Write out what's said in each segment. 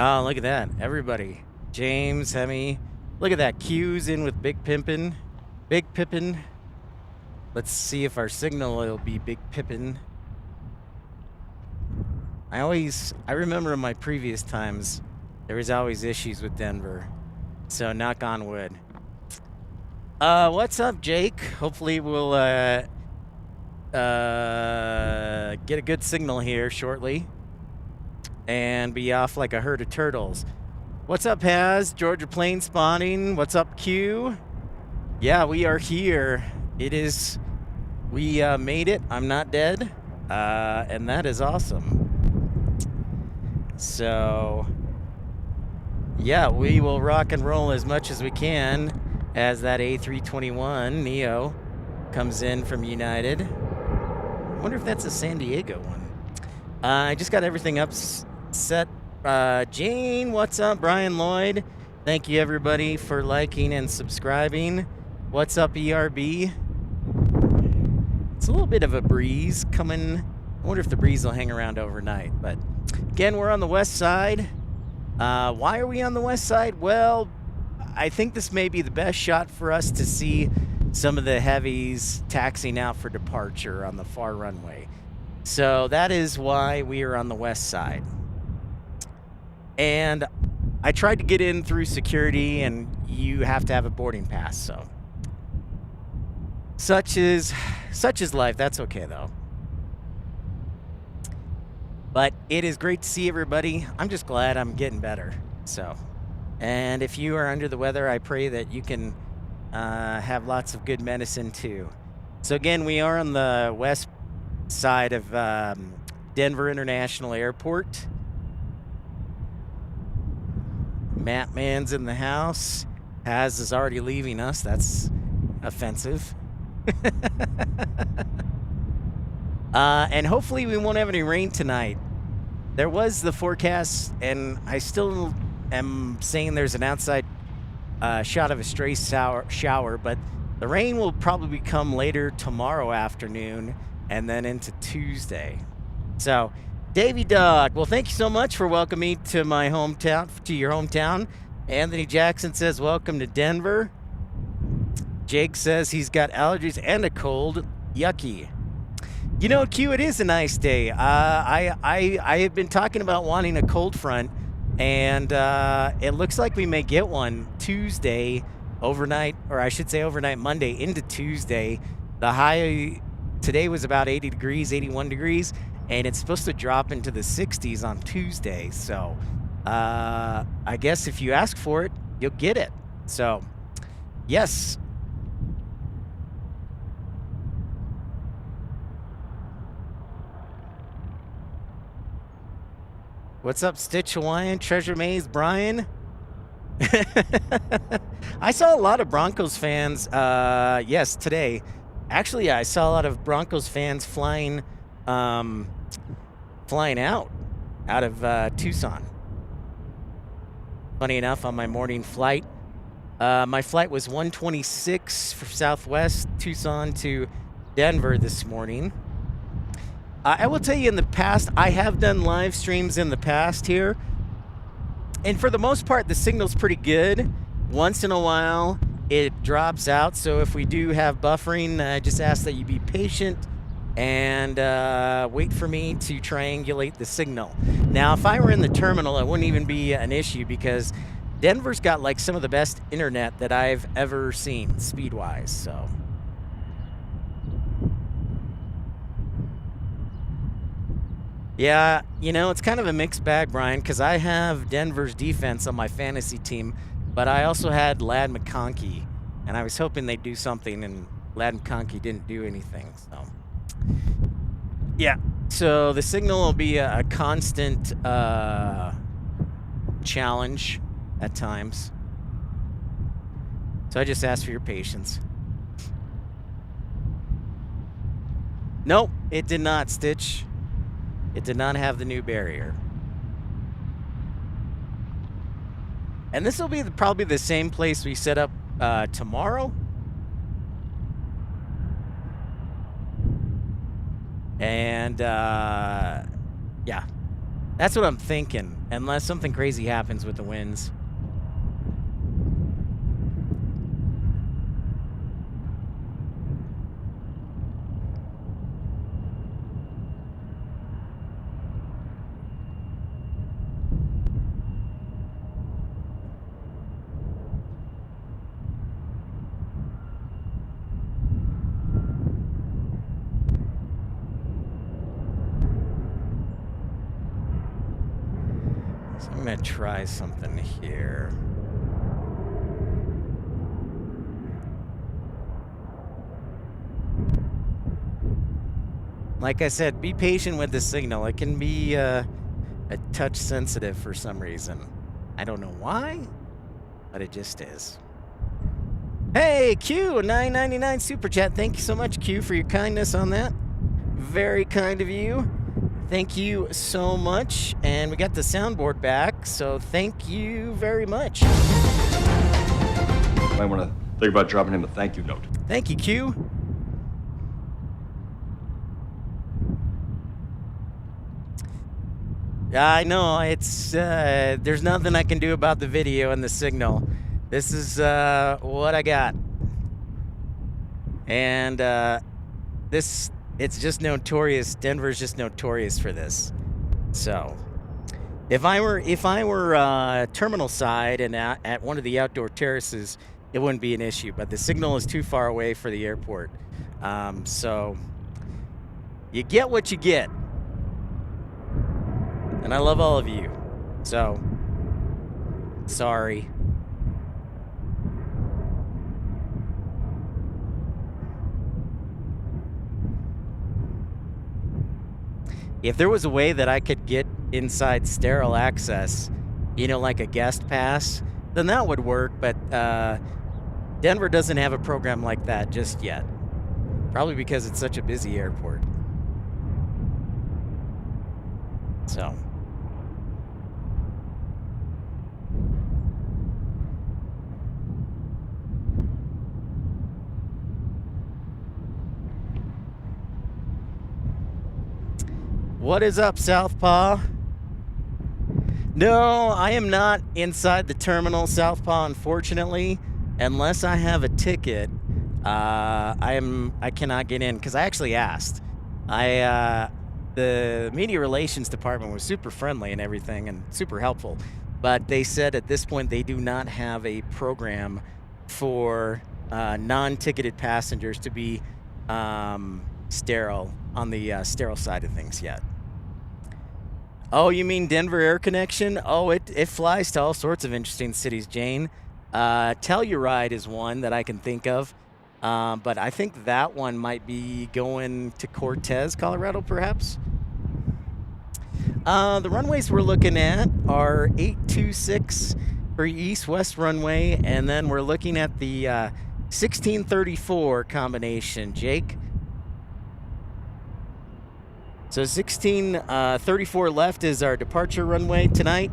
Oh, look at that. Everybody. James, Hemi. Look at that. Q's in with Big Pimpin'. Big Pippin'. Let's see if our signal will be Big Pippin'. I remember in my previous times, there was always issues with Denver. So knock on wood. What's up, Jake? Hopefully we'll get a good signal here shortly and be off like a herd of turtles. What's up, Haz? Georgia Plane Spawning. What's up, Q? Yeah, we are here. We made it. I'm not dead. And that is awesome. So, yeah, we will rock and roll as much as we can as that A321 Neo comes in from United. I wonder if that's a San Diego one. I just got everything up set. Jane, what's up? Brian Lloyd, thank you everybody for liking and subscribing. What's up, ERB? It's a little bit of a breeze coming. I wonder if the breeze will hang around overnight. But again, we're on the west side. Why are we on the west side? Well, I think this may be the best shot for us to see some of the heavies taxiing out for departure on the far runway. So that is why we are on the west side. And I tried to get in through security, and you have to have a boarding pass. So such is life. That's okay though. But it is great to see everybody. I'm just glad I'm getting better. So, and if you are under the weather, I pray that you can have lots of good medicine too. So again, we are on the west side of Denver International Airport. Matt Man's in the house. Haz is already leaving us. That's offensive. And hopefully we won't have any rain tonight. There was the forecast, and I still am saying there's an outside shot of a stray shower, but the rain will probably come later tomorrow afternoon and then into Tuesday. So, Davey Dog, well, thank you so much for welcoming me to my hometown, to your hometown. Anthony Jackson says, welcome to Denver. Jake says he's got allergies and a cold. Yucky. You know, Q, it is a nice day. I have been talking about wanting a cold front, and it looks like we may get one Tuesday overnight, or I should say overnight Monday into Tuesday. The high today was about 80 degrees, 81 degrees, and it's supposed to drop into the 60s on Tuesday. So I guess if you ask for it, you'll get it. So, yes. What's up, Stitch Hawaiian, Treasure Maze, Brian? I saw a lot of Broncos fans, yes, today. Actually, I saw a lot of Broncos fans flying out of Tucson. Funny enough, on my morning flight, my flight was 126 for Southwest, Tucson to Denver this morning. I will tell you, in the past, I have done live streams in the past here, and for the most part, the signal's pretty good. Once in a while, it drops out, so if we do have buffering, I just ask that you be patient and wait for me to triangulate the signal. Now, if I were in the terminal, it wouldn't even be an issue, because Denver's got like some of the best internet that I've ever seen, speed-wise, so. Yeah, you know, it's kind of a mixed bag, Brian, because I have Denver's defense on my fantasy team, but I also had Ladd McConkey, and I was hoping they'd do something, and Ladd McConkey didn't do anything, so. Yeah, so the signal will be a constant challenge at times. So I just ask for your patience. Nope, it did not, Stitch. It did not have the new barrier. And this will be probably the same place we set up tomorrow. And yeah, That's what I'm thinking, unless something crazy happens with the winds. So I'm gonna try something here. Like I said, be patient with the signal. It can be a touch sensitive for some reason. I don't know why, but it just is. Hey, Q, $9.99 super chat. Thank you so much, Q, for your kindness on that. Very kind of you. Thank you so much. And we got the soundboard back, so thank you very much. Might want to think about dropping him a thank you note. Thank you, Q. I know, it's, there's nothing I can do about the video and the signal. This is, what I got. And, it's just notorious. Denver's just notorious for this. So, if I were terminal side and at one of the outdoor terraces, it wouldn't be an issue. But the signal is too far away for the airport. So, you get what you get. And I love all of you. So, sorry. If there was a way that I could get inside sterile access, you know, like a guest pass, then that would work. But Denver doesn't have a program like that just yet. Probably because it's such a busy airport. So. What is up, Southpaw? No, I am not inside the terminal, Southpaw, unfortunately. Unless I have a ticket, I cannot get in, because I actually asked. The media relations department was super friendly and everything and super helpful, but they said at this point they do not have a program for non-ticketed passengers to be sterile on the sterile side of things yet. Oh, you mean Denver Air Connection? Oh, it flies to all sorts of interesting cities, Jane. Telluride is one that I can think of, but I think that one might be going to Cortez, Colorado, perhaps. The runways we're looking at are 826 for east-west runway, and then we're looking at the 1634 combination, Jake. So 1634 left is our departure runway tonight,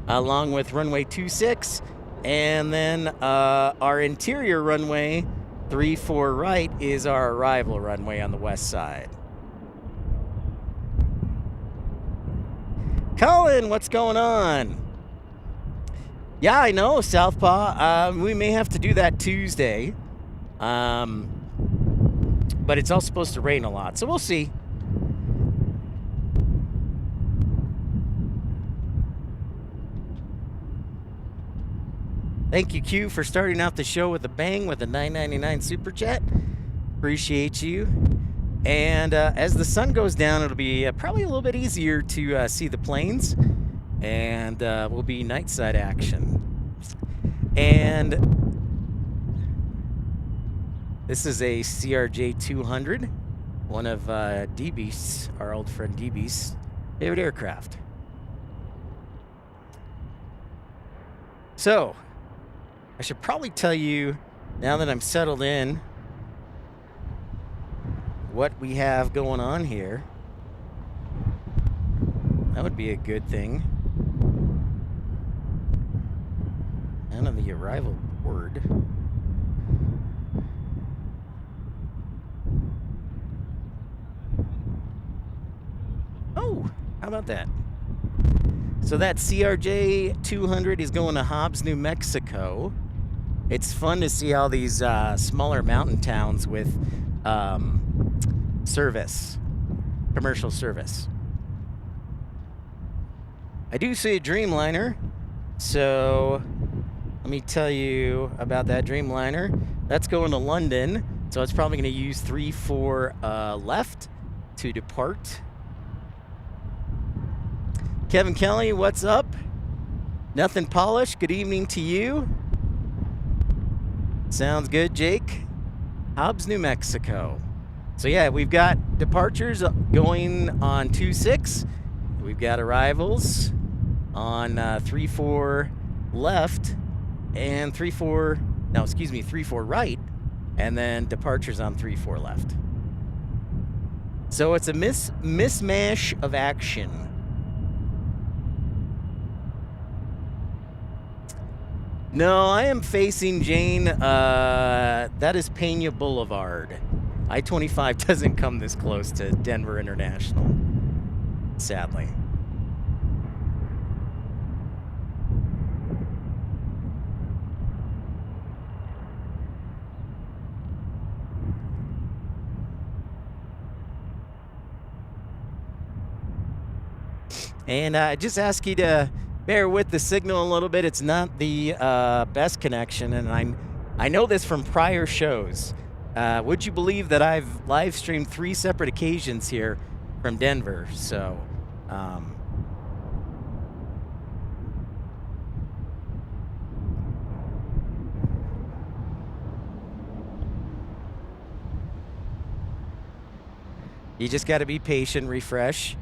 along with runway 26, and then our interior runway 34 right is our arrival runway on the west side. Colin, what's going on? Yeah, I know, Southpaw. We may have to do that Tuesday, but it's all supposed to rain a lot, so we'll see. Thank you, Q, for starting out the show with a bang with a $9.99 super chat. Appreciate you. And as the sun goes down, it'll be probably a little bit easier to see the planes, and will be night side action. And this is a CRJ 200, one of D-Beast's, our old friend D-Beast's favorite aircraft. So, I should probably tell you, now that I'm settled in, what we have going on here. That would be a good thing. And on the arrival board. Oh, how about that? So that CRJ 200 is going to Hobbs, New Mexico. It's fun to see all these smaller mountain towns with service, commercial service. I do see a Dreamliner, so let me tell you about that Dreamliner. That's going to London, so it's probably going to use 3-4 left to depart. Kevin Kelly, what's up? Nothing polished. Good evening to you. Sounds good, Jake. Hobbs, New Mexico. So yeah, we've got departures going on 2-6. We've got arrivals on 3-4 left and 3-4 right, and then departures on 3-4 left. So it's a mismatch of action. No, I am facing Jane. That is Pena Boulevard. I-25 doesn't come this close to Denver International, sadly. And I just ask you to bear with the signal a little bit. It's not the best connection, and I know this from prior shows. Would you believe that I've live streamed 3 separate occasions here from Denver? So, you just got to be patient, refresh.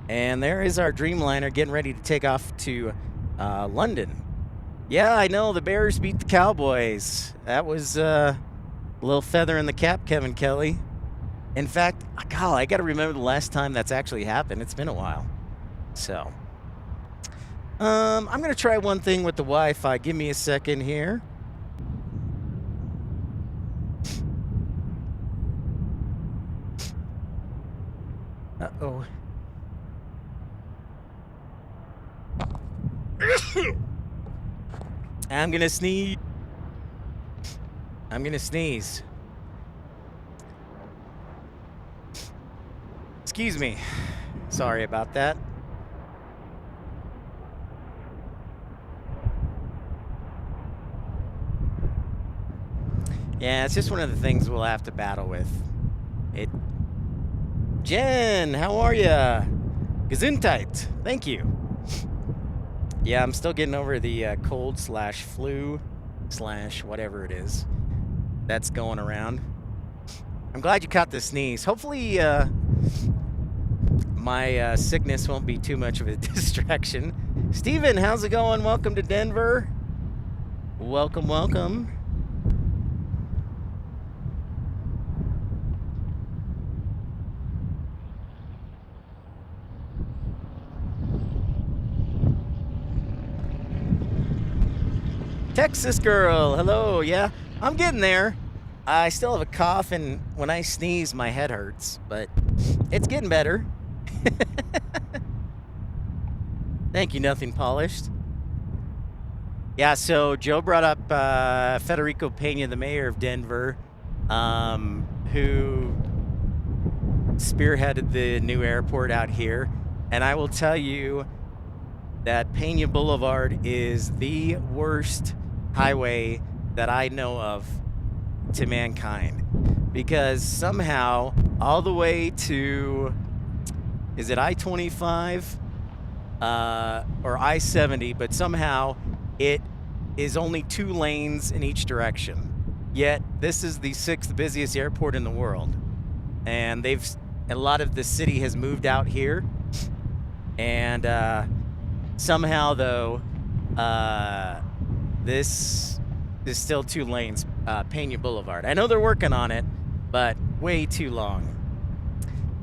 And there is our Dreamliner getting ready to take off to London. Yeah, I know, the Bears beat the Cowboys. That was a little feather in the cap, Kevin Kelly. In fact, God, I got to remember the last time that's actually happened. It's been a while. So, I'm going to try one thing with the Wi-Fi. Give me a second here. Uh-oh. I'm gonna sneeze. I'm gonna sneeze. Excuse me. Sorry about that. Yeah, it's just one of the things we'll have to battle with. Jen, how are ya? Gesundheit. Thank you. Yeah, I'm still getting over the cold / flu / whatever it is that's going around. I'm glad you caught the sneeze. Hopefully, my sickness won't be too much of a distraction. Steven, how's it going? Welcome to Denver. Welcome, welcome. Texas girl, hello. Yeah, I'm getting there. I still have a cough, and when I sneeze, my head hurts, but it's getting better. Thank you, Nothing Polished. Yeah, so Joe brought up Federico Pena, the mayor of Denver, who spearheaded the new airport out here. And I will tell you that Pena Boulevard is the worst highway that I know of to mankind, because somehow all the way to, is it I-25 or I-70, but somehow it is only 2 lanes in each direction. Yet this is the 6th busiest airport in the world, and a lot of the city has moved out here, and somehow though this is still 2 lanes, Pena Boulevard. I know they're working on it, but way too long.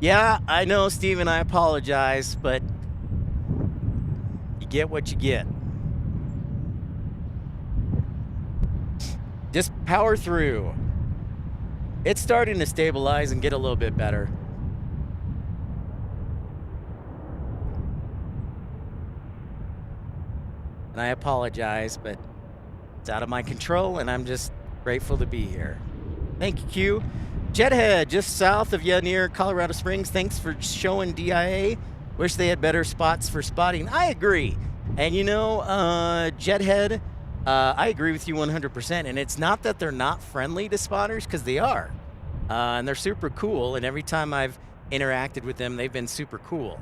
Yeah, I know, Steven, I apologize, but you get what you get. Just power through. It's starting to stabilize and get a little bit better. and I apologize, but it's out of my control, and I'm just grateful to be here. Thank you, Q. Jethead, just south of you near Colorado Springs. Thanks for showing DIA. Wish they had better spots for spotting. I agree. And you know, Jethead, I agree with you 100%. And it's not that they're not friendly to spotters, because they are. And they're super cool. And every time I've interacted with them, they've been super cool.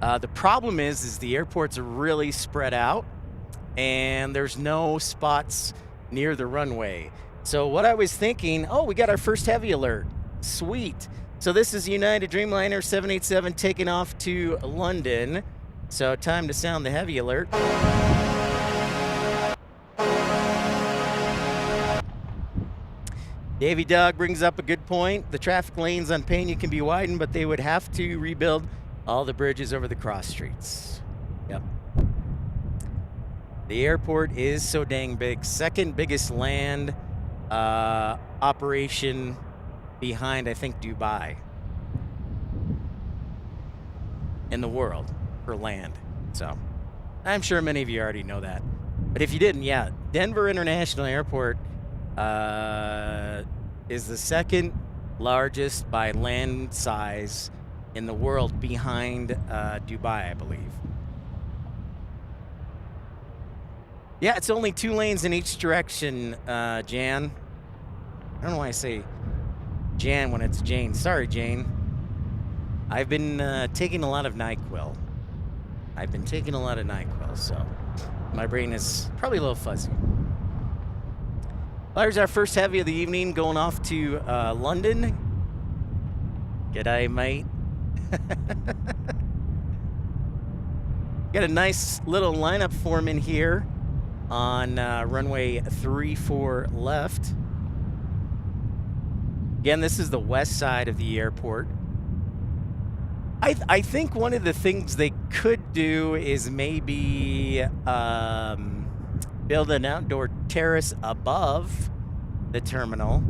The problem is the airport's really spread out, and there's no spots near the runway. So what I was thinking, oh, we got our first heavy alert. Sweet. So this is United Dreamliner 787 taking off to London. So time to sound the heavy alert. Davey Doug brings up a good point. The traffic lanes on Peña can be widened, but they would have to rebuild all the bridges over the cross streets. Yep. The airport is so dang big. Second biggest land operation behind, I think, Dubai in the world for land. So I'm sure many of you already know that. But if you didn't, yeah, Denver International Airport is the second largest by land size in the world behind Dubai, I believe. Yeah, it's only 2 lanes in each direction, Jan. I don't know why I say Jan when it's Jane. Sorry, Jane. I've been taking a lot of NyQuil. So my brain is probably a little fuzzy. Well, here's our first heavy of the evening, going off to London. G'day, mate. Got a nice little lineup forming here on runway 34 left. Again, this is the west side of the airport. I think one of the things they could do is maybe build an outdoor terrace above the terminal,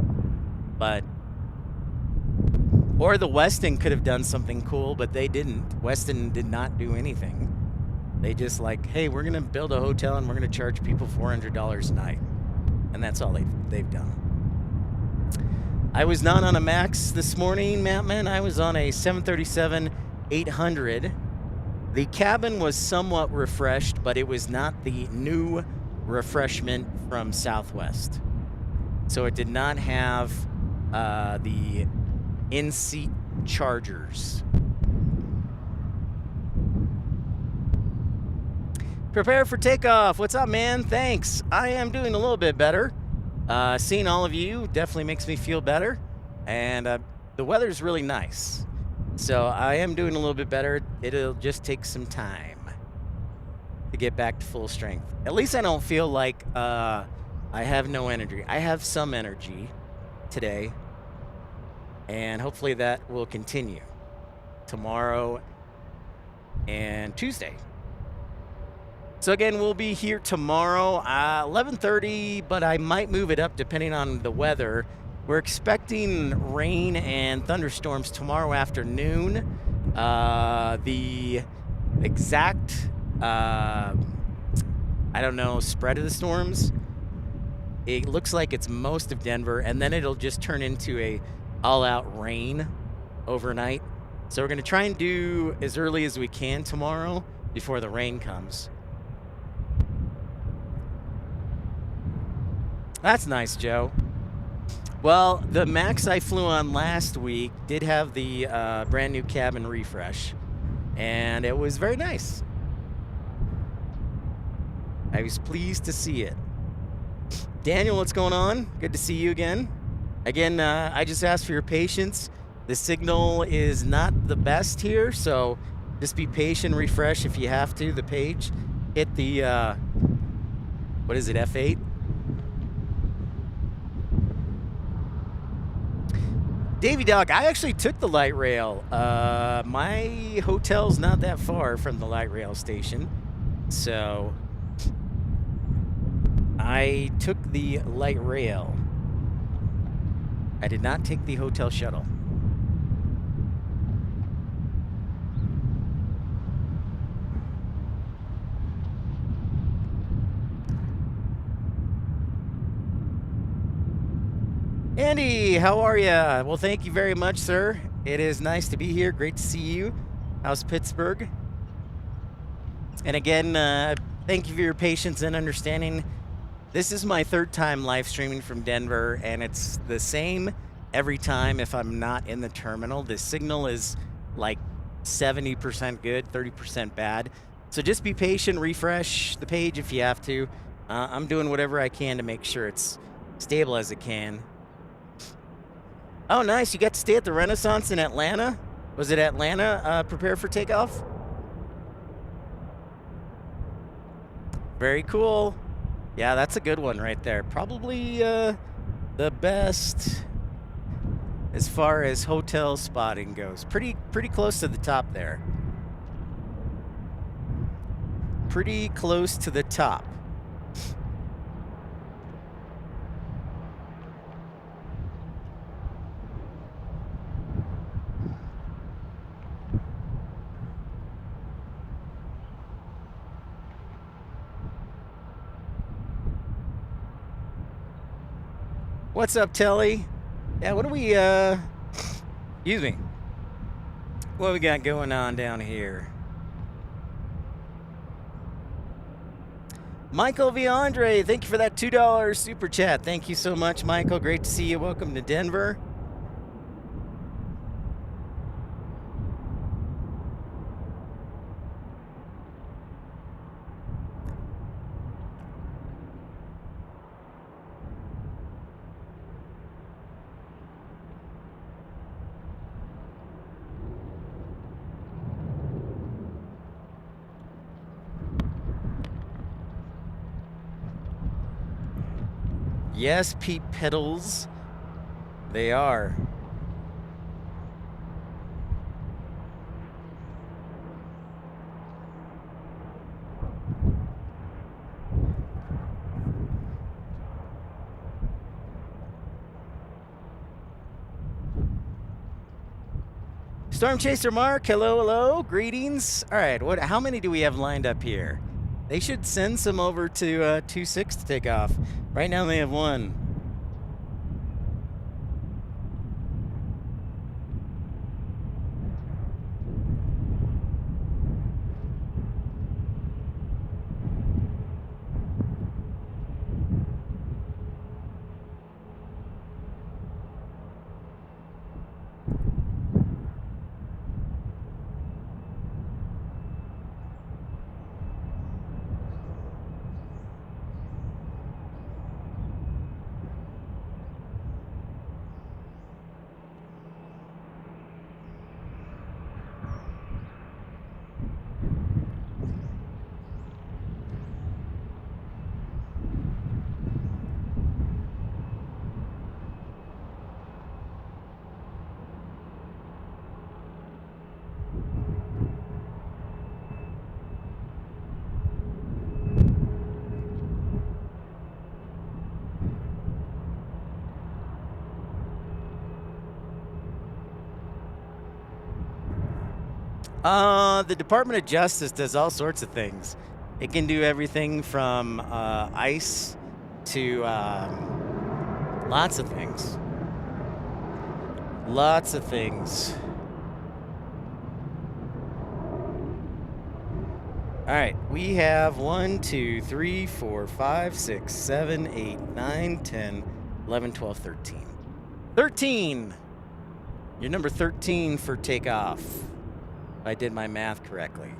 or the Westin could have done something cool, but they didn't. Westin did not do anything. They just like, hey, we're gonna build a hotel and we're gonna charge people $400 a night, and that's all they've done. I was not on a MAX this morning, Mattman. I was on a 737-800. The cabin was somewhat refreshed, but it was not the new refreshment from Southwest. So it did not have the in-seat chargers. Prepare for takeoff. What's up, man? Thanks. I am doing a little bit better. Seeing all of you definitely makes me feel better, and the weather's really nice. So I am doing a little bit better. It'll just take some time to get back to full strength. At least I don't feel like I have no energy. I have some energy today, and hopefully that will continue tomorrow and Tuesday. So again, we'll be here tomorrow, 11:30, but I might move it up depending on the weather. We're expecting rain and thunderstorms tomorrow afternoon. The exact, I don't know, spread of the storms, it looks like it's most of Denver, and then it'll just turn into a all-out rain overnight. So we're going to try and do as early as we can tomorrow before the rain comes. That's nice, Joe. Well, the MAX I flew on last week did have the brand new cabin refresh, and it was very nice. I was pleased to see it. Daniel, what's going on? Good to see you again. Again, I just asked for your patience. The signal is not the best here, so just be patient, refresh if you have to, the page. Hit the, what is it, F8? Davey Dog, I actually took the light rail. My hotel's not that far from the light rail station, so I took the light rail. I did not take the hotel shuttle. Andy, how are you? Well, thank you very much, sir. It is nice to be here. Great to see you. How's Pittsburgh? And again, thank you for your patience and understanding. This is my third time live streaming from Denver, and it's the same every time if I'm not in the terminal. The signal is like 70% good, 30% bad. So just be patient, refresh the page if you have to. I'm doing whatever I can to make sure it's stable as it can. Oh, nice. You got to stay at the Renaissance in Atlanta? Was it Atlanta, prepare for takeoff? Very cool. Yeah, that's a good one right there. Probably the best as far as hotel spotting goes. Pretty close to the top there. Pretty close to the top. What's up, Telly? Yeah, what do we, excuse me. What we got going on down here? Michael Viandre, thank you for that $2 super chat. Thank you so much, Michael. Great to see you. Welcome to Denver. Yes, Pete Pedals. They are. Storm Chaser Mark, hello, hello, greetings. All right, how many do we have lined up here? They should send some over to 26 to take off. Right now they have one. The Department of Justice does all sorts of things. It can do everything from ICE to lots of things. Lots of things. All right, we have 1, 2, 3, 4, 5, 6, 7, 8, 9, 10, 11, 12, 13. 13! You're number 13 for takeoff. If I did my math correctly.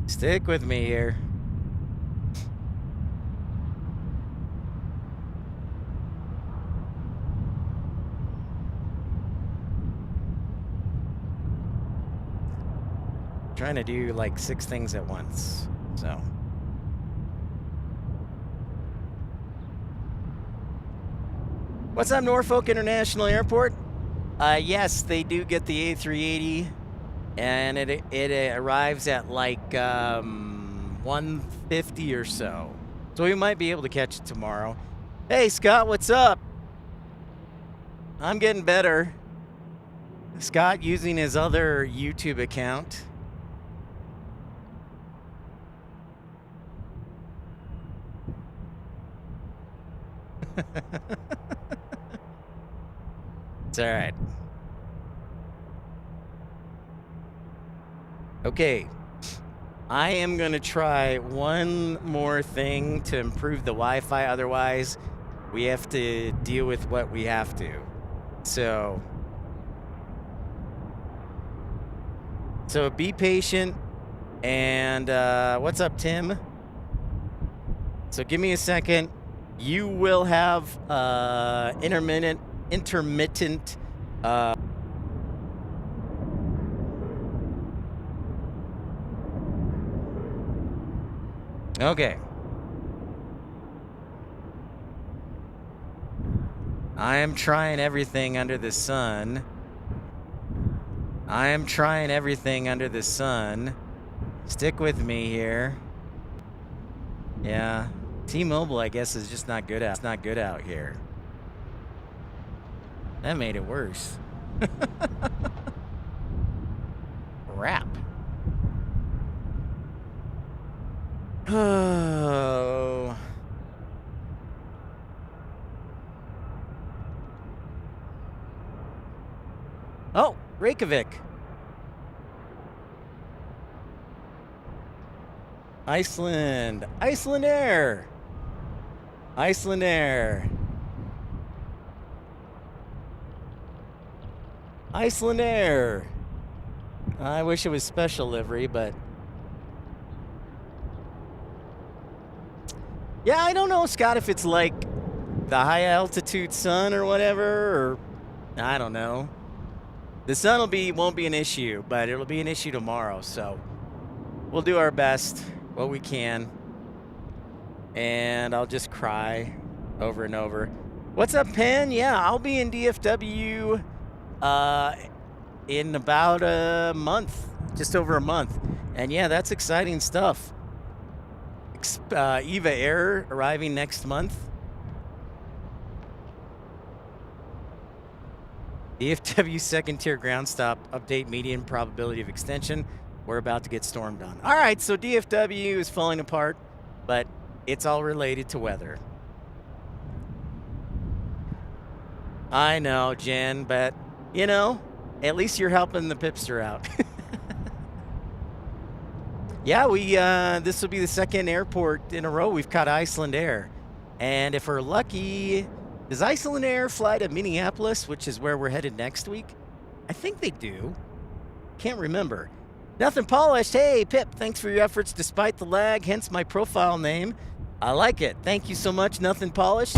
Stick with me here. Trying to do like 6 things at once, so. What's up, Norfolk International Airport? Yes, they do get the A380, and it arrives at like 150 or so. So we might be able to catch it tomorrow. Hey, Scott, what's up? I'm getting better. Scott using his other YouTube account. It's all right. Okay. I am going to try one more thing to improve the Wi-Fi. Otherwise, we have to deal with what we have to. So be patient. And what's up, Tim? So give me a second. You will have intermittent. Okay. I am trying everything under the sun. Stick with me here. Yeah. T-Mobile, I guess, is just not good out. It's not good out here. That made it worse. Crap. Oh. Oh, Reykjavik. Iceland. Iceland Air. Iceland Air. Iceland Air. I wish it was special livery, but yeah, I don't know, Scott, if it's like the high altitude sun or whatever, or I don't know. The sun won't be an issue, but it'll be an issue tomorrow, so we'll do our best, what we can. And I'll just cry over and over. What's up, Penn? Yeah, I'll be in DFW in about a month, just over a month. And yeah, that's exciting stuff. EVA Air arriving next month. DFW second tier ground stop update, median probability of extension. We're about to get stormed on. All right, so DFW is falling apart, but it's all related to weather. I know, Jen, but you know, at least you're helping the Pipster out. Yeah, this will be the second airport in a row we've caught Iceland Air. And if we're lucky, does Iceland Air fly to Minneapolis, which is where we're headed next week? I think they do. Can't remember. Nothing Polished. Hey, Pip, thanks for your efforts despite the lag, hence my profile name. I like it. Thank you so much, Nothing Polished.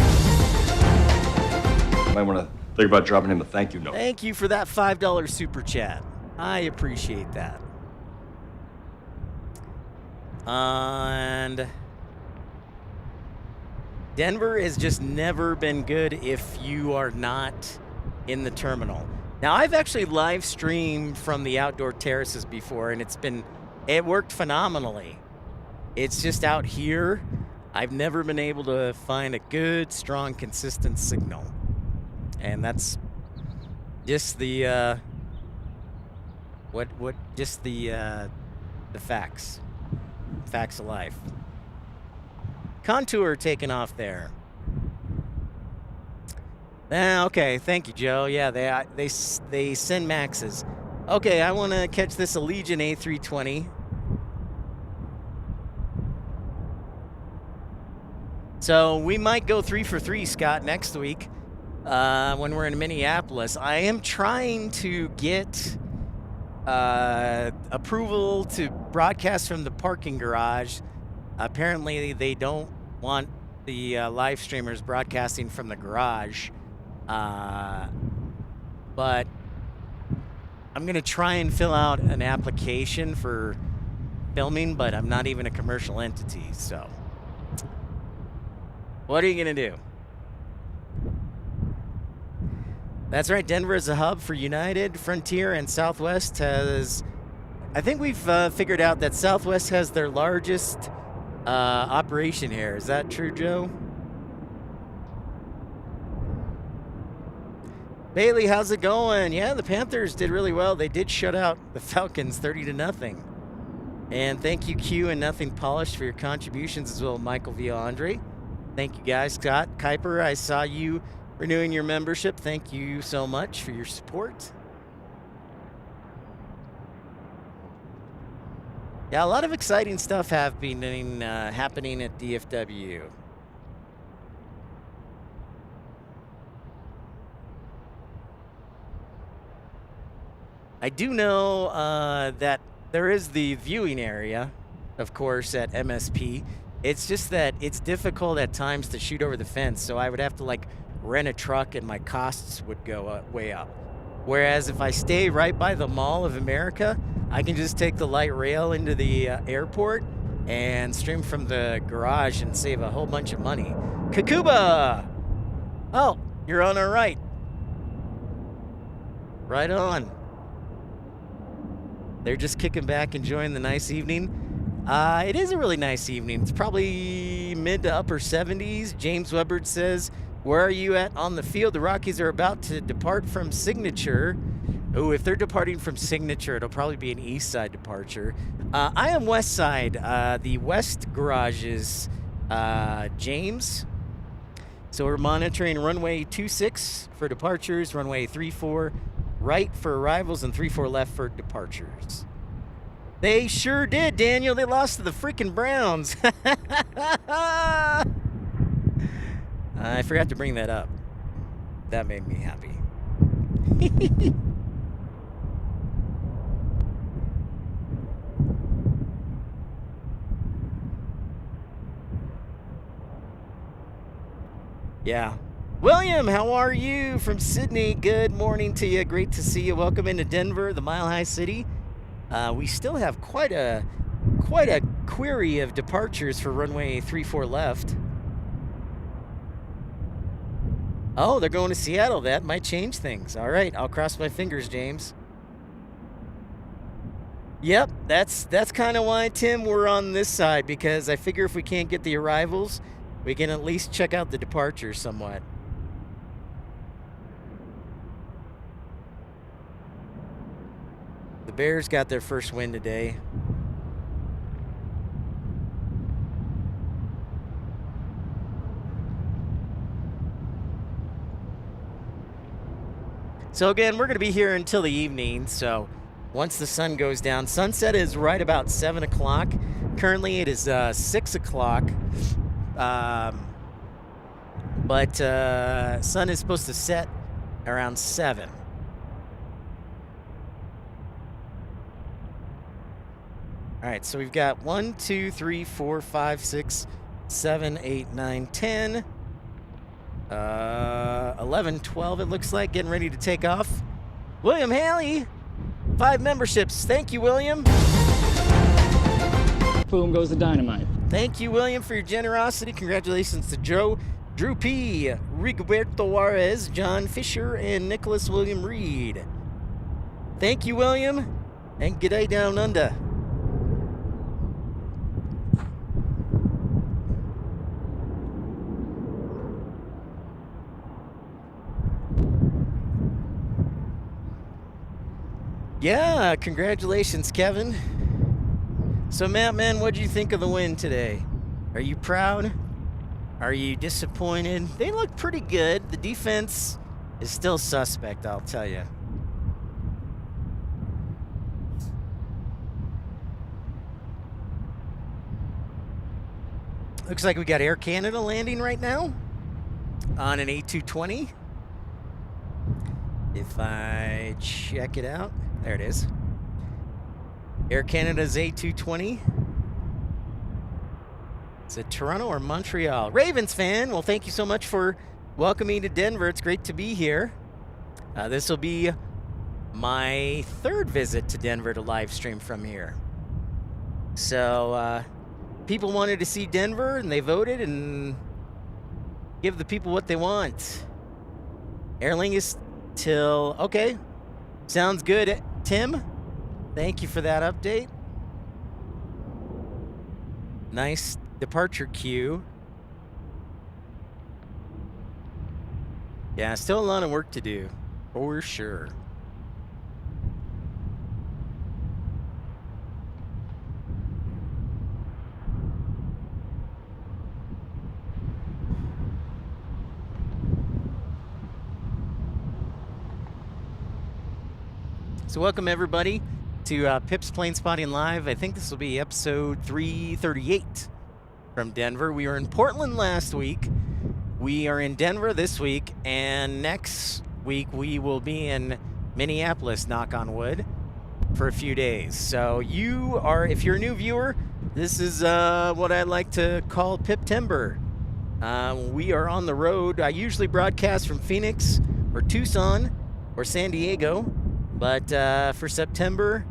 Might want to think about dropping him a thank you note. Thank you for that $5 super chat. I appreciate that. And Denver has just never been good if you are not in the terminal. Now, I've actually live streamed from the outdoor terraces before, and it worked phenomenally. It's just out here, I've never been able to find a good, strong, consistent signal. And that's just the the facts. Facts of life. Contour taking off there. Okay, thank you, Joe. Yeah, they send Maxes. Okay, I want to catch this Allegiant A320. So we might go 3 for 3, Scott, next week when we're in Minneapolis. I am trying to get approval to broadcast from the parking garage. Apparently, they don't want the live streamers broadcasting from the garage. But I'm going to try and fill out an application for filming, but I'm not even a commercial entity, so what are you going to do? That's right. Denver is a hub for United, Frontier, and Southwest has... I think we've figured out that Southwest has their largest operation here. Is that true, Joe? Bailey, how's it going? Yeah, the Panthers did really well. They did shut out the Falcons 30-0. And thank you, Q and Nothing Polished, for your contributions, as well as Michael via Andre. Thank you, guys. Scott Kuiper, I saw you renewing your membership. Thank you so much for your support. Yeah, a lot of exciting stuff have been happening at DFW. I do know that there is the viewing area, of course, at MSP. It's just that it's difficult at times to shoot over the fence, so I would have to like rent a truck and my costs would go way up. Whereas if I stay right by the Mall of America, I can just take the light rail into the airport and stream from the garage and save a whole bunch of money. Kakuba! Oh, you're on our right. Right on. They're just kicking back, enjoying the nice evening. It is a really nice evening. It's probably mid to upper 70s. James Webbard says, where are you at on the field? The Rockies are about to depart from Signature. Oh, if they're departing from Signature, it'll probably be an east side departure. I am west side. The west garage is James. So we're monitoring runway 26 for departures, runway 34 right for arrivals, and 34 left for departures. They sure did, Daniel. They lost to the freaking Browns. I forgot to bring that up. That made me happy. Yeah. William, how are you from Sydney? Good morning to you. Great to see you. Welcome into Denver, the Mile High City. We still have quite a query of departures for runway 34 left. Oh, they're going to Seattle. That might change things. All right, I'll cross my fingers, James. Yep, that's kind of why, Tim, we're on this side, because I figure if we can't get the arrivals, we can at least check out the departures somewhat. The Bears got their first win today. So again, we're going to be here until the evening, so once the sun goes down. Sunset is right about 7 o'clock. Currently it is 6 o'clock. But sun is supposed to set around 7. All right, so we've got 1, 2, 3, 4, 5, 6, 7, 8, 9, 10, 11, 12, it looks like, getting ready to take off. William Haley, 5 memberships. Thank you, William. Boom goes the dynamite. Thank you, William, for your generosity. Congratulations to Joe, Drew P., Rigoberto Juarez, John Fisher, and Nicholas William Reed. Thank you, William, and g'day down under. Yeah, congratulations, Kevin. So, Matt, man, what'd you think of the win today? Are you proud? Are you disappointed? They look pretty good. The defense is still suspect, I'll tell you. Looks like we got Air Canada landing right now on an A220. If I check it out, there it is. Air Canada's A220. Is it Toronto or Montreal? Ravens fan, well, thank you so much for welcoming me to Denver. It's great to be here. This will be my 3rd visit to Denver to live stream from here. So, people wanted to see Denver, and they voted, and give the people what they want. Aer Lingus till, okay. Sounds good, Tim. Thank you for that update. Nice departure queue. Yeah, still a lot of work to do, for sure. So welcome everybody to Pip's Plane Spotting Live. I think this will be episode 338 from Denver. We were in Portland last week. We are in Denver this week, and next week we will be in Minneapolis, knock on wood, for a few days. So you are, if you're a new viewer, this is what I like to call Pip-Timber. We are on the road. I usually broadcast from Phoenix or Tucson or San Diego, but for September,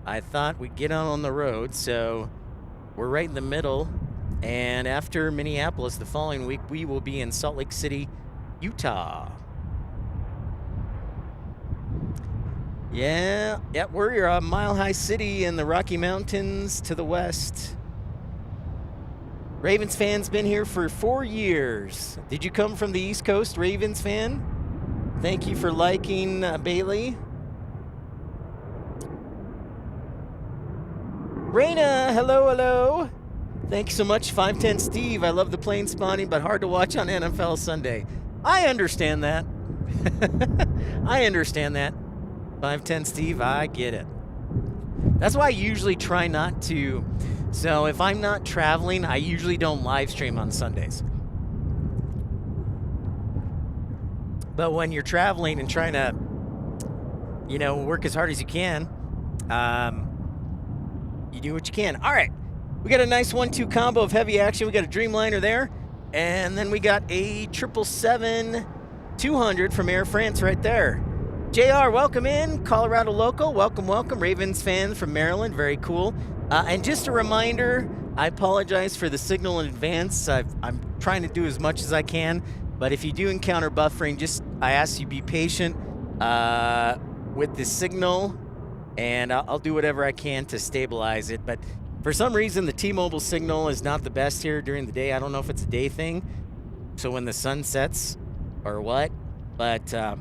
I thought we'd get out on the road. So we're right in the middle. And after Minneapolis, the following week, we will be in Salt Lake City, Utah. Yeah, we're a mile-high city in the Rocky Mountains to the west. Ravens fan's been here for 4 years. Did you come from the East Coast, Ravens fan? Thank you for liking Bailey. Raina, hello. Thanks so much, 510 Steve. I love the plane spotting, but hard to watch on NFL Sunday. I understand that. I understand that. 510 Steve, I get it. That's why I usually try not to. So if I'm not traveling, I usually don't live stream on Sundays. But when you're traveling and trying to, work as hard as you can, you do what you can. All right. We got a nice 1-2 combo of heavy action. We got a Dreamliner there. And then we got a 777-200 from Air France right there. JR, welcome in. Colorado local. Welcome. Ravens fan from Maryland. Very cool. And just a reminder, I apologize for the signal in advance. I'm trying to do as much as I can. But if you do encounter buffering, I ask you be patient with the signal. And I'll do whatever I can to stabilize it. But for some reason, the T-Mobile signal is not the best here during the day. I don't know if it's a day thing, so when the sun sets or what, but I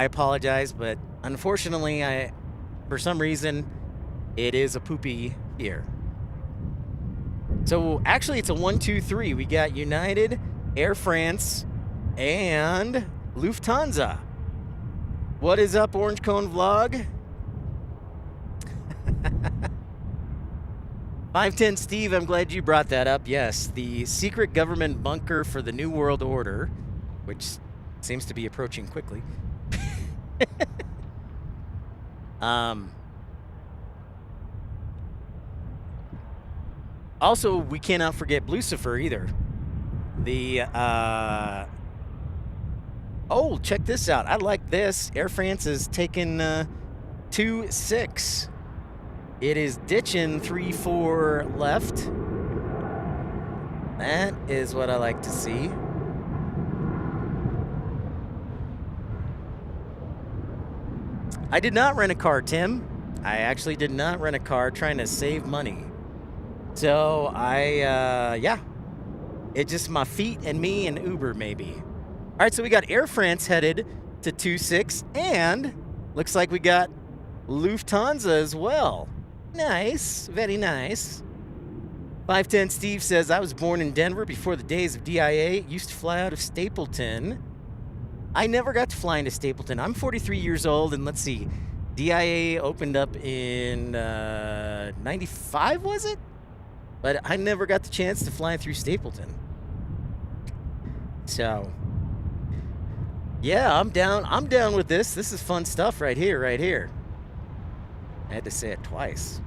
apologize. But unfortunately, for some reason, it is a poopy here. So actually, it's a 1, 2, 3. We got United, Air France, and Lufthansa. What is up, Orange Cone Vlog? 510 Steve, I'm glad you brought that up. Yes, the secret government bunker for the New World Order, which seems to be approaching quickly. Also, we cannot forget Lucifer either. Oh, check this out. I like this. Air France is taking 2-6. It is ditching 3-4 left. That is what I like to see. I did not rent a car, Tim. I actually did not rent a car, trying to save money. So it's just my feet and me and Uber maybe. All right, so we got Air France headed to 2-6, and looks like we got Lufthansa as well. Nice, very nice. 510 Steve says, I was born in Denver before the days of DIA. Used to fly out of Stapleton. I never got to fly into Stapleton. I'm 43 years old, and let's see. DIA opened up in 95, was it? But I never got the chance to fly through Stapleton. So, yeah, I'm down with this. This is fun stuff right here. I had to say it twice.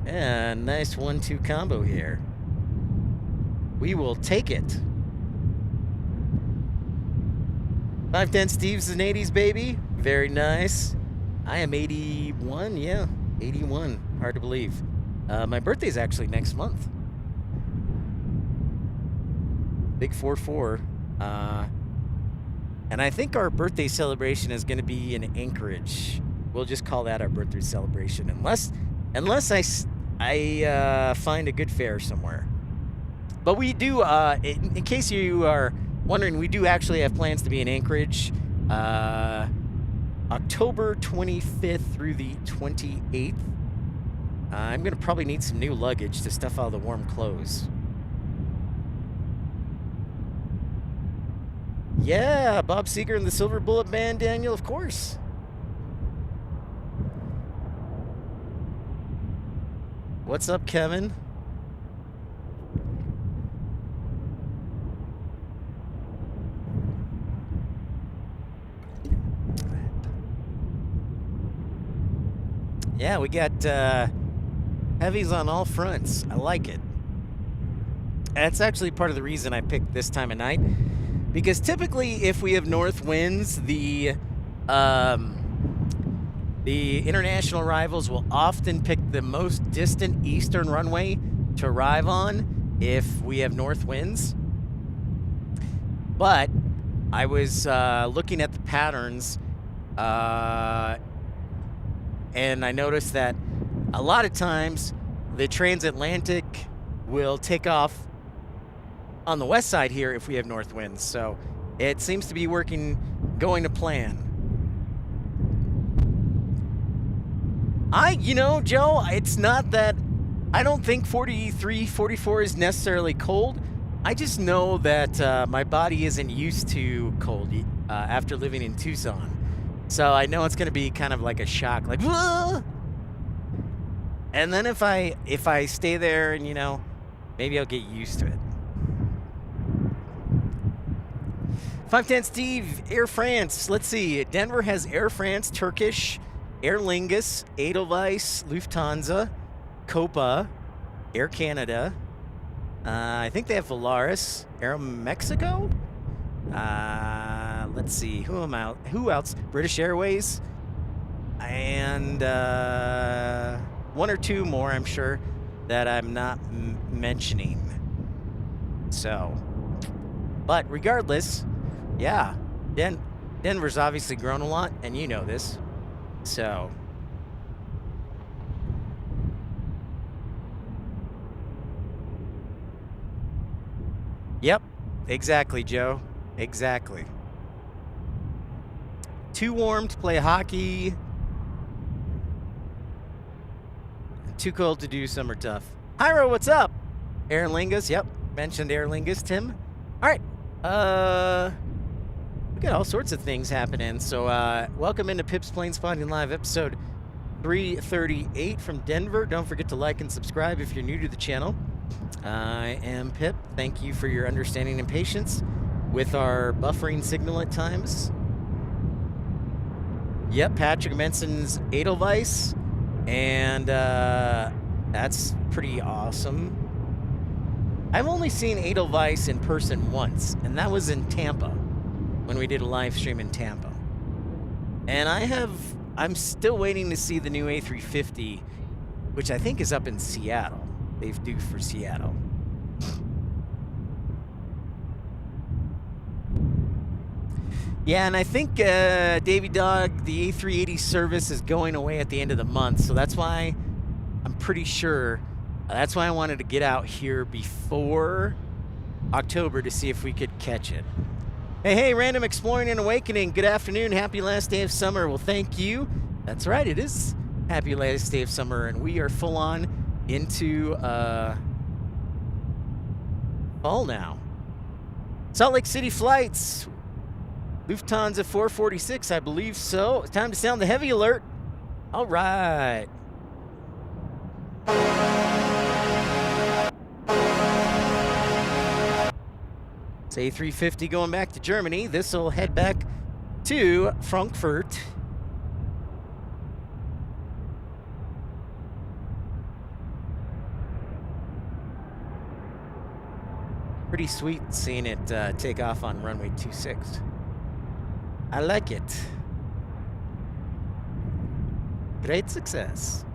Yeah, nice 1-2 combo here. We will take it. 510 Steve's an 80s baby. Very nice. I am 81, yeah. 81. Hard to believe. My birthday's actually next month. Big 4-4. And I think our birthday celebration is going to be in Anchorage. We'll just call that our birthday celebration, unless I find a good fare somewhere. But we do, in case you are wondering, we do actually have plans to be in Anchorage October 25th through the 28th. I'm going to probably need some new luggage to stuff all the warm clothes. Yeah, Bob Seeger and the Silver Bullet Band, Daniel, of course. What's up, Kevin? Yeah, we got heavies on all fronts. I like it. That's actually part of the reason I picked this time of night. Because typically, if we have north winds, the international rivals will often pick the most distant eastern runway to arrive on if we have north winds. But I was looking at the patterns, and I noticed that a lot of times the transatlantic will take off on the west side here if we have north winds. So it seems to be going to plan. Joe, it's not that I don't think 43, 44 is necessarily cold. I just know that my body isn't used to cold after living in Tucson. So I know it's going to be kind of like a shock, like, whoa! And then if I stay there and, maybe I'll get used to it. 510 Steve, Air France. Let's see. Denver has Air France, Turkish, Aer Lingus, Edelweiss, Lufthansa, Copa, Air Canada. I think they have Volaris, Air Mexico. Let's see. Who else? British Airways, and one or two more, I'm sure, that I'm not mentioning. So, but regardless, yeah, Denver's obviously grown a lot, and you know this. So, yep, exactly, Joe. Exactly. Too warm to play hockey. Too cold to do summer tough. Hyro, what's up? Aer Lingus, yep. Mentioned Aer Lingus, Tim. All right. We got all sorts of things happening. So welcome into Pip's Plane Spotting Live, episode 338 from Denver. Don't forget to like and subscribe if you're new to the channel. I am Pip. Thank you for your understanding and patience with our buffering signal at times. Yep, Patrick Menson's Edelweiss, and that's pretty awesome. I've only seen Edelweiss in person once, and that was in Tampa, when we did a live stream in Tampa. And I'm still waiting to see the new A350, which I think is up in Seattle. They've due for Seattle. Yeah, and I think Davey Dog, the A380 service is going away at the end of the month, so that's why I'm pretty sure. That's why I wanted to get out here before October to see if we could catch it. Hey, Random Exploring and Awakening. Good afternoon. Happy last day of summer. Well, thank you. That's right. It is happy last day of summer, and we are full on into fall now. Salt Lake City flights. Lufthansa 446, I believe so. It's time to sound the heavy alert. All right. It's A350 going back to Germany. This will head back to Frankfurt. Pretty sweet seeing it take off on runway 26. I like it. Great success.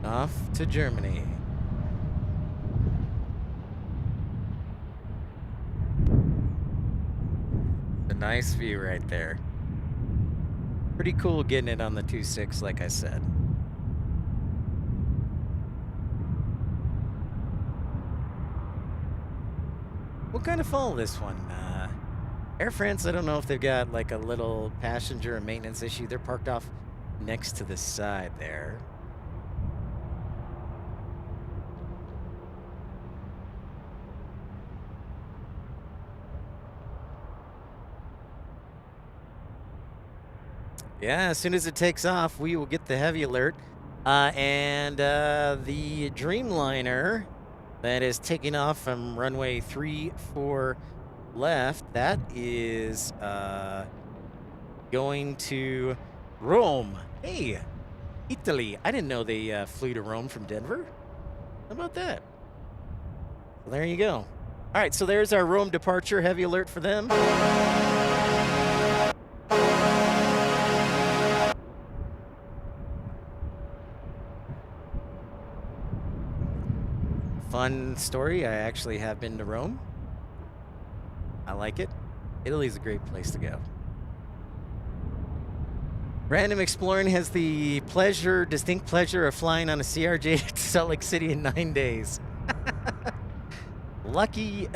Off to Germany. A nice view right there. Pretty cool getting it on the 2.6, like I said. We'll kind of follow this one. Air France, I don't know if they've got like a little passenger and maintenance issue. They're parked off next to the side there. Yeah, as soon as it takes off, we will get the heavy alert. And the Dreamliner that is taking off from runway 34 left, that is going to Rome. Hey, Italy. I didn't know they flew to Rome from Denver. How about that? Well, there you go. All right, so there's our Rome departure. Heavy alert for them. Fun story. I actually have been to Rome. I like it. Italy's a great place to go. Random Exploring has the distinct pleasure of flying on a CRJ to Salt Lake City in 9 days. Lucky,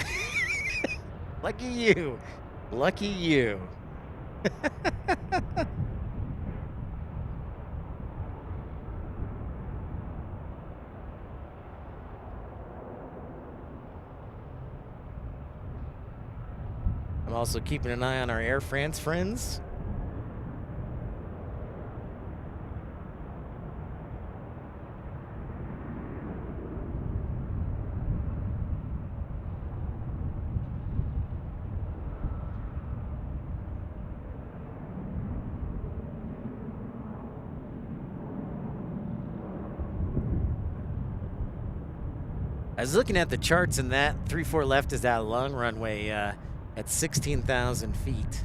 lucky you. Lucky you. I'm also keeping an eye on our Air France friends. I was looking at the charts, and that 34 left is that long runway at 16,000 feet.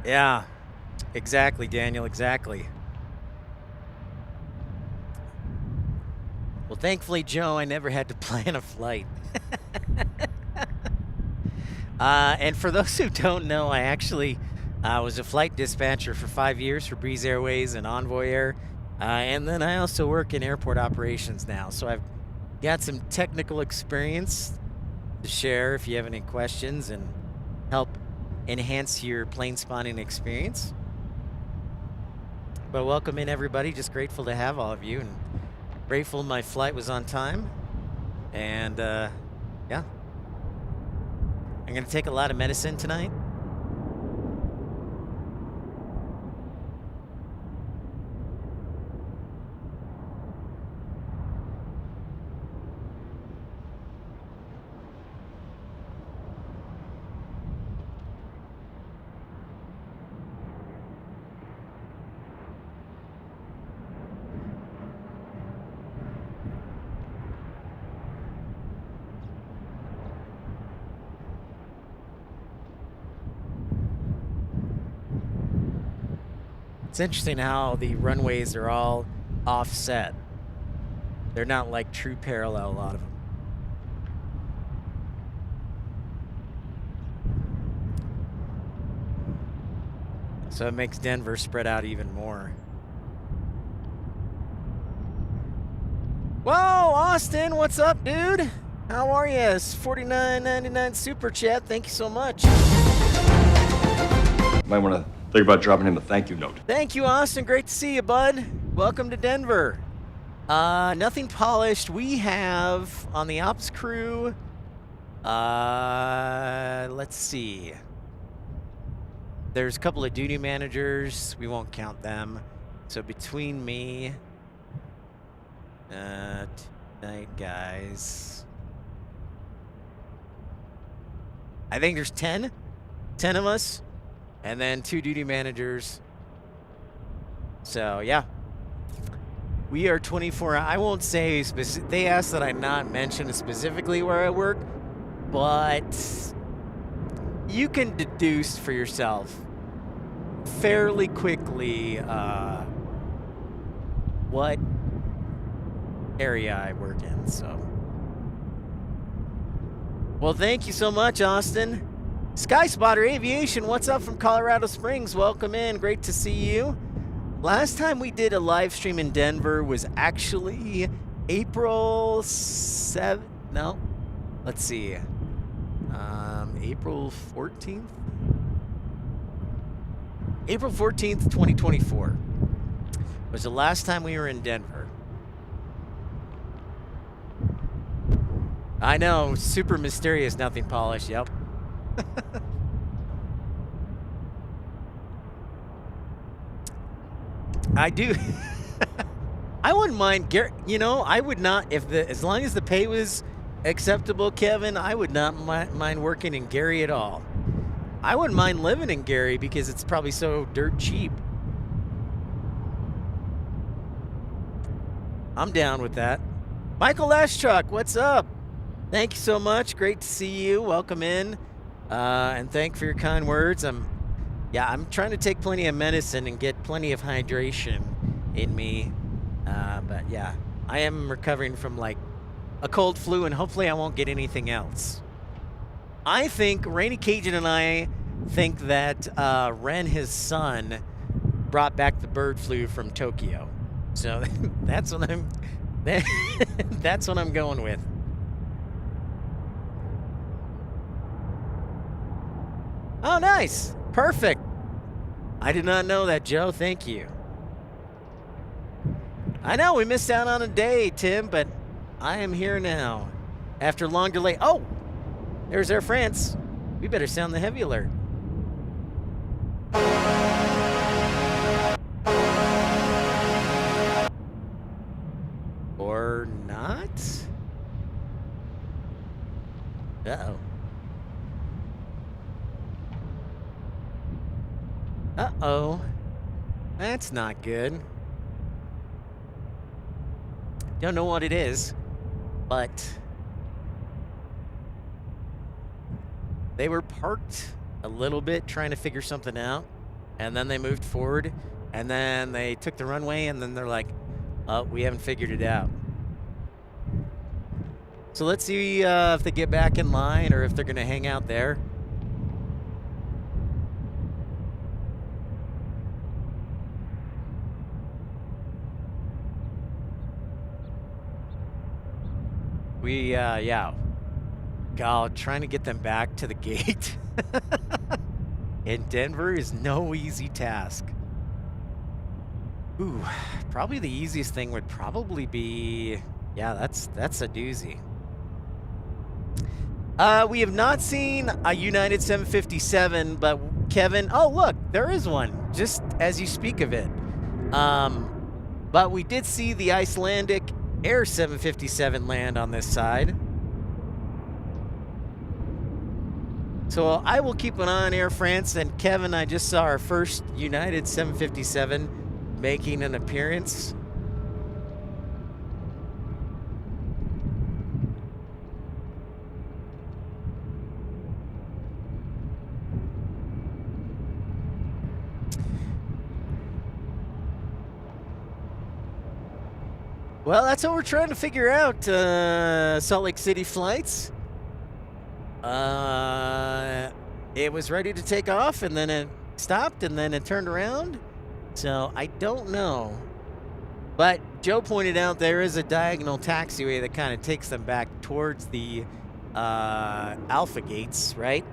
Yeah, exactly, Daniel, exactly. Well, thankfully, Joe, I never had to plan a flight. And for those who don't know, I actually was a flight dispatcher for 5 years for Breeze Airways and Envoy Air. And then I also work in airport operations now. So I've got some technical experience to share if you have any questions and help enhance your plane spotting experience. But welcome in, everybody. Just grateful to have all of you, and grateful my flight was on time. And yeah. I'm going to take a lot of medicine tonight. It's interesting how the runways are all offset. They're not like true parallel, a lot of them. So it makes Denver spread out even more. Whoa, Austin, what's up, dude? How are you? It's $49.99 super chat. Thank you so much. Might want to think about dropping him a thank you note. Thank you, Austin. Great to see you, bud. Welcome to Denver. Nothing polished. We have on the ops crew, let's see. There's a couple of duty managers. We won't count them. So between me, tonight, guys, I think there's 10 of us. And then 2 duty managers. So, yeah. We are 24. I won't say specific. They asked that I not mention specifically where I work. but you can deduce for yourself fairly quickly what area I work in, so. Well, thank you so much, Austin. Sky Spotter Aviation, what's up from Colorado Springs? Welcome in, great to see you. Last time we did a live stream in Denver was actually April 7th, no, let's see, April 14th? April 14th, 2024 was the last time we were in Denver. I know, super mysterious, nothing polished, yep. I do. I wouldn't mind, you know, I would not, as long as the pay was acceptable, Kevin, I would not mind working in Gary at all. I wouldn't mind living in Gary because it's probably so dirt cheap. I'm down with that. Michael Lashchuck, what's up? Thank you so much. Great to see you. Welcome in. And thank for your kind words. I'm trying to take plenty of medicine and get plenty of hydration in me. But yeah, I am recovering from like a cold flu, and hopefully I won't get anything else. I think Rainy Cajun and I think that Ren, his son, brought back the bird flu from Tokyo. So that's what I'm that's what I'm going with. Oh, nice. Perfect. I did not know that, Joe. Thank you. I know we missed out on a day, Tim, but I am here now. After long delay. Oh, there's Air France. We better sound the heavy alert. Or not? Uh-oh. Uh-oh. That's not good. Don't know what it is, but they were parked a little bit trying to figure something out, and then they moved forward, and then they took the runway, and then they're like, oh, we haven't figured it out. So let's see if they get back in line or if they're going to hang out there. Yeah. God, trying to get them back to the gate in Denver is no easy task. Ooh, probably the easiest thing would probably be, yeah, that's a doozy. We have not seen a United 757, but Kevin, oh look, there is one, just as you speak of it. But we did see the Icelandic Air 757 land on this side. So I will keep an eye on Air France, and Kevin, I just saw our first United 757 making an appearance. Well, that's what we're trying to figure out, Salt Lake City flights. It was ready to take off, and then it stopped, and then it turned around. So I don't know. But Joe pointed out there is a diagonal taxiway that kind of takes them back towards the Alpha gates, right?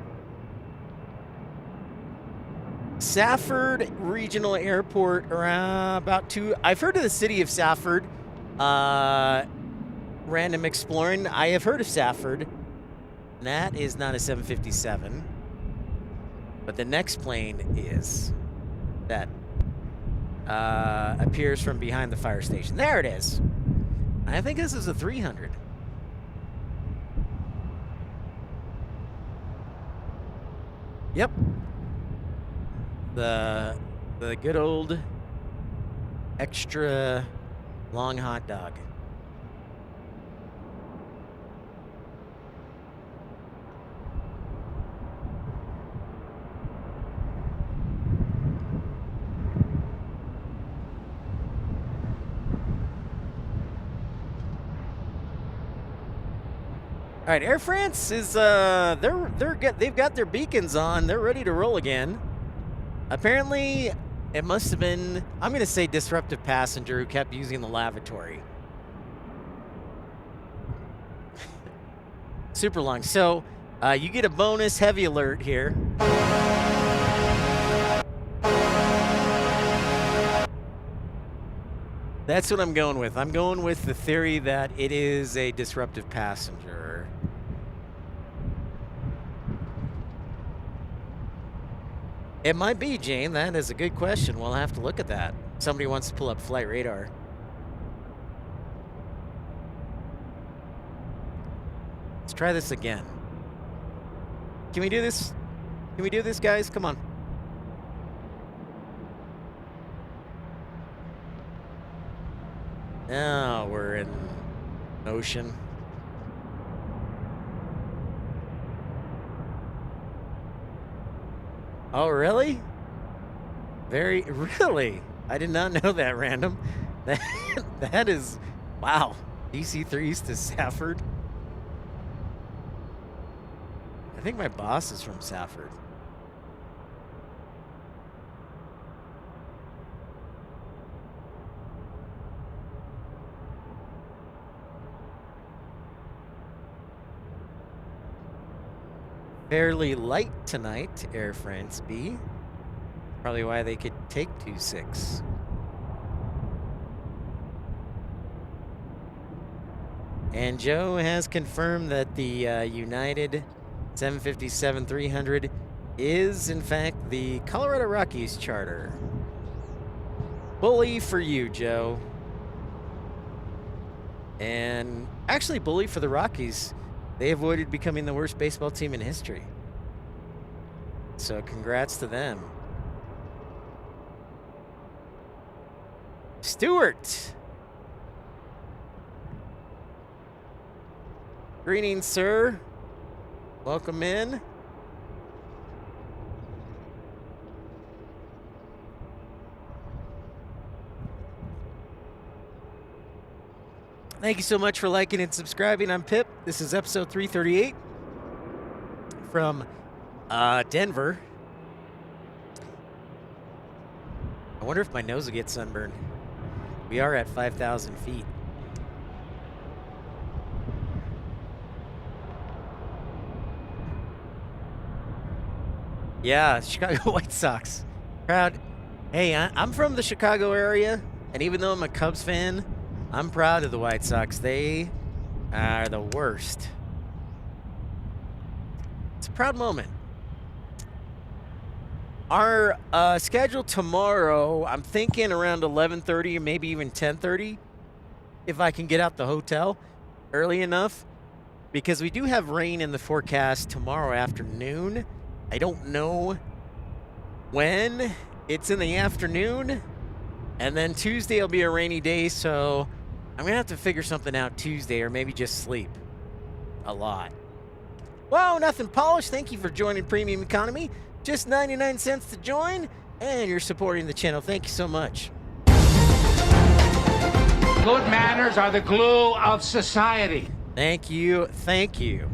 Safford Regional Airport, around about 2. I've heard of the city of Safford. Random exploring. I have heard of Safford. That is not a 757. But the next plane is that appears from behind the fire station. There it is. I think this is a 300. Yep. The good old extra long hot dog. All right, Air France is they've got their beacons on. They're ready to roll again. Apparently, it must have been, I'm going to say, disruptive passenger who kept using the lavatory. Super long. So you get a bonus heavy alert here. That's what I'm going with. I'm going with the theory that it is a disruptive passenger. It might be, Jane. That is a good question. We'll have to look at that. Somebody wants to pull up flight radar. Let's try this again. Can we do this? Can we do this, guys? Come on. Now we're in ocean. Oh, really? Really? I did not know that, Random. That is, wow. DC-3s to Safford. I think my boss is from Safford. Fairly light tonight, Air France B. Probably why they could take 2-6. And Joe has confirmed that the United 757-300 is, in fact, the Colorado Rockies charter. Bully for you, Joe. And actually, bully for the Rockies. They avoided becoming the worst baseball team in history. So congrats to them. Stewart. Greetings, sir. Welcome in. Thank you so much for liking and subscribing. I'm Pip. This is episode 338 from Denver. I wonder if my nose will get sunburned. We are at 5,000 feet. Yeah, Chicago White Sox. Proud. Hey, I'm from the Chicago area, and even though I'm a Cubs fan, I'm proud of the White Sox. They are the worst. It's a proud moment. Our schedule tomorrow, I'm thinking around 11:30 or maybe even 10:30, if I can get out the hotel early enough, because we do have rain in the forecast tomorrow afternoon. I don't know when. It's in the afternoon, and then Tuesday will be a rainy day, so I'm going to have to figure something out Tuesday, or maybe just sleep a lot. Whoa, nothing polished. Thank you for joining Premium Economy. Just 99 cents to join, and you're supporting the channel. Thank you so much. Good manners are the glue of society. Thank you. Thank you.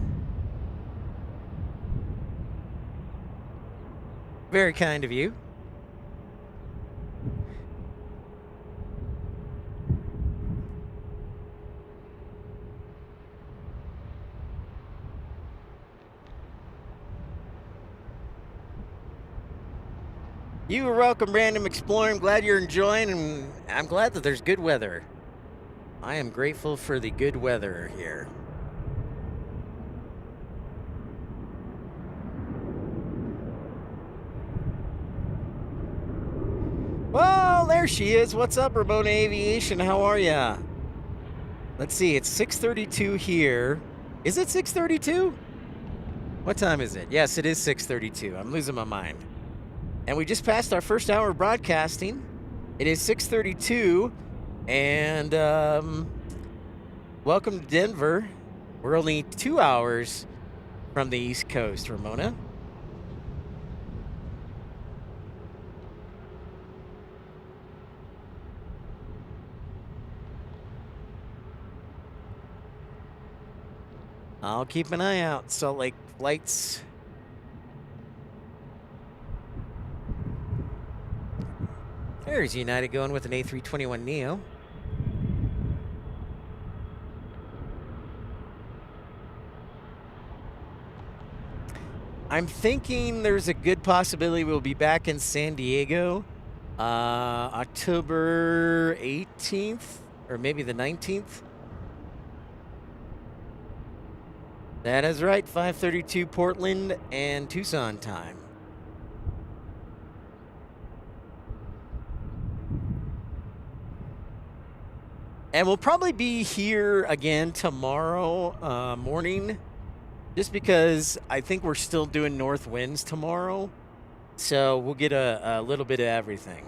Very kind of you. You are welcome, Random Explorer. I'm glad you're enjoying, and I'm glad that there's good weather. I am grateful for the good weather here. Well, there she is. What's up, Ramona Aviation? How are ya? Let's see. It's 6:32 here. Is it 6:32? What time is it? Yes, it is 6:32. I'm losing my mind. And we just passed our first hour of broadcasting. It is 6:32, and welcome to Denver. We're only 2 hours from the East Coast, Ramona. I'll keep an eye out. Salt Lake flights. There's United going with an A321neo. I'm thinking there's a good possibility we'll be back in San Diego October 18th or maybe the 19th. That is right, 5:32 Portland and Tucson time. And we'll probably be here again tomorrow morning, just because I think we're still doing north winds tomorrow. So we'll get a little bit of everything.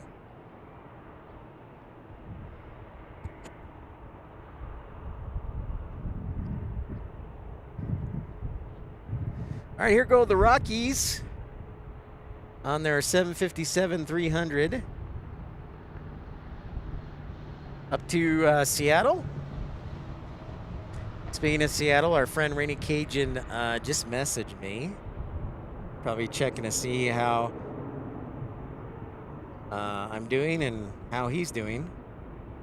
All right, here go the Rockies on their 757-300 up to Seattle. Speaking of Seattle, our friend Rainy Cajun just messaged me. Probably checking to see how I'm doing and how he's doing.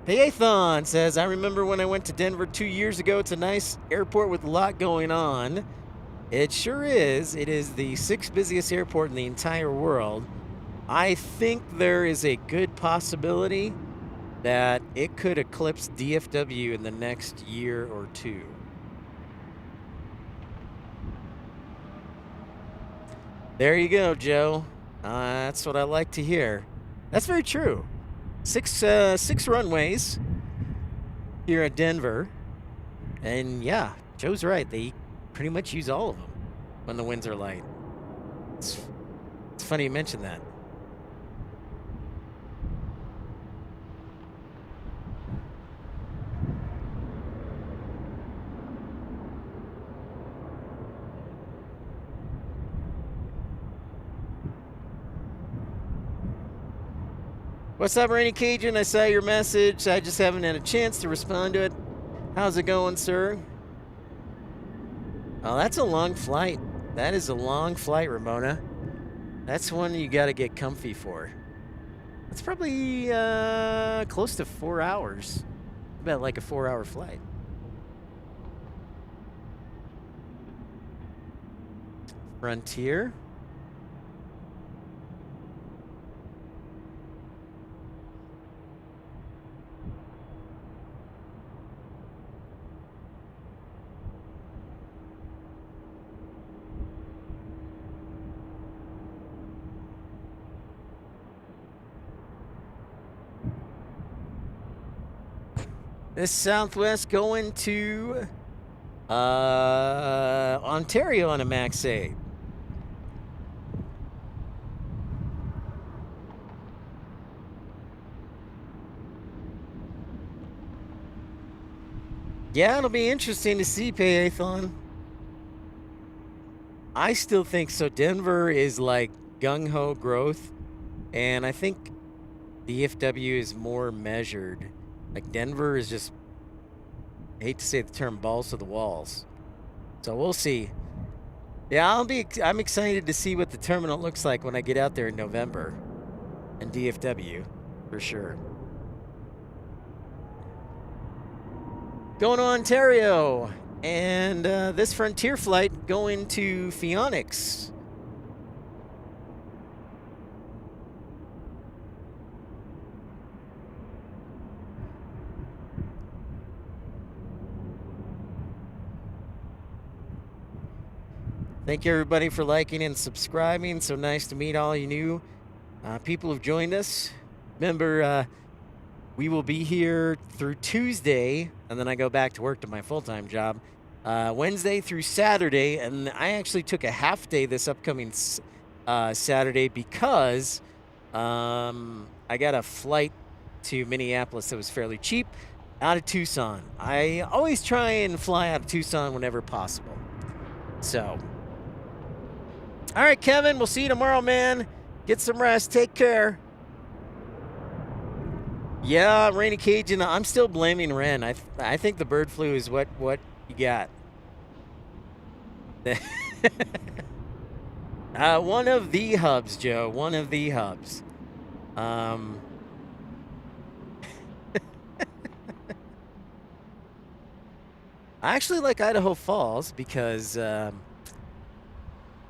Payathon says, I remember when I went to Denver 2 years ago. It's a nice airport with a lot going on. It sure is. It is the 6th busiest airport in the entire world. I think there is a good possibility that it could eclipse DFW in the next year or two. There you go, Joe. That's what I like to hear. That's very true. Six runways here at Denver. And yeah, Joe's right. They pretty much use all of them when the winds are light. It's funny you mention that. What's up, Rainy Cajun? I saw your message. I just haven't had a chance to respond to it. How's it going, sir? Oh, that's a long flight. That is a long flight, Ramona. That's one you got to get comfy for. That's probably close to 4 hours. About like a 4-hour flight. Frontier. This Southwest going to Ontario on a MAX 8. Yeah, it'll be interesting to see, Payathon. I still think so. Denver is like gung-ho growth, and I think DFW is more measured. Like Denver is just, I hate to say the term, balls to the walls. So we'll see. Yeah, I'm excited to see what the terminal looks like when I get out there in November in DFW, for sure. Going to Ontario, and this Frontier flight going to Phoenix. Thank you, everybody, for liking and subscribing. So nice to meet all you new people who've joined us. Remember, we will be here through Tuesday, and then I go back to work to my full-time job, Wednesday through Saturday. And I actually took a half day this upcoming Saturday because I got a flight to Minneapolis that was fairly cheap out of Tucson. I always try and fly out of Tucson whenever possible. So... all right, Kevin, we'll see you tomorrow, man. Get some rest. Take care. Yeah, Rainy Cajun, I'm still blaming Ren. I think the bird flu is what you got. One of the hubs, Joe. One of the hubs. I actually like Idaho Falls because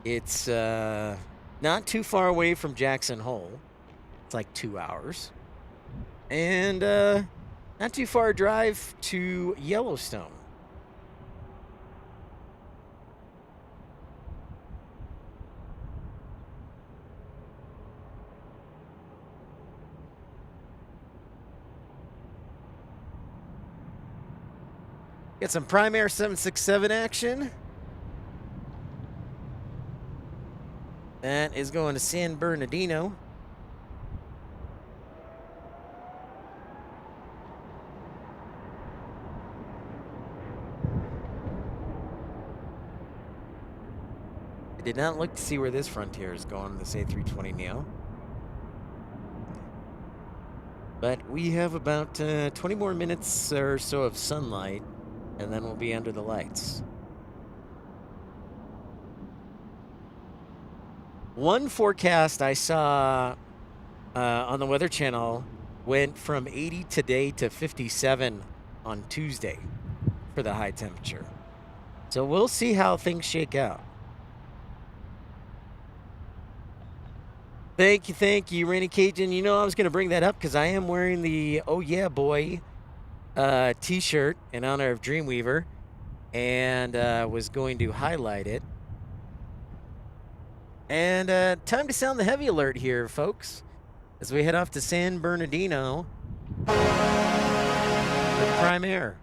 it's not too far away from Jackson Hole. It's like 2 hours. And not too far a drive to Yellowstone. Get some Prime Air 767 action. That is going to San Bernardino. I did not look to see where this Frontier is going, this A320neo. But we have about 20 more minutes or so of sunlight, and then we'll be under the lights. One forecast I saw on the Weather Channel went from 80 today to 57 on Tuesday for the high temperature. So we'll see how things shake out. Thank you, Rainy Cajun. You know I was going to bring that up because I am wearing the Oh Yeah Boy t-shirt in honor of Dreamweaver, and was going to highlight it. And time to sound the heavy alert here, folks, as we head off to San Bernardino with Prime Air.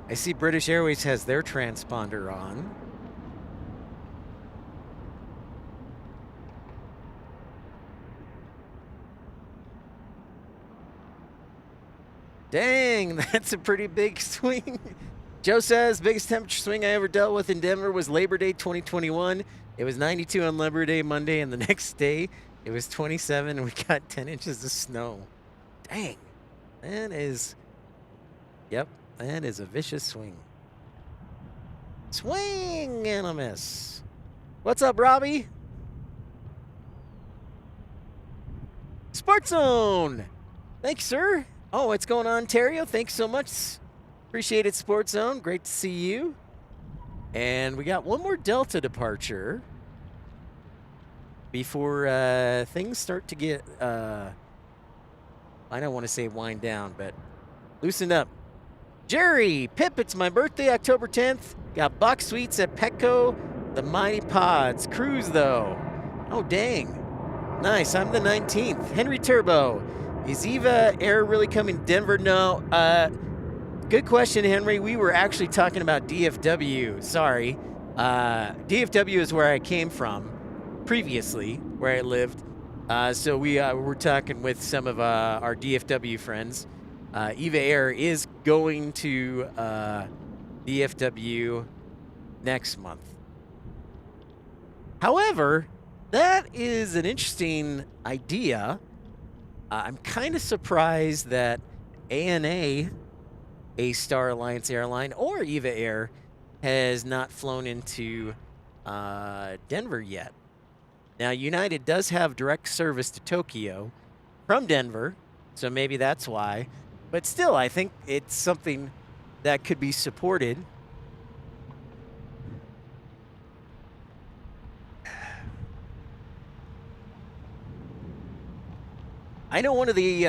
I see British Airways has their transponder on. Dang, that's a pretty big swing. Joe says, biggest temperature swing I ever dealt with in Denver was Labor Day 2021. It was 92 on Labor Day Monday, and the next day it was 27, and we got 10 inches of snow. Dang, that is, yep. That is a vicious swing. Swing and a miss. What's up, Robbie? Sports Zone. Thanks, sir. Oh, what's going on, Ontario? Thanks so much. Appreciate it, Sports Zone. Great to see you. And we got one more Delta departure before things start to get, I don't want to say wind down, but loosen up. Jerry, Pip, it's my birthday, October 10th. Got box suites at Petco, the Mighty Pods. Cruise, though. Oh, dang. Nice, I'm the 19th. Henry Turbo, is Eva Air really coming to Denver? No. Good question, Henry. We were actually talking about DFW. Sorry. DFW is where I came from previously, where I lived. So we were talking with some of our DFW friends. Eva Air is going to DFW next month. However, that is an interesting idea. I'm kind of surprised that ANA, A-Star Alliance Airline, or Eva Air has not flown into Denver yet. Now, United does have direct service to Tokyo from Denver, so maybe that's why. But still, I think it's something that could be supported. I know one of the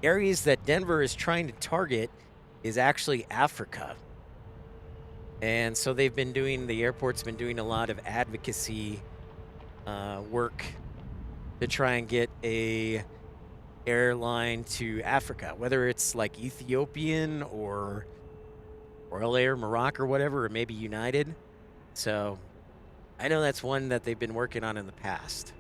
areas that Denver is trying to target is actually Africa. And so they've been doing, the airport's been doing a lot of advocacy work to try and get a airline to Africa, whether it's like Ethiopian or Royal Air, Morocco or whatever, or maybe United. So I know that's one that they've been working on in the past.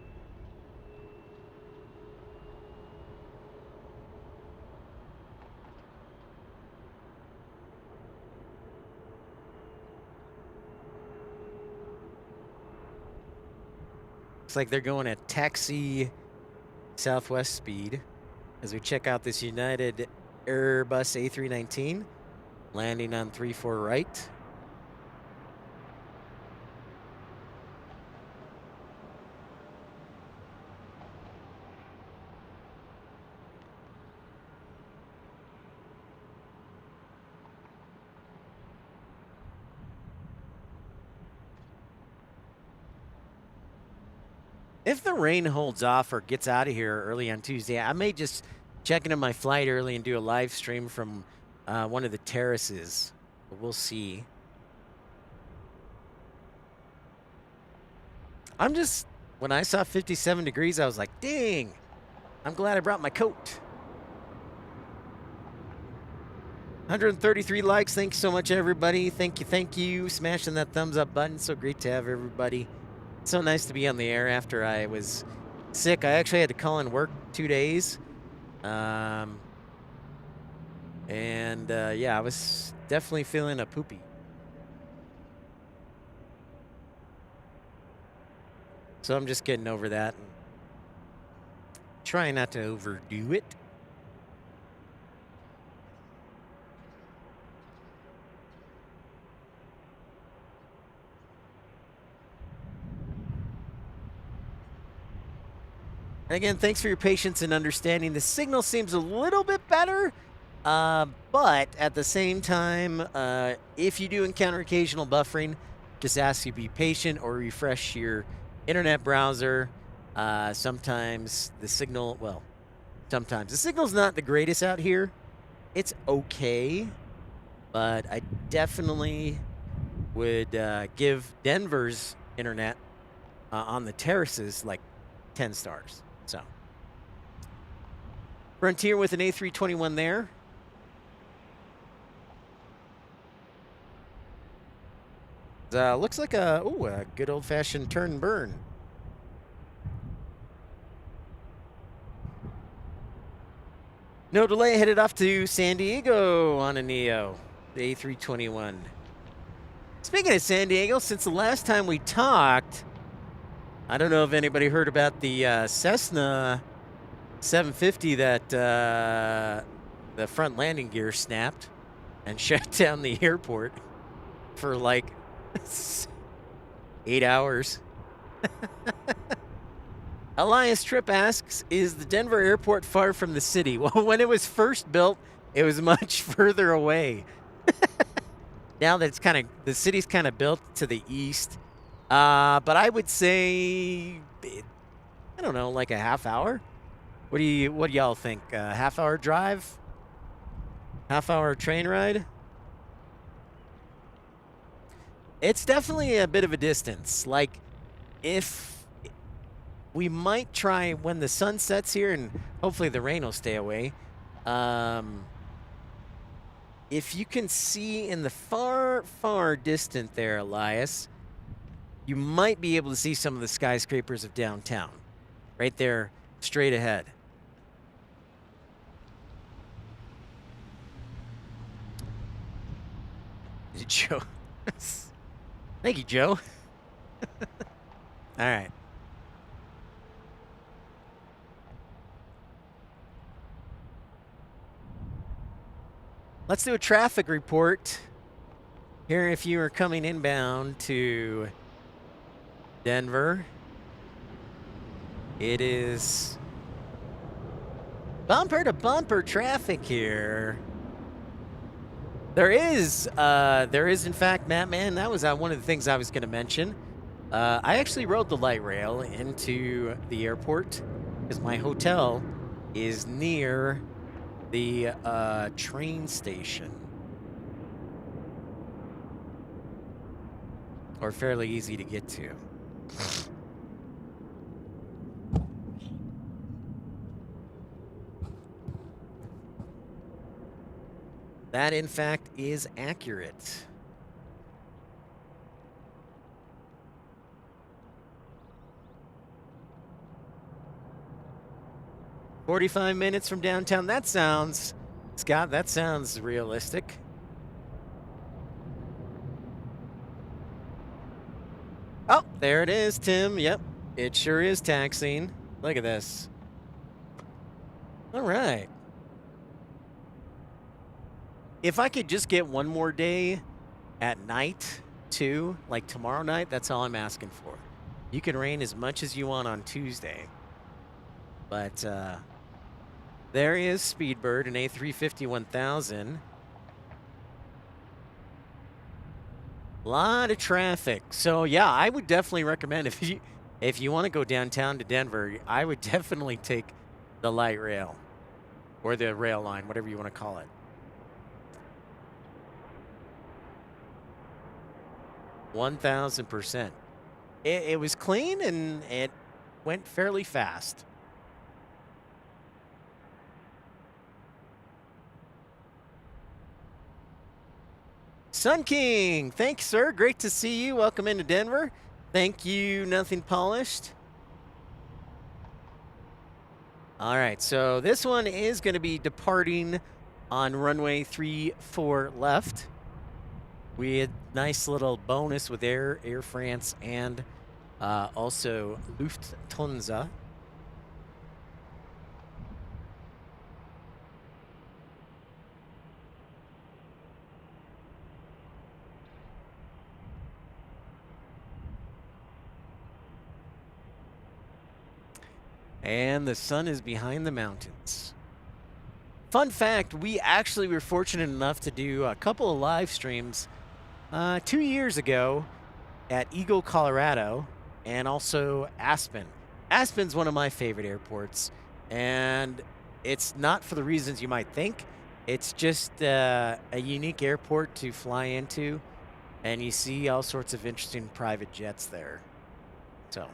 Looks like they're going at taxi southwest speed as we check out this United Airbus A319 landing on 34 right. If the rain holds off or gets out of here early on Tuesday, I may just check into my flight early and do a live stream from one of the terraces. But we'll see. When I saw 57 degrees, I was like, dang, I'm glad I brought my coat. 133 likes. Thanks so much, everybody. Thank you. Smashing that thumbs up button. So great to have everybody. So nice to be on the air after I was sick. I actually had to call in work 2 days. Yeah, I was definitely feeling a poopy. So I'm just getting over that and trying not to overdo it. And again, thanks for your patience and understanding. The signal seems a little bit better, but at the same time, if you do encounter occasional buffering, just ask you to be patient or refresh your internet browser. Sometimes the signal, sometimes the signal's not the greatest out here. It's okay, but I definitely would give Denver's internet on the terraces like 10 stars. So, Frontier with an A321 there. Looks like a good old-fashioned turn and burn. No delay, headed off to San Diego on a Neo, the A321. Speaking of San Diego, since the last time we talked, I don't know if anybody heard about the Cessna 750 that the front landing gear snapped and shut down the airport for like 8 hours. Elias Tripp asks, is the Denver airport far from the city? Well, when it was first built, it was much further away. Now that the city's kind of built to the east. But I would say, I don't know, like a half hour. What do y'all think? Half-hour drive? Half-hour train ride? It's definitely a bit of a distance. Like, if we might try when the sun sets here, and hopefully the rain will stay away. If you can see in the far, far distant there, Elias, you might be able to see some of the skyscrapers of downtown. Right there, straight ahead. Joe. Thank you, Joe. All right. Let's do a traffic report here if you are coming inbound to Denver. It is bumper to bumper traffic here. There is in fact, Matt, man, that was one of the things I was going to mention. I actually rode the light rail into the airport because my hotel is near the train station. Or fairly easy to get to. That, in fact, is accurate. 45 minutes from downtown. That sounds, Scott, that sounds realistic. Oh, there it is, Tim. Yep, it sure is taxiing. Look at this. All right. If I could just get one more day at night, too, like tomorrow night, that's all I'm asking for. You can rain as much as you want on Tuesday. But there is Speedbird, an A350 1000. A lot of traffic. So yeah, I would definitely recommend if you want to go downtown to Denver, I would definitely take the light rail or the rail line, whatever you want to call it. 1000%. It was clean and it went fairly fast. Sun King, thanks, sir. Great to see you. Welcome into Denver. Thank you, Nothing Polished. All right, so this one is going to be departing on runway 34 left. We had nice little bonus with Air France and also Lufthansa. And the sun is behind the mountains. Fun fact, we actually were fortunate enough to do a couple of live streams 2 years ago at Eagle, Colorado, and also Aspen. Aspen's one of my favorite airports, and it's not for the reasons you might think. It's just a unique airport to fly into, and you see all sorts of interesting private jets there. So.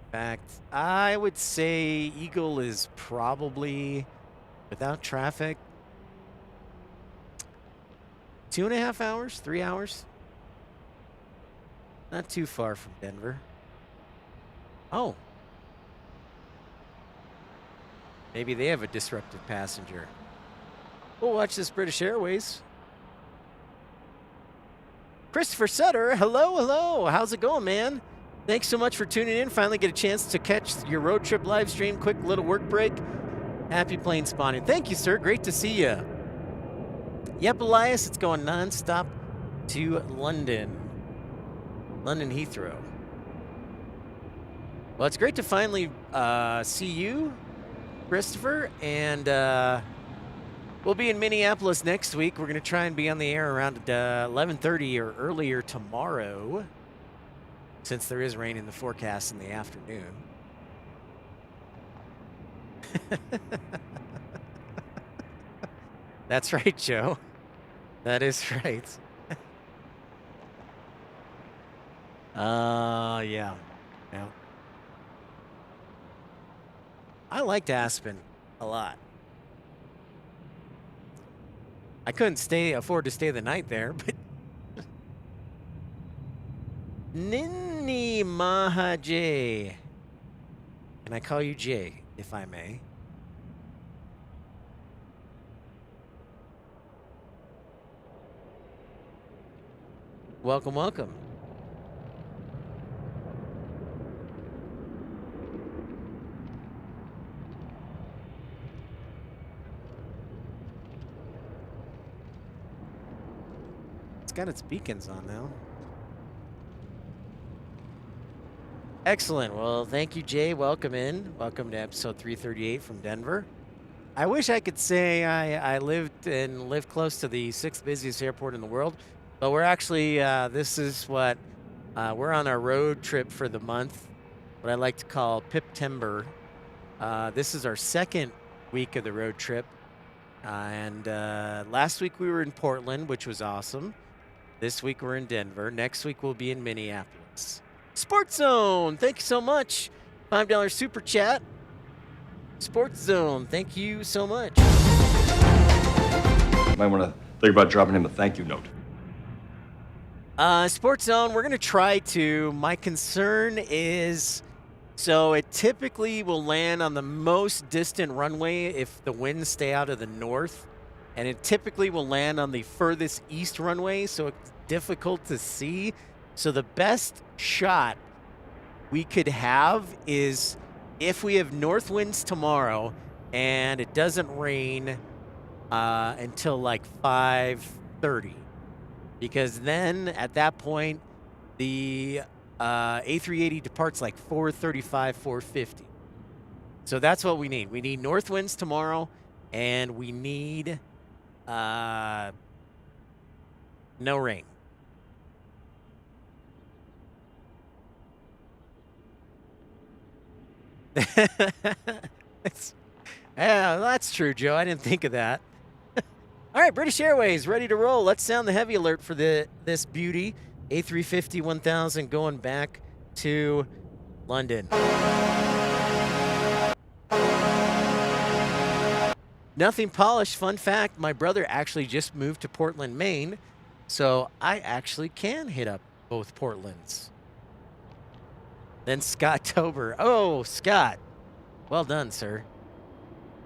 In fact, I would say Eagle is probably, without traffic, 2.5 hours, 3 hours. Not too far from Denver. Oh. Maybe they have a disruptive passenger. We'll watch this British Airways. Christopher Sutter, hello, hello. How's it going, man? Thanks so much for tuning in. Finally get a chance to catch your road trip live stream. Quick little work break. Happy plane spotting. Thank you, sir. Great to see you. Yep, Elias, it's going nonstop to London. London Heathrow. Well, it's great to finally see you, Christopher. And we'll be in Minneapolis next week. We're going to try and be on the air around 11:30 or earlier tomorrow, since there is rain in the forecast in the afternoon. That's right, Joe. That is right. Yeah. Yeah. I liked Aspen a lot. I couldn't afford to stay the night there, but Ninni Mahajay. Can I call you Jay, if I may? Welcome, welcome. It's got its beacons on now. Excellent. Well, thank you, Jay. Welcome in. Welcome to episode 338 from Denver. I wish I could say I live close to the 6th busiest airport in the world, but we're actually, this is what, we're on our road trip for the month, what I like to call Pip-tember. This is our 2nd week of the road trip, and last week we were in Portland, which was awesome. This week we're in Denver. Next week we'll be in Minneapolis. Sports Zone, thank you so much. $5 super chat. Sports Zone, thank you so much. You might want to think about dropping him a thank you note. Sports Zone, we're going to try to. My concern is, so it typically will land on the most distant runway if the winds stay out of the north, and it typically will land on the furthest east runway, so it's difficult to see. So the best shot we could have is if we have north winds tomorrow and it doesn't rain until like 5:30. Because then, at that point, the A380 departs like 4:35, 4:50. So that's what we need. We need north winds tomorrow, and we need no rain. Yeah, that's true, Joe. I didn't think of that. All right, British Airways, ready to roll. Let's sound the heavy alert for this beauty. A350 1000 going back to London. Nothing polished. Fun fact, my brother actually just moved to Portland, Maine, so I actually can hit up both Portlands. Then Scott Tober. Oh, Scott. Well done, sir.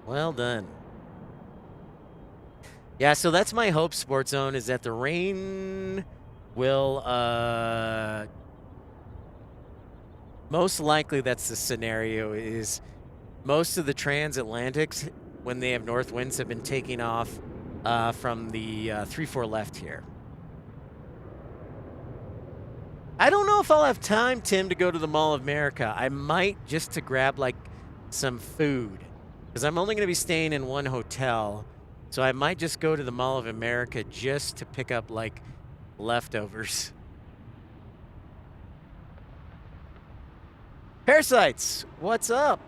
Well done. Yeah, so that's my hope, Sports Zone, is that the rain will, most likely that's the scenario, is most of the transatlantics, when they have north winds, have been taking off from the 3-4 left here. I don't know if I'll have time, Tim, to go to the Mall of America. I might, just to grab, like, some food, because I'm only going to be staying in one hotel. So I might just go to the Mall of America just to pick up, like, leftovers. Parasites, what's up?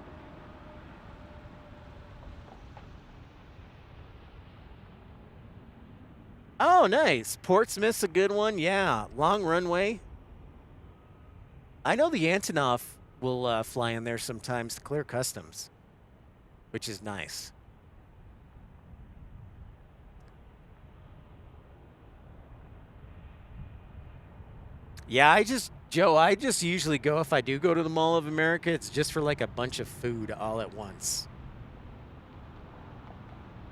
Oh, nice. Portsmouth's a good one. Yeah, long runway. I know the Antonov will fly in there sometimes to clear customs, which is nice. Yeah, I just usually go, if I do go to the Mall of America, it's just for like a bunch of food all at once.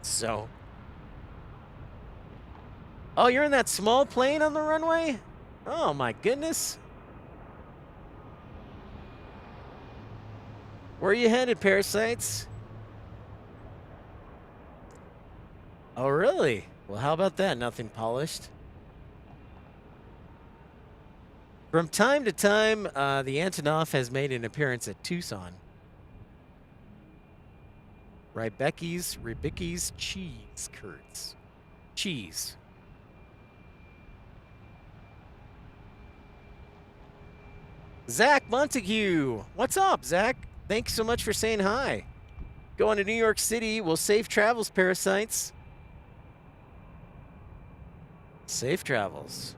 So. Oh, you're in that small plane on the runway? Oh my goodness. Where are you headed, Parasites? Oh, really? Well, how about that? Nothing polished. From time to time, the Antonov has made an appearance at Tucson. Rybecki's cheese curds. Cheese. Zach Montague. What's up, Zach? Thanks so much for saying hi. Going to New York City. Well, safe travels, Parasites. Safe travels.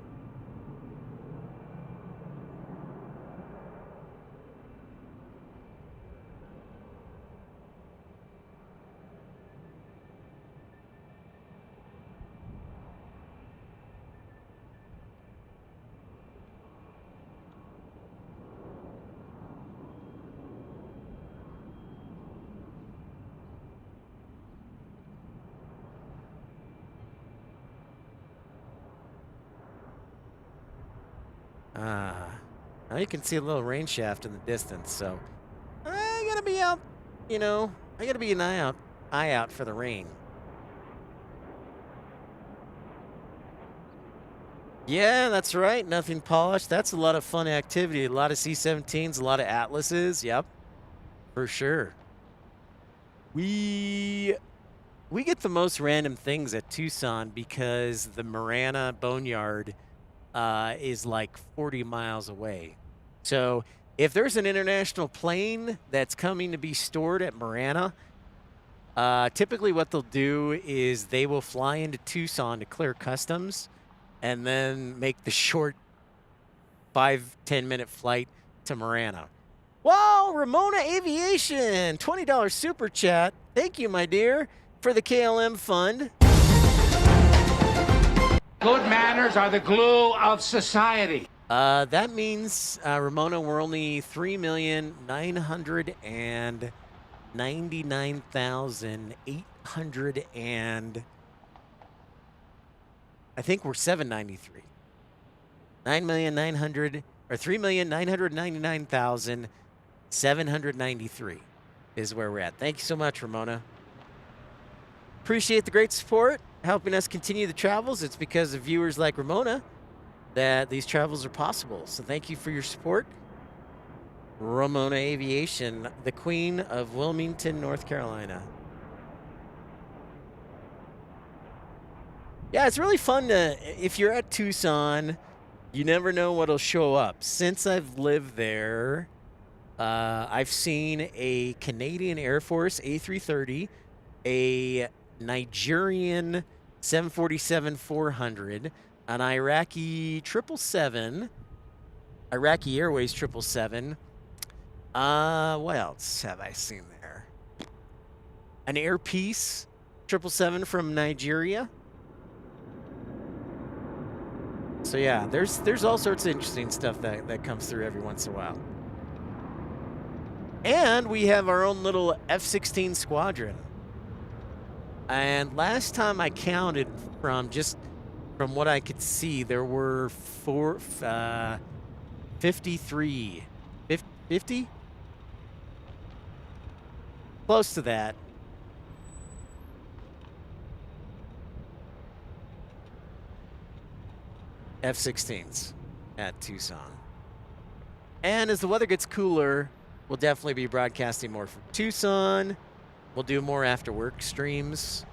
Now you can see a little rain shaft in the distance, so I gotta be out, you know, I gotta be an eye out for the rain. Yeah, that's right. Nothing polished. That's a lot of fun activity. A lot of C-17s, a lot of Atlases. Yep, for sure. We get the most random things at Tucson because the Marana Boneyard is like 40 miles away. So if there's an international plane that's coming to be stored at Marana, typically what they'll do is they will fly into Tucson to clear customs and then make the short 5-10 minute flight to Marana. Wow, Ramona Aviation, $20 super chat. Thank you, my dear, for the KLM fund. Good manners are the glue of society. That means, Ramona, we're only 3,999,800 and I think we're 793. 9,900 or 3,999,793 is where we're at. Thank you so much, Ramona. Appreciate the great support, helping us continue the travels. It's because of viewers like Ramona that these travels are possible. So thank you for your support. Ramona Aviation, the queen of Wilmington, North Carolina. Yeah, it's really fun to, if you're at Tucson, you never know what'll show up. Since I've lived there, I've seen a Canadian Air Force A330, a Nigerian 747-400, an Iraqi 777, Iraqi Airways 777. What else have I seen there? An Air Peace 777 from Nigeria. So yeah, there's all sorts of interesting stuff that comes through every once in a while. And we have our own little F-16 squadron. And last time I counted from what I could see, there were 53. 50? Close to that. F-16s at Tucson. And as the weather gets cooler, we'll definitely be broadcasting more from Tucson. We'll do more after work streams.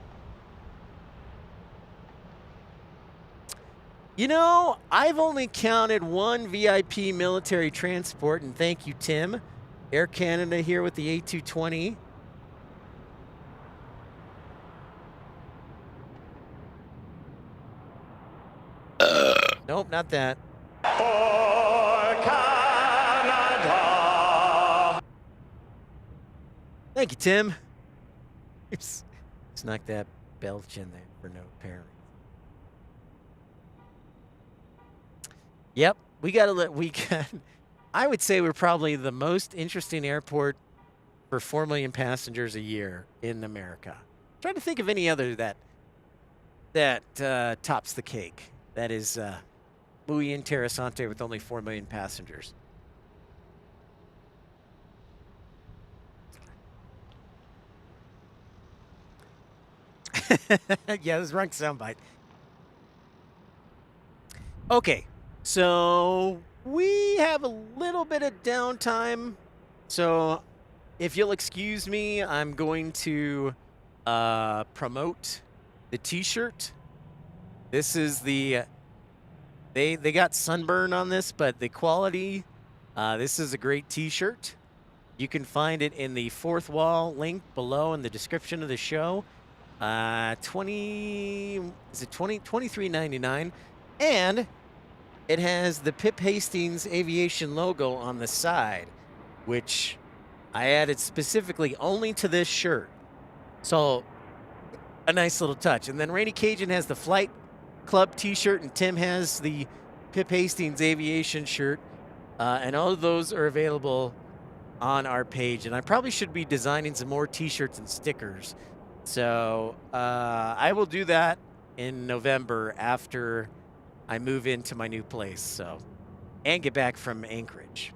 You know, I've only counted one VIP military transport, and thank you, Tim. Air Canada here with the A220. Nope, not that. For Canada. Thank you, Tim. Snuck that belch in there for no apparent reason. Yep, I would say we're probably the most interesting airport for 4 million passengers a year in America. I'm trying to think of any other that tops the cake. That is muy interesante with only 4 million passengers. Yeah, this wrong soundbite. Okay, so we have a little bit of downtime. So if you'll excuse me, I'm going to promote the t-shirt. This is the, they got sunburn on this, but the quality, this is a great t-shirt. You can find it in the fourth wall link below in the description of the show. $23.99, and it has the Pip Hastings Aviation logo on the side, which I added specifically only to this shirt. So a nice little touch. And then Rainy Cajun has the Flight Club t-shirt, and Tim has the Pip Hastings Aviation shirt, and all of those are available on our page. And I probably should be designing some more t-shirts and stickers. So I will do that in November after I move into my new place, so, and get back from Anchorage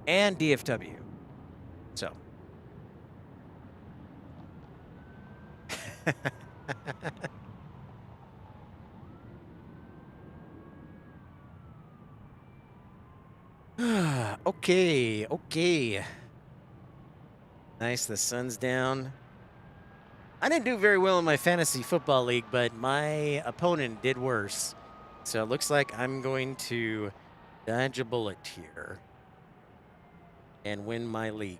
and DFW. So. Okay. Nice, the sun's down. I didn't do very well in my fantasy football league, but my opponent did worse. So it looks like I'm going to dodge a bullet here and win my league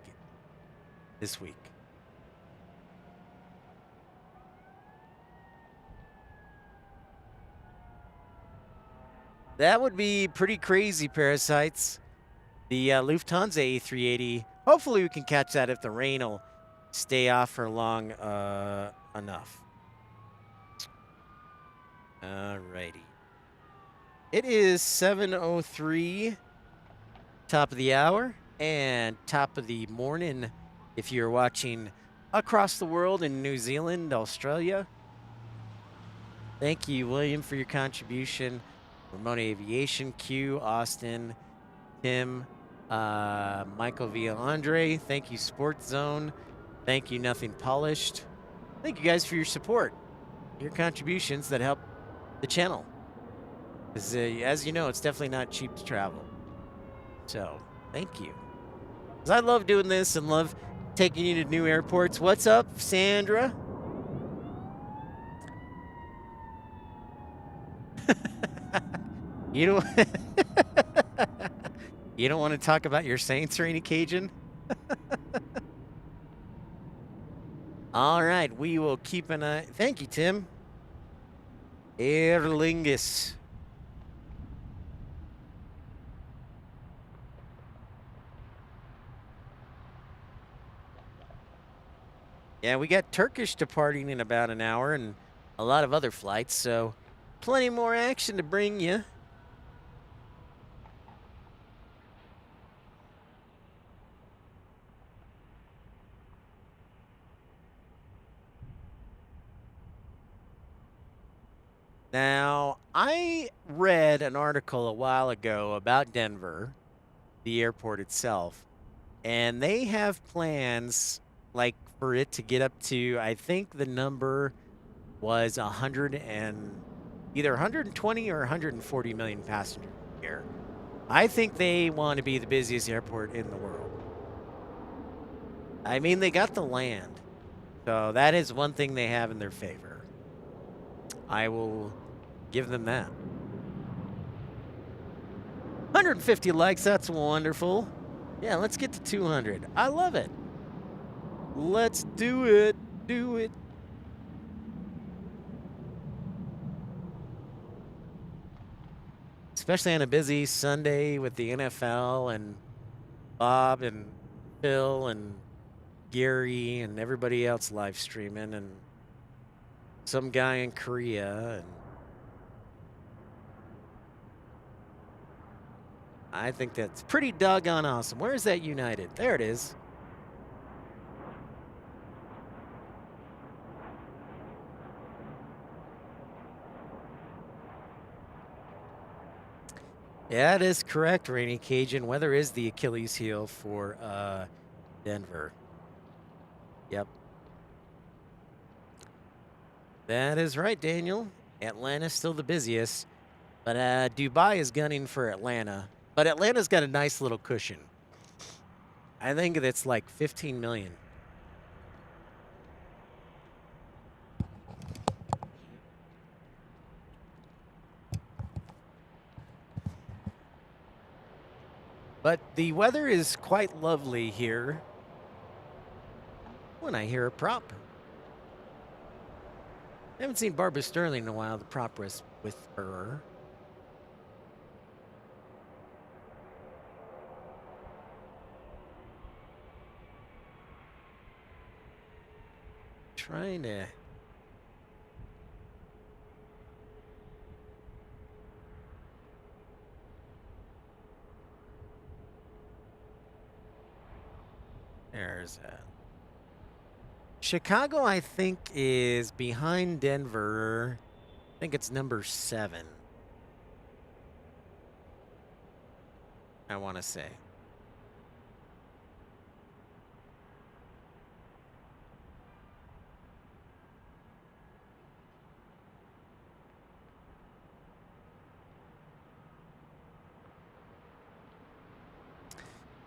this week. That would be pretty crazy, Parasites. The Lufthansa A380. Hopefully we can catch that if the rain will stay off for long enough. Alrighty. It is 7:03, top of the hour, and top of the morning if you're watching across the world in New Zealand, Australia. Thank you, William, for your contribution. Ramona Aviation, Q, Austin, Tim, Michael Via Andre. Thank you, Sports Zone. Thank you, Nothing Polished. Thank you guys for your support, your contributions that help the channel. As you know, it's definitely not cheap to travel. So, thank you. 'Cause I love doing this and love taking you to new airports. What's up, Sandra? You don't You don't want to talk about your Saints, Rainy Cajun? All right, we will keep an eye. Thank you, Tim. Aer Lingus. Yeah, we got Turkish departing in about an hour and a lot of other flights, so plenty more action to bring you. Now, I read an article a while ago about Denver, the airport itself, and they have plans like for it to get up to, I think the number was 100 and either 120 or 140 million passengers a year. I think they want to be the busiest airport in the world. I mean, they got the land, so that is one thing they have in their favor. I will give them that. 150 likes, that's wonderful. Yeah, let's get to 200. I love it. Let's do it. Do it. Especially on a busy Sunday with the NFL and Bob and Phil and Gary and everybody else live streaming and some guy in Korea. And I think that's pretty doggone awesome. Where is that United? There it is. Yeah, it is correct, Rainy Cajun. Weather is the Achilles heel for Denver. Yep. That is right, Daniel. Atlanta's still the busiest, but Dubai is gunning for Atlanta. But Atlanta's got a nice little cushion. I think it's like 15 million. But the weather is quite lovely here when I hear a prop. I haven't seen Barbara Sterling in a while. The prop was with her. Trying to... There's that. Chicago, I think, is behind Denver. I think it's number 7. I want to say.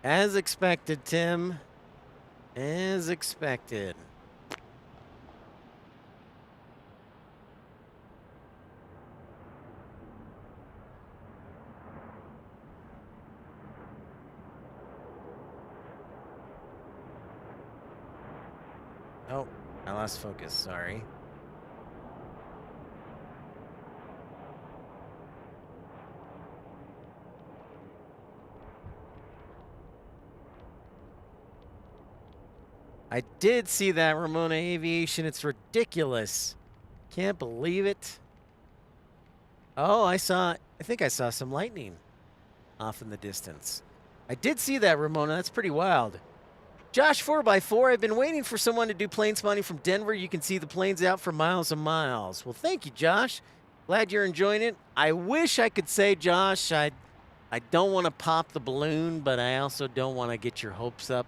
As expected, Tim. As expected. Oh, I lost focus, sorry. I did see that, Ramona Aviation. It's ridiculous. Can't believe it. Oh, I saw I think I saw some lightning off in the distance. I did see that, Ramona. That's pretty wild. Josh 4x4, I've been waiting for someone to do plane spotting from Denver. You can see the planes out for miles and miles. Well, thank you, Josh. Glad you're enjoying it. I wish I could say, Josh, I don't want to pop the balloon, but I also don't want to get your hopes up.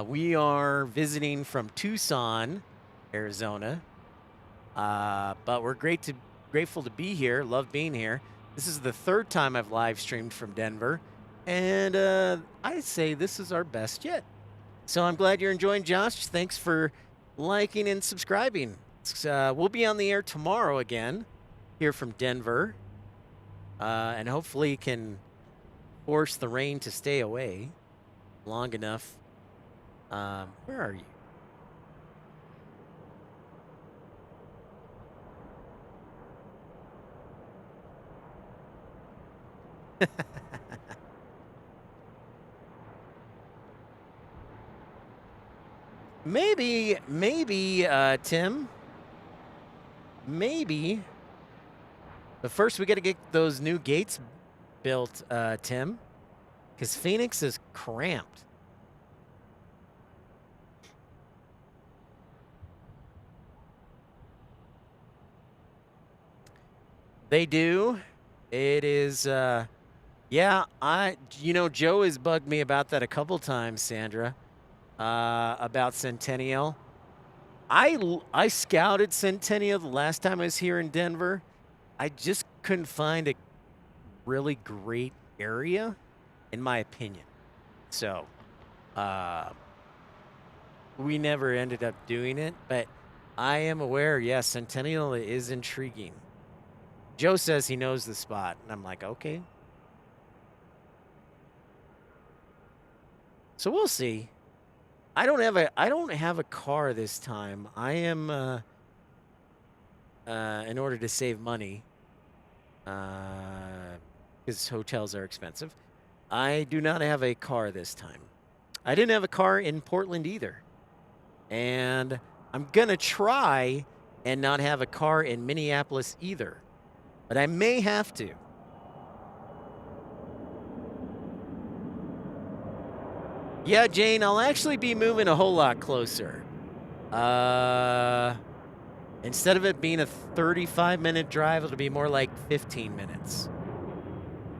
We are visiting from Tucson, Arizona. But we're grateful to be here. Love being here. This is the 3rd time I've live streamed from Denver. And I'd say this is our best yet. So I'm glad you're enjoying, Josh. Thanks for liking and subscribing. We'll be on the air tomorrow again, here from Denver. And hopefully can force the rain to stay away long enough. Where are you? Maybe, Tim. Maybe. But first, we got to get those new gates built, Tim. Because Phoenix is cramped. They do. It is, yeah, Joe has bugged me about that a couple times, Sandra. About Centennial. I scouted Centennial the last time I was here in Denver. I just couldn't find a really great area, in my opinion. So, we never ended up doing it, but I am aware, yes, Centennial is intriguing. Joe says he knows the spot, and I'm like, okay. So we'll see. I don't have a car this time. I am in order to save money, because hotels are expensive. I do not have a car this time. I didn't have a car in Portland either. And I'm gonna try and not have a car in Minneapolis either. But I may have to. Yeah, Jane, I'll actually be moving a whole lot closer. Instead of it being a 35-minute drive, it'll be more like 15 minutes.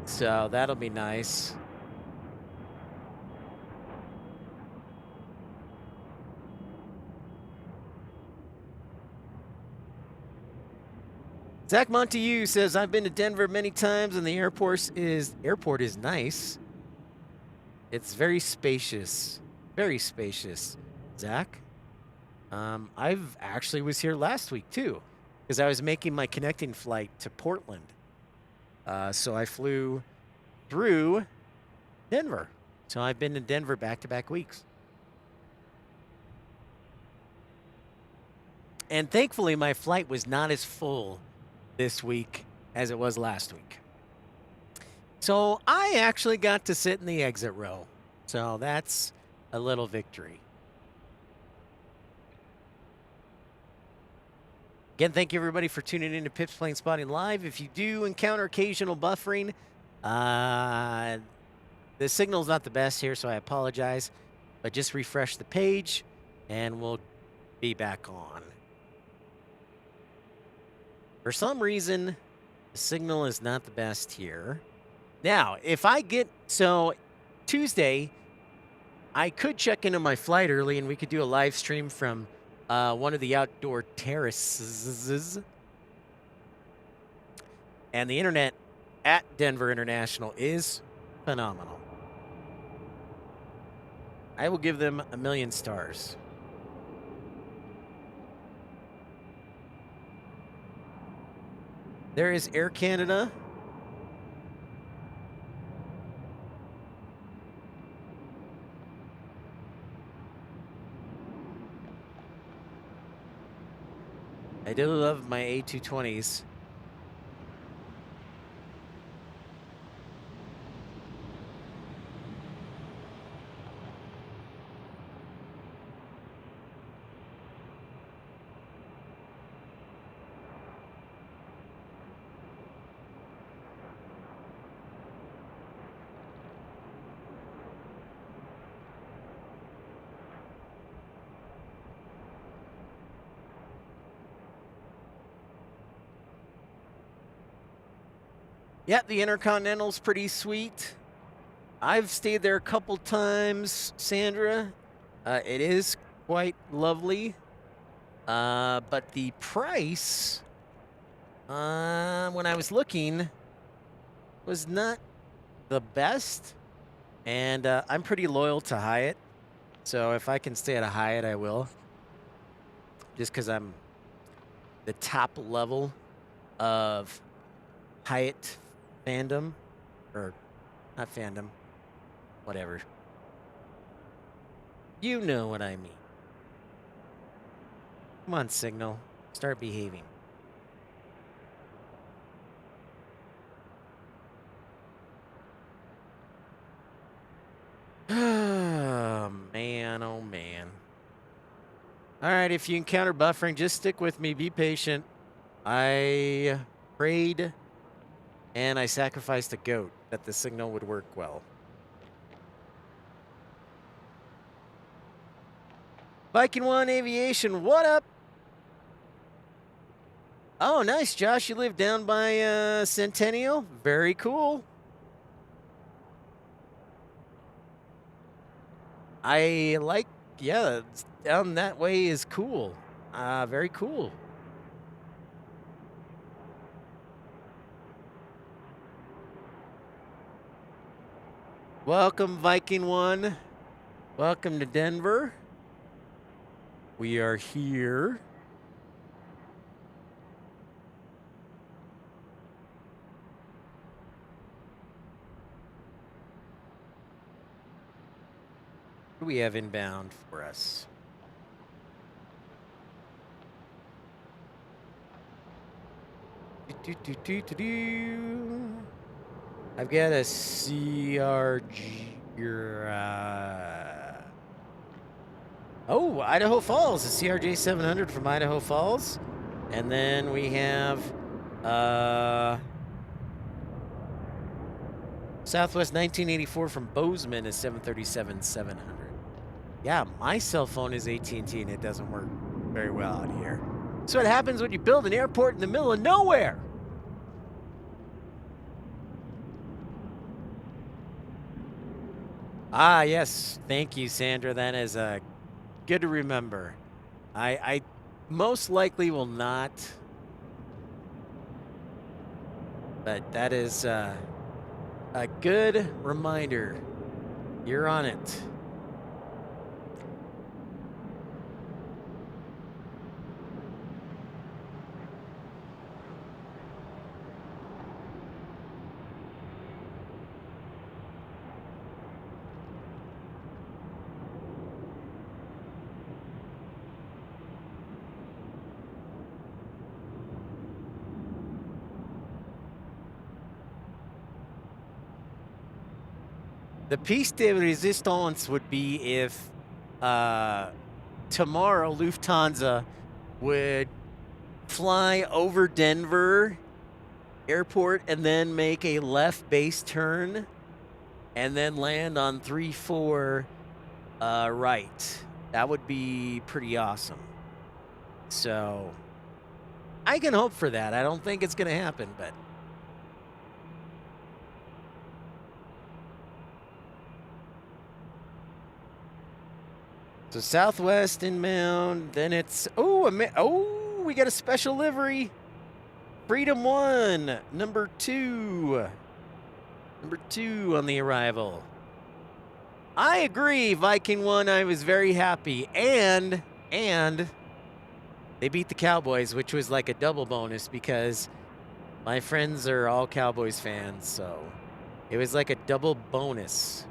So that'll be nice. Zach Montague says, I've been to Denver many times and the airport is nice. It's very spacious. Very spacious, Zach. I've actually was here last week too, because I was making my connecting flight to Portland. So I flew through Denver. So I've been to Denver back-to-back weeks. And thankfully, my flight was not as full this week as it was last week. So I actually got to sit in the exit row. So that's a little victory. Again, thank you everybody for tuning in to Pip's Plane Spotting Live. If you do encounter occasional buffering, the signal's not the best here, so I apologize. But just refresh the page, and we'll be back on. For some reason, the signal is not the best here. Now, if I get... So, Tuesday, I could check into my flight early, and we could do a live stream from one of the outdoor terraces. And the internet at Denver International is phenomenal. I will give them 1,000,000 stars. There is Air Canada. I do love my A220s. Yeah, the Intercontinental's pretty sweet. I've stayed there a couple times, Sandra. It is quite lovely. But the price, when I was looking, was not the best. And I'm pretty loyal to Hyatt. So if I can stay at a Hyatt, I will. Just because I'm the top level of Hyatt fandom. Or not fandom. Whatever. You know what I mean. Come on, Signal. Start behaving. Oh, man. Oh, man. All right, if you encounter buffering, just stick with me. Be patient. I prayed and I sacrificed a goat that the signal would work well. Viking One Aviation, what up? Oh, nice, Josh. You live down by Centennial? Very cool. I like, yeah, down that way is cool. Very cool. Welcome, Viking One. Welcome to Denver. We are here. What do we have inbound for us? I've got a CRG. Oh, Idaho Falls, a CRJ 700 from Idaho Falls. And then we have Southwest 1984 from Bozeman is 737-700. Yeah, my cell phone is AT&T and it doesn't work very well out here. So what happens when you build an airport in the middle of nowhere? Ah, yes. Thank you, Sandra. That is good to remember. I most likely will not. But that is a good reminder. You're on it. The piece de resistance would be if tomorrow Lufthansa would fly over Denver airport and then make a left base turn and then land on 34 right. That would be pretty awesome. So I can hope for that. I don't think it's going to happen, but so Southwest inbound, then it's, we got a special livery. Freedom 1, number 2. Number 2 on the arrival. I agree, Viking 1, I was very happy. And they beat the Cowboys, which was like a double bonus because my friends are all Cowboys fans, so it was like a double bonus.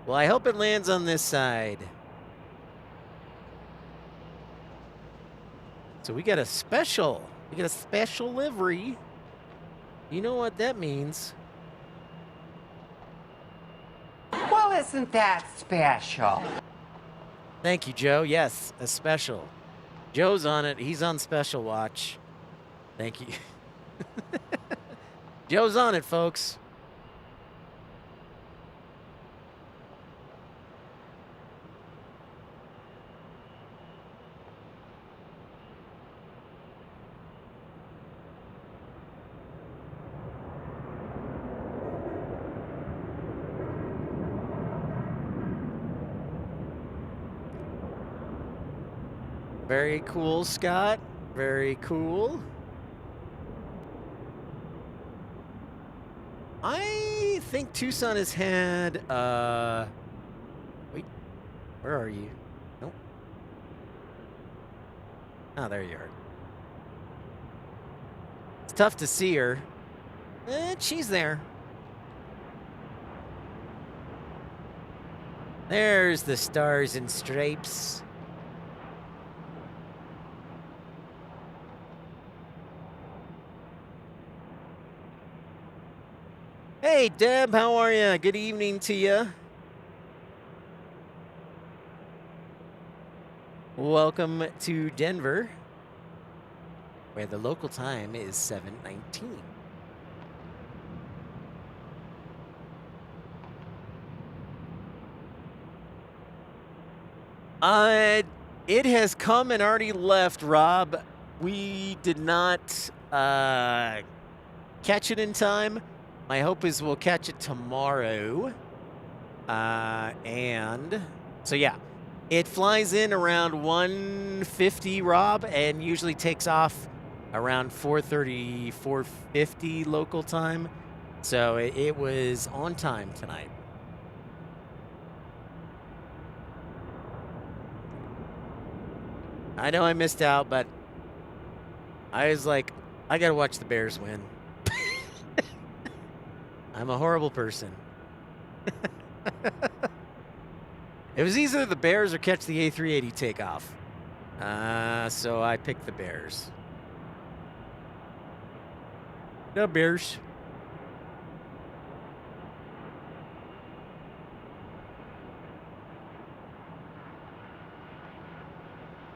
Well, I hope it lands on this side. So we got a special. We got a special livery. You know what that means. Well, isn't that special? Thank you, Joe. Yes, a special. Joe's on it. He's on special watch. Thank you. Joe's on it, folks. Very cool, Scott. Very cool. I think Tucson has had, wait, where are you? Nope. Oh, there you are. It's tough to see her. She's there. There's the stars and stripes. Hey, Deb, how are you? Good evening to you. Welcome to Denver, where the local time is 7:19. It has come and already left, Rob. We did not catch it in time. My hope is we'll catch it tomorrow. And so, yeah, it flies in around 1:50, Rob, and usually takes off around 4:30, 4:50 local time. So it was on time tonight. I know I missed out, but I was like, I gotta watch the Bears win. I'm a horrible person. It was either the Bears or catch the A380 takeoff. So I picked the Bears. The Bears.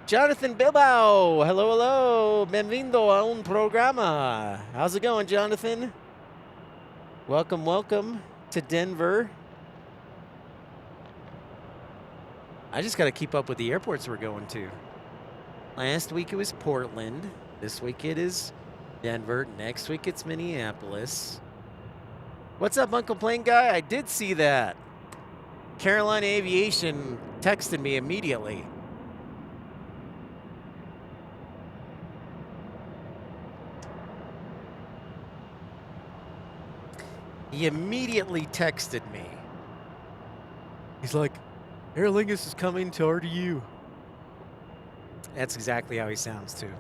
Jonathan Bilbao, hello, hello, bienvenido a un programa. How's it going, Jonathan? Welcome, welcome to Denver. I just got to keep up with the airports we're going to. Last week it was Portland. This week it is Denver. Next week it's Minneapolis. What's up, Uncle Plane Guy? I did see that. Carolina Aviation texted me immediately. He immediately texted me. He's like, Aer Lingus is coming to RDU. That's exactly how he sounds, too.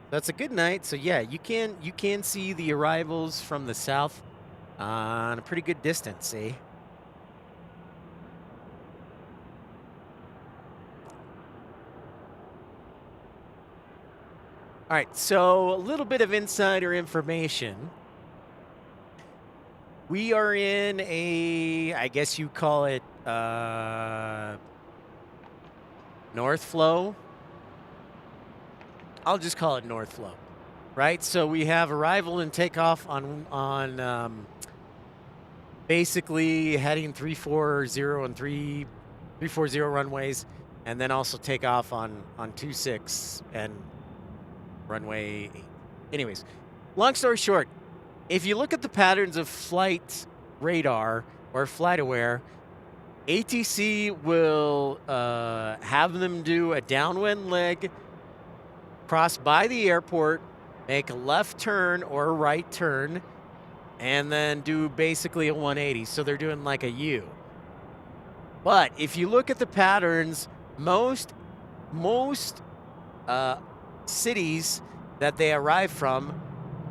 That's a good night. So yeah, you can see the arrivals from the south on a pretty good distance, eh? All right, so a little bit of insider information. We are in a, I guess you call it north flow. I'll just call it north flow, right? So we have arrival and takeoff on basically heading 340 and 340 runways, and then also take off on 26 and runway 8. Anyways, long story short, if you look at the patterns of flight radar or flight aware, ATC will have them do a downwind leg, cross by the airport, make a left turn or a right turn, and then do basically a 180. So they're doing like a U. But if you look at the patterns, most cities that they arrive from,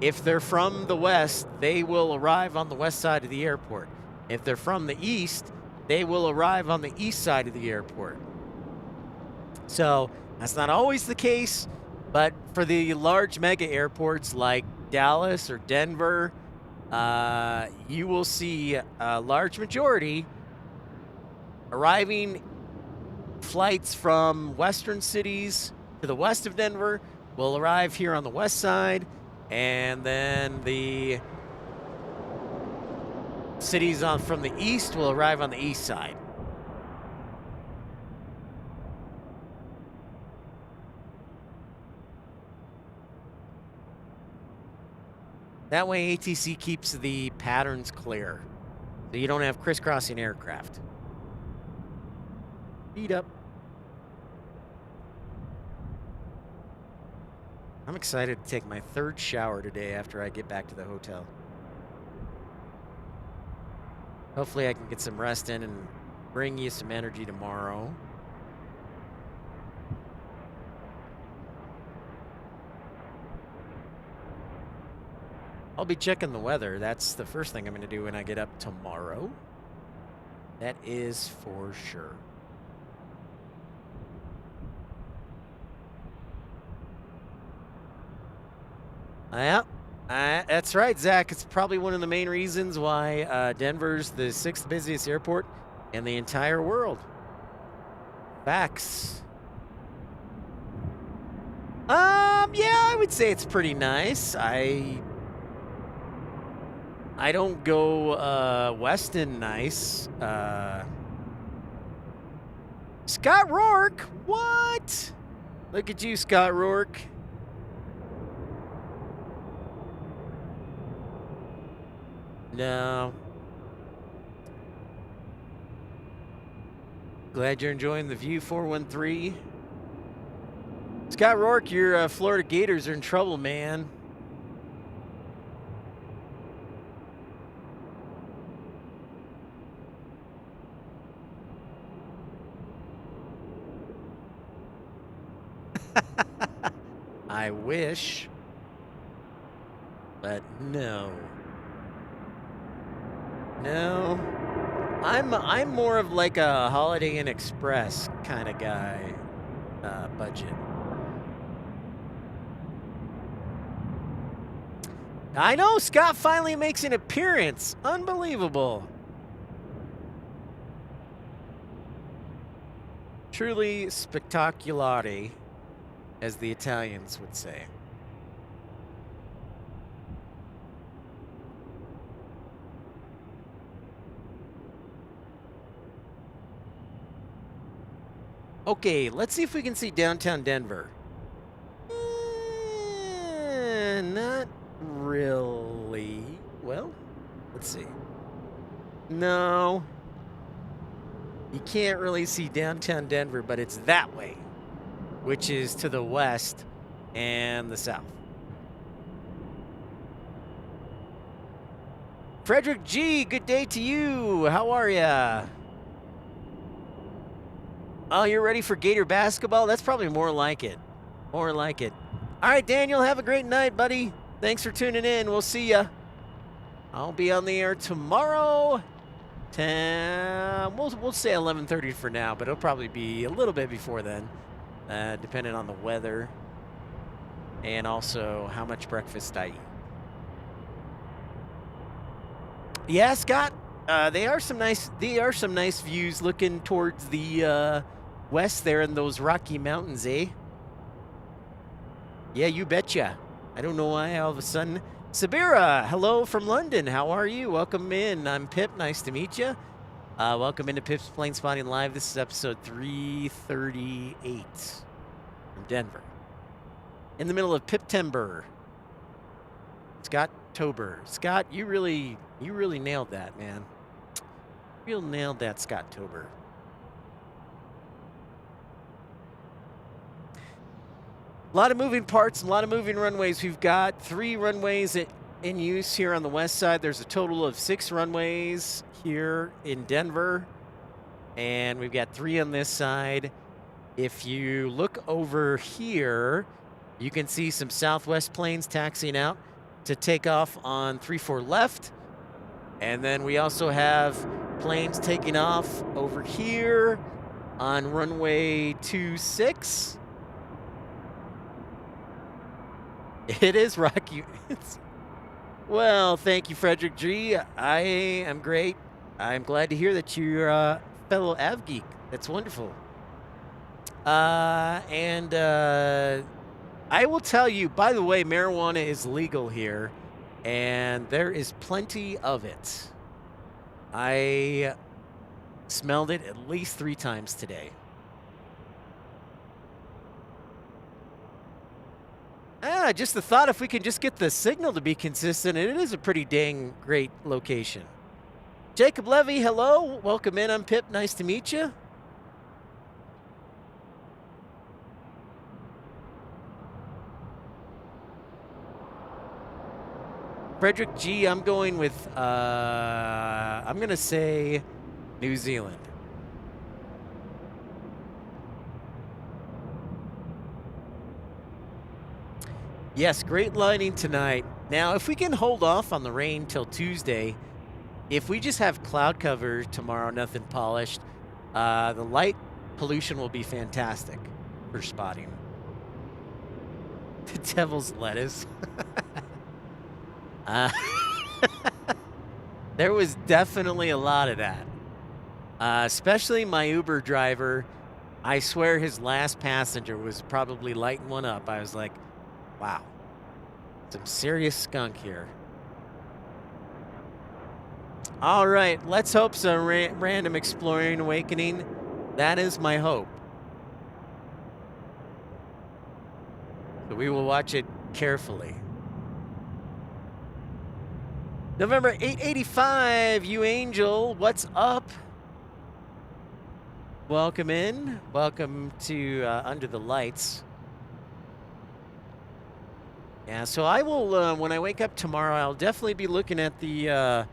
if they're from the west, they will arrive on the west side of the airport. If they're from the east, they will arrive on the east side of the airport. So that's not always the case, but for the large mega airports like Dallas or Denver, you will see a large majority arriving flights from western cities to the west of Denver will arrive here on the west side, and then the cities from the east will arrive on the east side. That way ATC keeps the patterns clear. So you don't have crisscrossing aircraft. Speed up. I'm excited to take my 3rd shower today after I get back to the hotel. Hopefully I can get some rest in and bring you some energy tomorrow. I'll be checking the weather. That's the first thing I'm going to do when I get up tomorrow. That is for sure. Yeah, that's right, Zach. It's probably one of the main reasons why Denver's the 6th busiest airport in the entire world. Facts. Yeah, I would say it's pretty nice. I don't go Weston nice. Scott Rourke, what? Look at you, Scott Rourke. No. Glad you're enjoying the view, 413. Scott Rourke, your Florida Gators are in trouble, man. I wish, but no. No, I'm more of like a Holiday Inn Express kind of guy, budget. I know Scott finally makes an appearance. Unbelievable. Truly spectacolare, as the Italians would say. Okay, let's see if we can see downtown Denver. Not really. Well, let's see. No. You can't really see downtown Denver, but it's that way, which is to the west and the south. Frederick G, good day to you. How are ya? Oh, you're ready for Gator basketball? That's probably more like it. More like it. All right, Daniel, have a great night, buddy. Thanks for tuning in. We'll see ya. I'll be on the air tomorrow. We'll say 11:30 for now, but it'll probably be a little bit before then, depending on the weather and also how much breakfast I eat. Yeah, Scott. They are some nice views looking towards the west there in those Rocky Mountains, eh? Yeah, you betcha. I don't know why all of a sudden. Sabira, hello from London. How are you? Welcome in. I'm Pip. Nice to meet you. Welcome into Pip's Plane Spotting Live. This is episode 338 from Denver. In the middle of Piptember. Scott Tober. Scott, you really nailed that, man. You nailed that, Scott Tober. A lot of moving parts, a lot of moving runways. We've got 3 runways in use here on the west side. There's a total of 6 runways here in Denver, and we've got 3 on this side. If you look over here, you can see some Southwest planes taxiing out to take off on 34 left. And then we also have planes taking off over here on runway 26. It is rocky. Well, thank you, Frederick G. I am great. I'm glad to hear that you're a fellow Av Geek. That's wonderful. I will tell you, by the way, marijuana is legal here, and there is plenty of it. I smelled it at least 3 times today. Yeah, just the thought if we can just get the signal to be consistent, it is a pretty dang great location. Jacob Levy, hello. Welcome in. I'm Pip. Nice to meet you. Frederick G, I'm going with, I'm going to say New Zealand. Yes, great lighting tonight. Now, if we can hold off on the rain till Tuesday, if we just have cloud cover tomorrow, nothing polished, the light pollution will be fantastic for spotting. The devil's lettuce. There was definitely a lot of that. Especially my Uber driver. I swear his last passenger was probably lighting one up. I was like, wow, some serious skunk here. All right, let's hope so. Random Exploring Awakening. That is my hope. So we will watch it carefully. November 885, you angel, what's up? Welcome in. Welcome to Under the Lights. Yeah, so I will, when I wake up tomorrow, I'll definitely be looking at the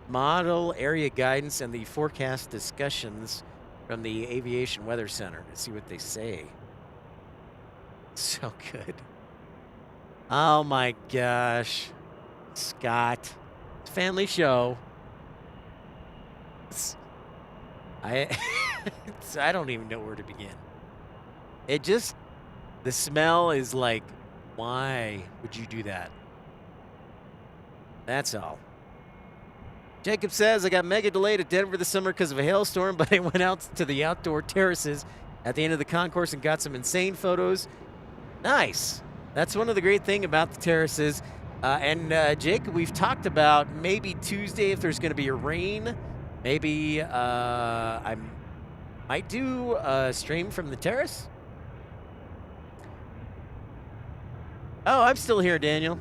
model area guidance and the forecast discussions from the Aviation Weather Center to see what they say. So good. Oh my gosh. Scott. Family show. I don't even know where to begin. It just, the smell is like, why would you do that? That's all. Jacob says, I got mega delayed at Denver this summer because of a hailstorm, but I went out to the outdoor terraces at the end of the concourse and got some insane photos. Nice. That's one of the great things about the terraces. Jacob, we've talked about maybe Tuesday if there's going to be a rain. Maybe I might do a stream from the terrace. Oh, I'm still here, Daniel.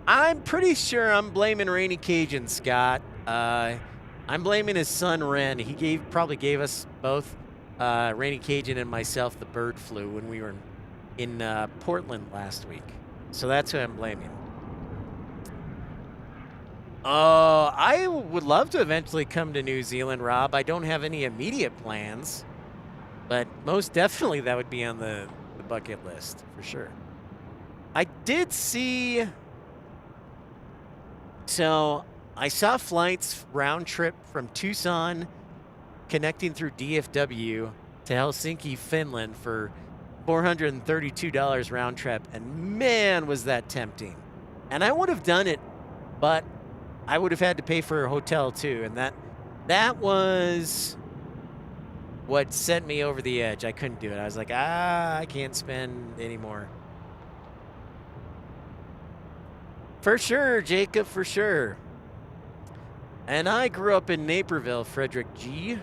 I'm pretty sure I'm blaming Rainy Cajun, Scott. I'm blaming his son, Ren. He probably gave us both, Rainy Cajun and myself, the bird flu when we were in Portland last week. So that's who I'm blaming. I would love to eventually come to New Zealand, Rob. I don't have any immediate plans, but most definitely that would be on the bucket list for sure. I did see, so I saw flights round trip from Tucson connecting through DFW to Helsinki, Finland for $432 round trip, and man, was that tempting. And I would have done it, but I would have had to pay for a hotel too, and that was what sent me over the edge. I couldn't do it. I was like, I can't spend any more. For sure, Jacob, for sure. And I grew up in Naperville, Frederick G.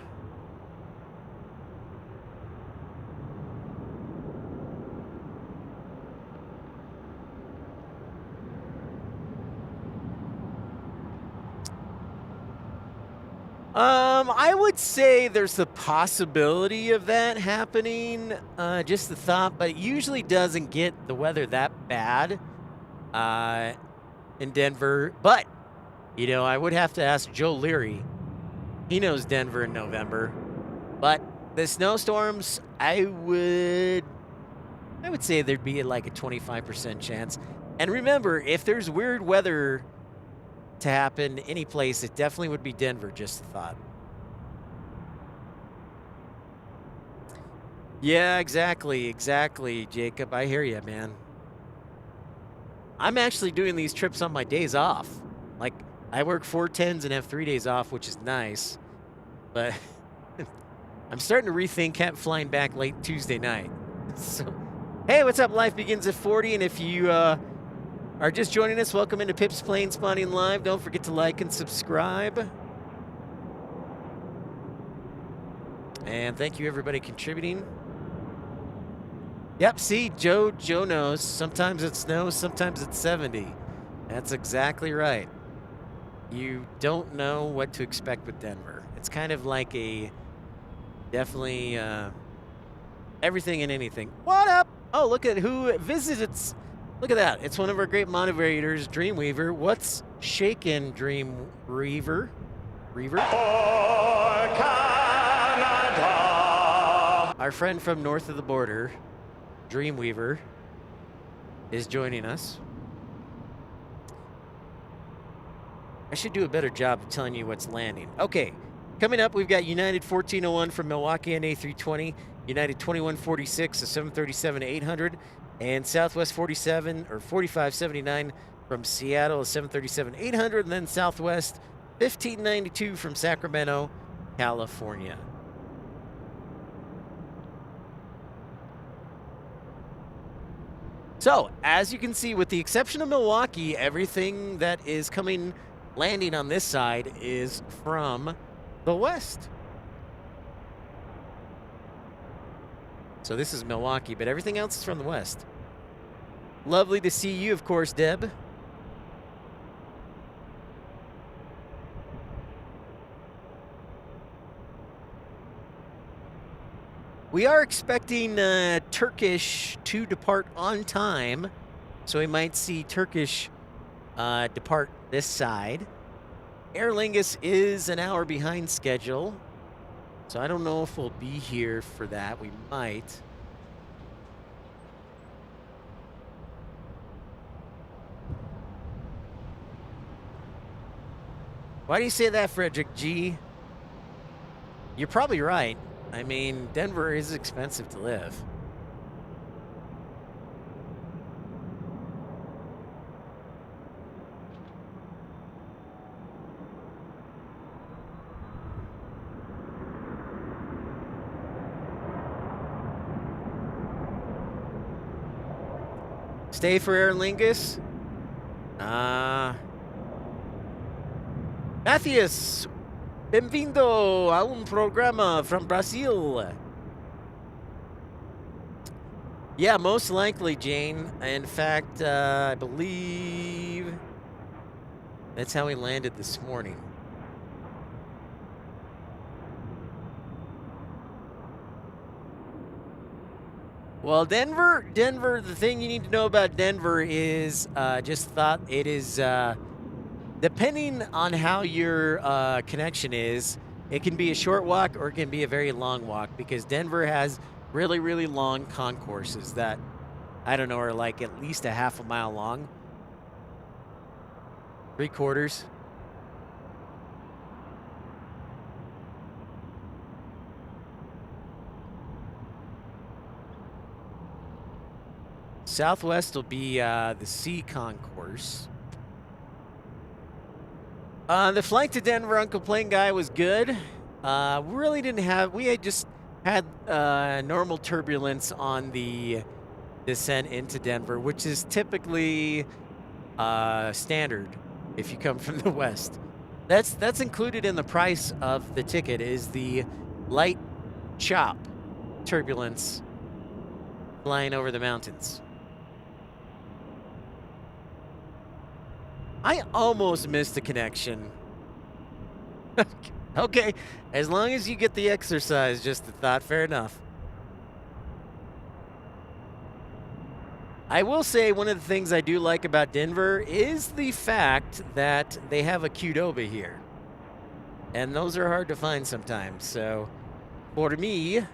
I would say there's the possibility of that happening, just the thought, but it usually doesn't get the weather that bad in Denver. But, you know, I would have to ask Joe Leary. He knows Denver in November. But the snowstorms, I would say there'd be like a 25% chance. And remember, if there's weird weather to happen any place, it definitely would be Denver, just a thought. Yeah, exactly, Jacob. I hear you, man. I'm actually doing these trips on my days off. Like, I work 4/10s and have 3 days off, which is nice. But I'm starting to rethink flying back late Tuesday night. So, hey, what's up? Life begins at 40, and if you are just joining us, welcome into Pip's Plane Spotting Live. Don't forget to like and subscribe. And thank you, everybody, contributing. Yep, see, Joe knows. Sometimes it snows, sometimes it's 70. That's exactly right. You don't know what to expect with Denver. It's kind of like a definitely everything and anything. What up? Oh, look at who visits. Look at that. It's one of our great moderators, Dreamweaver. What's shaken, Dreamweaver? Reaver? For Canada. Our friend from north of the border, Dreamweaver, is joining us. I should do a better job of telling you what's landing. Okay, coming up, we've got United 1401 from Milwaukee on A320, United 2146, a 737-800, and Southwest 4579 from Seattle, a 737-800, and then Southwest 1592 from Sacramento, California. So, as you can see, with the exception of Milwaukee, everything that is landing on this side is from the west. So this is Milwaukee, but everything else is from the west. Lovely to see you, of course, Deb. We are expecting Turkish to depart on time, so we might see Turkish depart this side. Aer Lingus is an hour behind schedule, so I don't know if we'll be here for that. We might. Why do you say that, Frederick G? You're probably right. I mean, Denver is expensive to live. Stay for Aer Lingus? Matthias, bem-vindo a programa from Brazil. Yeah, most likely, Jane. In fact, I believe that's how he landed this morning. Well, Denver, the thing you need to know about Denver is just thought it is, depending on how your connection is, it can be a short walk or it can be a very long walk because Denver has really, really long concourses that, I don't know, are like at least a half a mile long. 3/4. Southwest will be the C concourse. The flight to Denver, Uncle Plane Guy, was good. Really didn't have, we had just had normal turbulence on the descent into Denver, which is typically standard if you come from the west. That's included in the price of the ticket is the light chop turbulence flying over the mountains. I almost missed a connection. Okay, as long as you get the exercise, just a thought, fair enough. I will say one of the things I do like about Denver is the fact that they have a Qdoba here. And those are hard to find sometimes. So for me,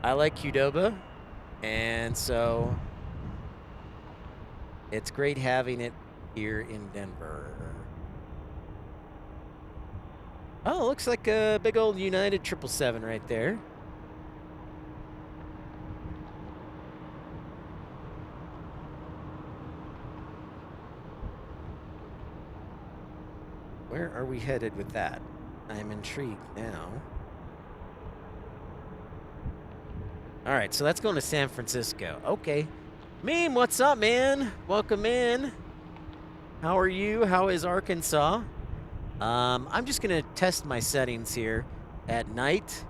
I like Qdoba. And so it's great having it here in Denver. Oh, looks like a big old United 777 right there. Where are we headed with that? I'm intrigued now. All right, so that's going to San Francisco. Okay. Meme, what's up, man? Welcome in. How are you? How is Arkansas? I'm just going to test my settings here at night.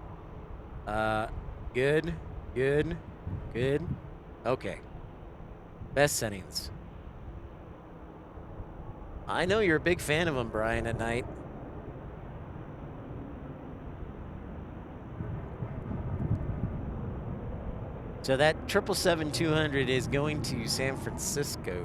Good, good, Good. Okay. Best settings. I know you're a big fan of them, Brian, at night. So that 777-200 is going to San Francisco.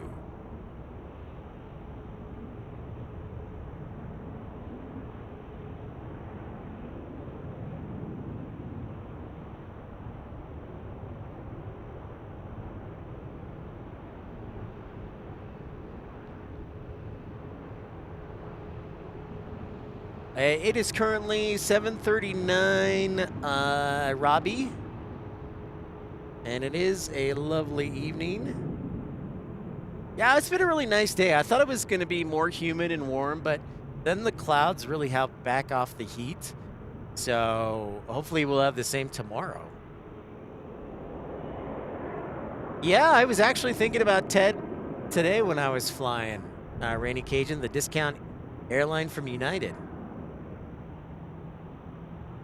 It is currently 7:39, Robbie. And it is a lovely evening. Yeah, it's been a really nice day. I thought it was going to be more humid and warm, but then the clouds really help back off the heat. So hopefully we'll have the same tomorrow. Yeah, I was actually thinking about Ted today when I was flying Rainy Cajun, the discount airline from United.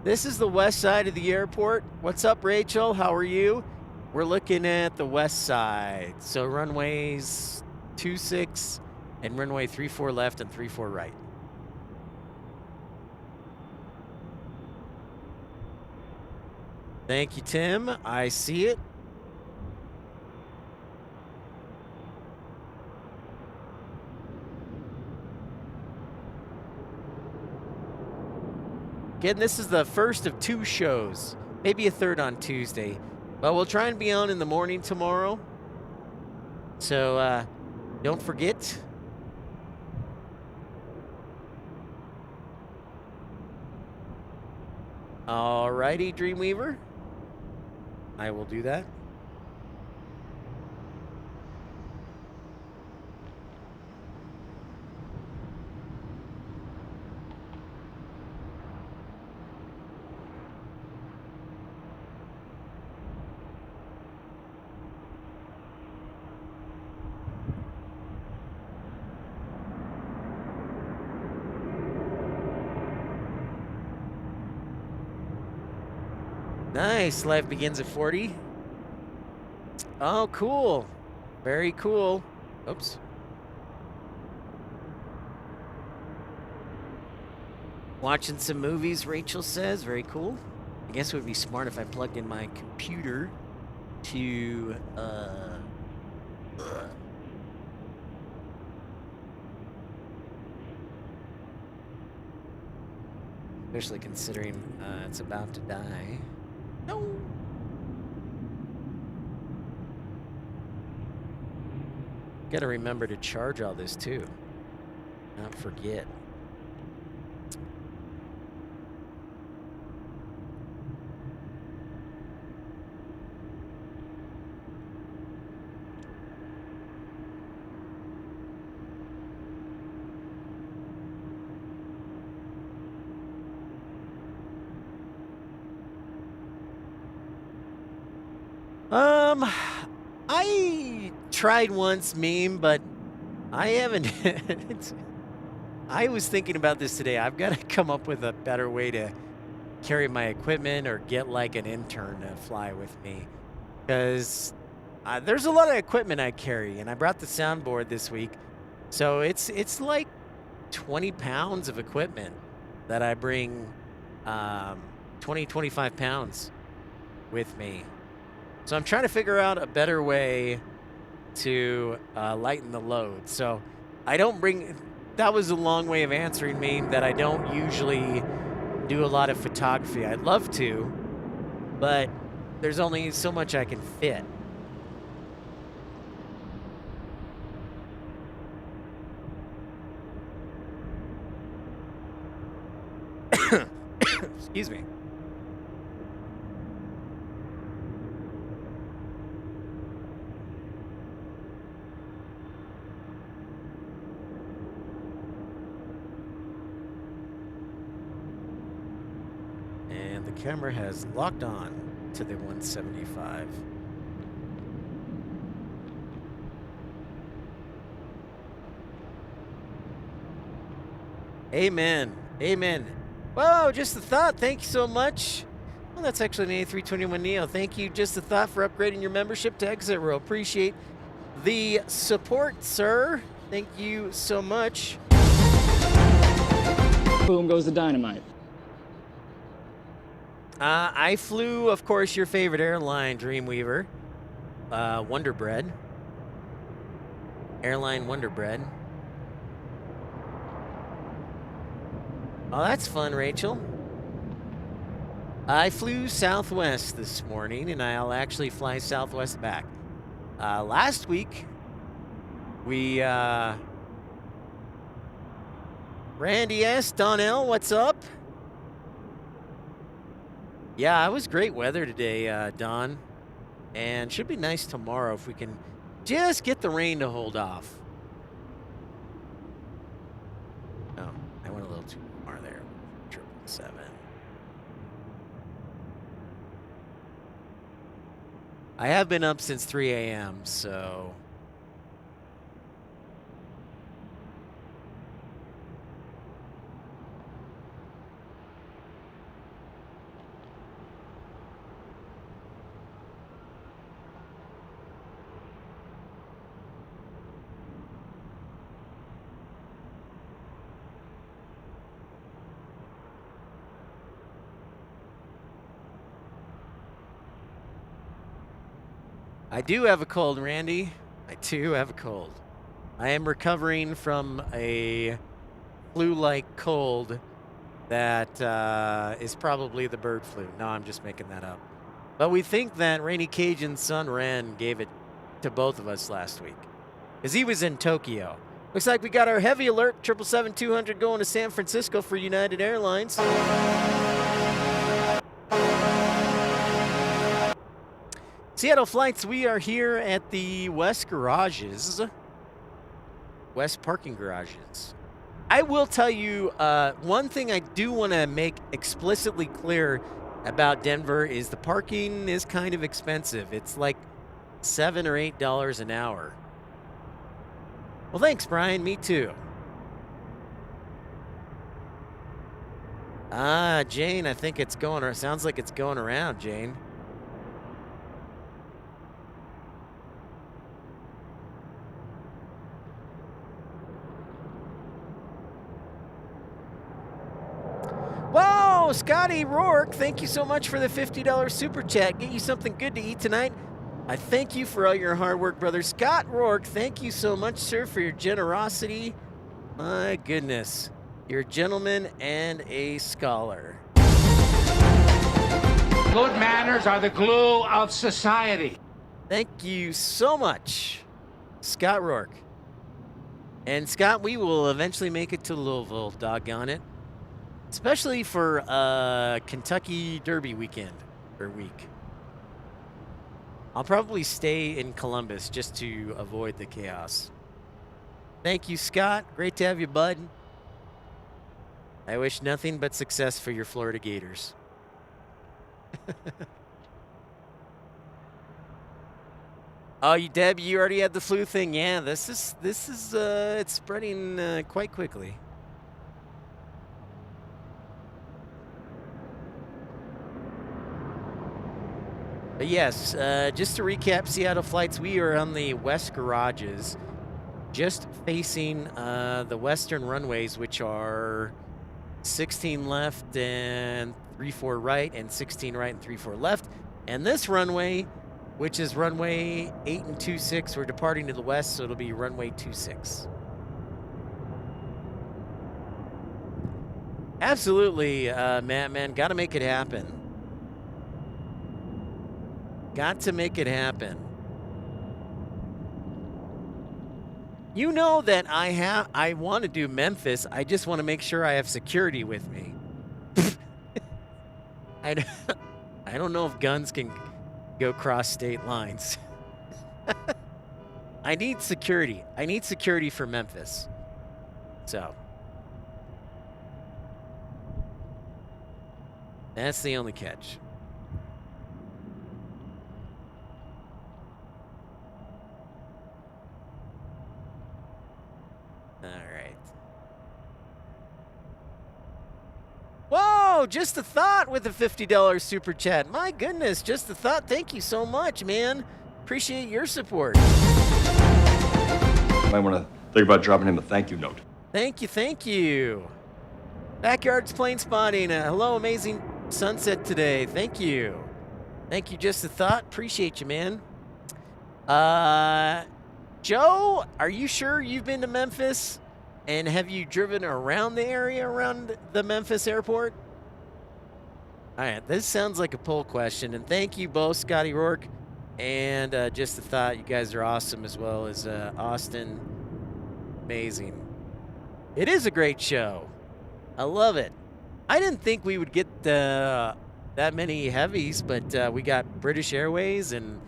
This is the west side of the airport. What's up, Rachel? How are you? We're looking at the west side. So runways 26 and runway 34 left and 34 right. Thank you, Tim. I see it. Again, this is the first of 2 shows, maybe a third on Tuesday. But we'll try and be on in the morning tomorrow. So don't forget. Alrighty, Dreamweaver. I will do that. Nice. Life begins at 40. Oh, cool. Very cool. Oops. Watching some movies, Rachel says. Very cool. I guess it would be smart if I plugged in my computer to especially considering it's about to die. No. Gotta remember to charge all this too. Not forget. I tried once meme, but I haven't. I was thinking about this today. I've got to come up with a better way to carry my equipment or get like an intern to fly with me. Because there's a lot of equipment I carry, and I brought the soundboard this week. So it's like 20 pounds of equipment that I bring, 25 pounds with me. So I'm trying to figure out a better way to lighten the load. So I don't bring, that was a long way of answering me that I don't usually do a lot of photography. I'd love to, but there's only so much I can fit. Excuse me. And the camera has locked on to the 175. Amen. Amen. Whoa, just a thought. Thank you so much. Well, that's actually an A321neo. Thank you. Just a thought for upgrading your membership to Exit Row. Appreciate the support, sir. Thank you so much. Boom goes the dynamite. I flew, of course, your favorite airline, Dreamweaver. Wonder Bread. Airline Wonder Bread. Oh, that's fun, Rachel. I flew Southwest this morning, and I'll actually fly Southwest back. Last week, we, Randy S., Donnell, what's up? Yeah, it was great weather today, Don. And should be nice tomorrow if we can just get the rain to hold off. Oh, I went a little too far there. 777. I have been up since 3 a.m., so... I do have a cold, Randy. I do have a cold. I am recovering from a flu-like cold that is probably the bird flu. No, I'm just making that up. But we think that Rainy Cajun's son, Ren, gave it to both of us last week. Because he was in Tokyo. Looks like we got our heavy alert 777-200 going to San Francisco for United Airlines. Seattle flights, we are here at the West Garages. West parking garages. I will tell you, one thing I do want to make explicitly clear about Denver is the parking is kind of expensive. It's like $7 or $8 an hour. Well, thanks, Brian. Me too. Jane, I think it's going, or sounds like it's going around, Jane. Whoa, Scotty Rourke, thank you so much for the $50 super chat. Get you something good to eat tonight. I thank you for all your hard work, brother. Scott Rourke, thank you so much, sir, for your generosity. My goodness. You're a gentleman and a scholar. Good manners are the glue of society. Thank you so much, Scott Rourke. And Scott, we will eventually make it to Louisville, doggone it. Especially for Kentucky Derby weekend or week. I'll probably stay in Columbus just to avoid the chaos. Thank you, Scott. Great to have you, bud. I wish nothing but success for your Florida Gators. Oh, Deb, you already had the flu thing. Yeah, this is it's spreading quite quickly. But yes, just to recap Seattle flights, we are on the West Garages, just facing the western runways, which are 16 left and 34 right, and 16 right and 34 left. And this runway, which is runway 8 and 26, we're departing to the west, so it'll be runway 26. Absolutely, Matt, man, got to make it happen. Got to make it happen. You know that I want to do Memphis. I just want to make sure I have security with me. I don't know if guns can go cross state lines. I need security. I need security for Memphis. So that's the only catch. All right. Whoa, Oh, Just a Thought with a $50 super chat. My goodness, Just a Thought. Thank you so much, man. Appreciate your support. Might want to think about dropping him a thank you note. Thank you, thank you. Backyard's plane spotting. Hello, amazing sunset today. Thank you. Thank you, Just a Thought. Appreciate you, man. Joe, are you sure you've been to Memphis? And have you driven around the area around the Memphis airport? All right, this sounds like a poll question. And thank you both, Scotty Rourke and Just a Thought. You guys are awesome, as well as Austin. Amazing. It is a great show. I love it. I didn't think we would get that many heavies, but we got British Airways and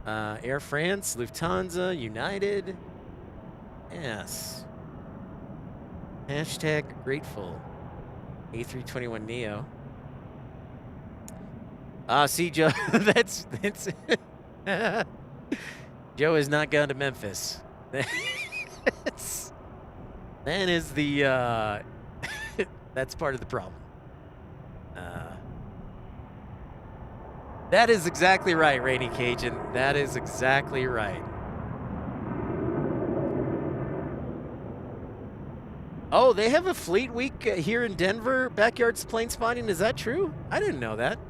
Air France, Lufthansa, United. Yes. Hashtag grateful. A321neo. See, Joe, that's Joe has not gone to Memphis. That is the that's part of the problem. That is exactly right, Rainy Cajun. That is exactly right. Oh, they have a fleet week here in Denver. Backyard's plane spotting. Is that true? I didn't know that.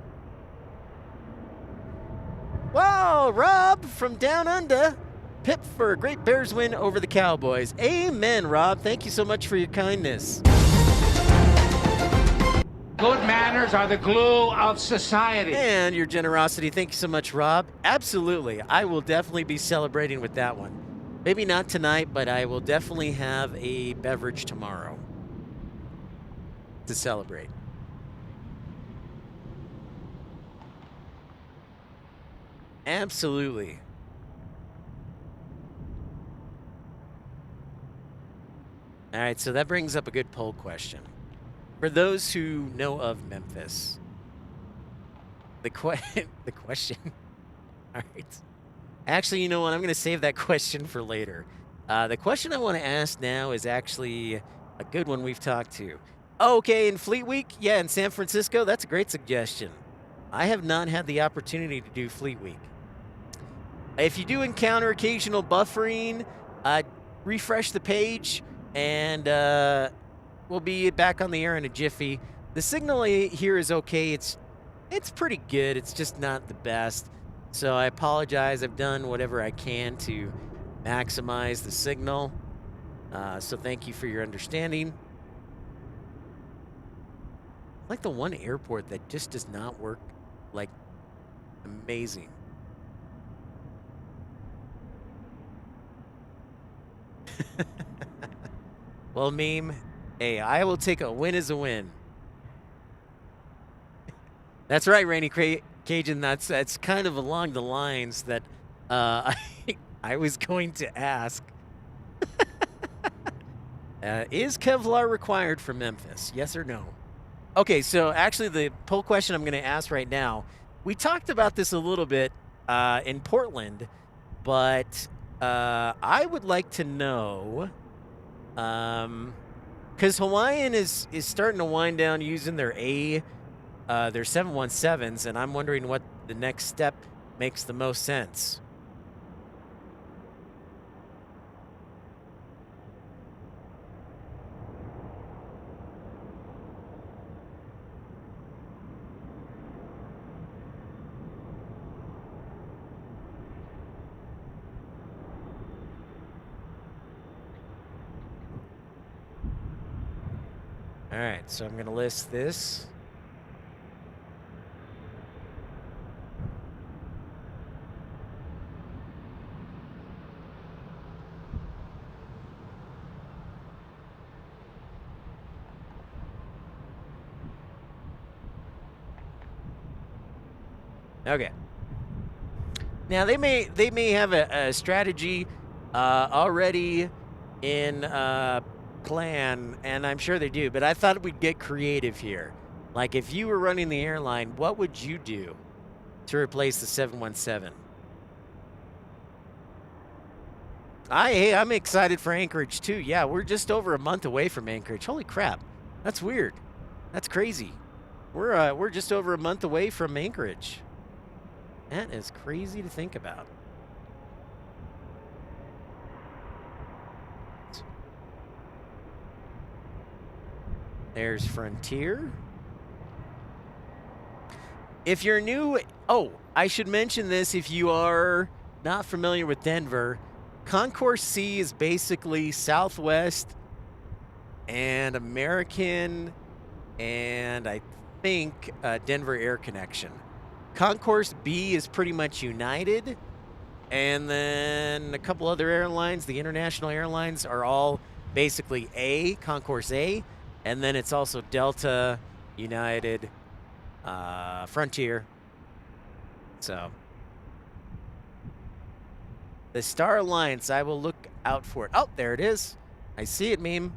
Wow, Rob from Down Under. Pip for a great Bears win over the Cowboys. Amen, Rob. Thank you so much for your kindness. Good manners are the glue of society. And your generosity. Thank you so much, Rob. Absolutely. I will definitely be celebrating with that one. Maybe not tonight, but I will definitely have a beverage tomorrow to celebrate. Absolutely. All right, so that brings up a good poll question. For those who know of Memphis, the question. All right. Actually, you know what? I'm going to save that question for later. The question I want to ask now is actually a good one we've talked to. Oh, okay, in Fleet Week? Yeah, in San Francisco? That's a great suggestion. I have not had the opportunity to do Fleet Week. If you do encounter occasional buffering, refresh the page, and we'll be back on the air in a jiffy. The signal here is okay. It's pretty good. It's just not the best. So I apologize. I've done whatever I can to maximize the signal. So thank you for your understanding. Like the one airport that just does not work, like, amazing. Well, meme, hey, I will take a win as a win. That's right, Rainy Cajun. That's kind of along the lines that I was going to ask. Is Kevlar required for Memphis? Yes or no? Okay, so actually the poll question I'm going to ask right now, we talked about this a little bit in Portland, but I would like to know, because Hawaiian is starting to wind down using their 717s, and I'm wondering what the next step makes the most sense. All right, so I'm going to list this. Okay. Now they may have a strategy already in plan, and I'm sure they do, but I thought we'd get creative here. Like, if you were running the airline, what would you do to replace the 717? Hey, I'm excited for Anchorage too. Yeah, we're just over a month away from Anchorage. Holy crap. That's weird. That's crazy. We're just over a month away from Anchorage. That is crazy to think about. There's Frontier. If you're new, oh, I should mention this if you are not familiar with Denver. Concourse C is basically Southwest and American and I think Denver Air Connection. Concourse B is pretty much United, and then a couple other airlines, the international airlines, are all basically A, Concourse A, and then it's also Delta, United, Frontier. So the Star Alliance, I will look out for it. Oh, there it is. I see it, meme.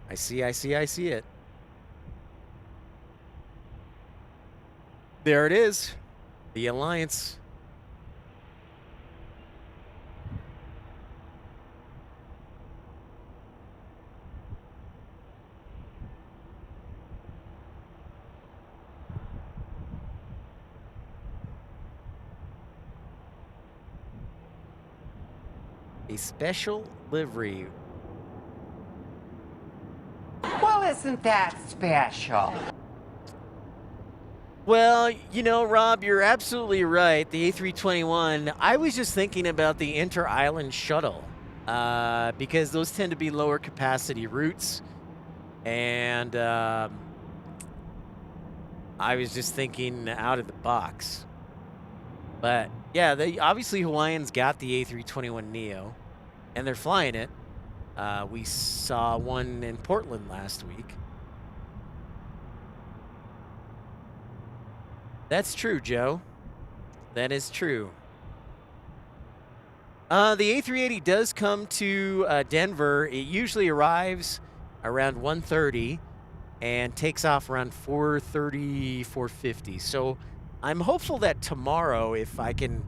I see it. There it is. The Alliance. A special livery. Well, isn't that special? Well, you know, Rob, you're absolutely right. The A321, I was just thinking about the inter-island shuttle because those tend to be lower capacity routes. And I was just thinking out of the box. But yeah, obviously Hawaiian's got the A321neo, and they're flying it. We saw one in Portland last week. That's true, Joe. That is true. The A380 does come to Denver. It usually arrives around 1:30 and takes off around 4:30, 4:50. So I'm hopeful that tomorrow, if I can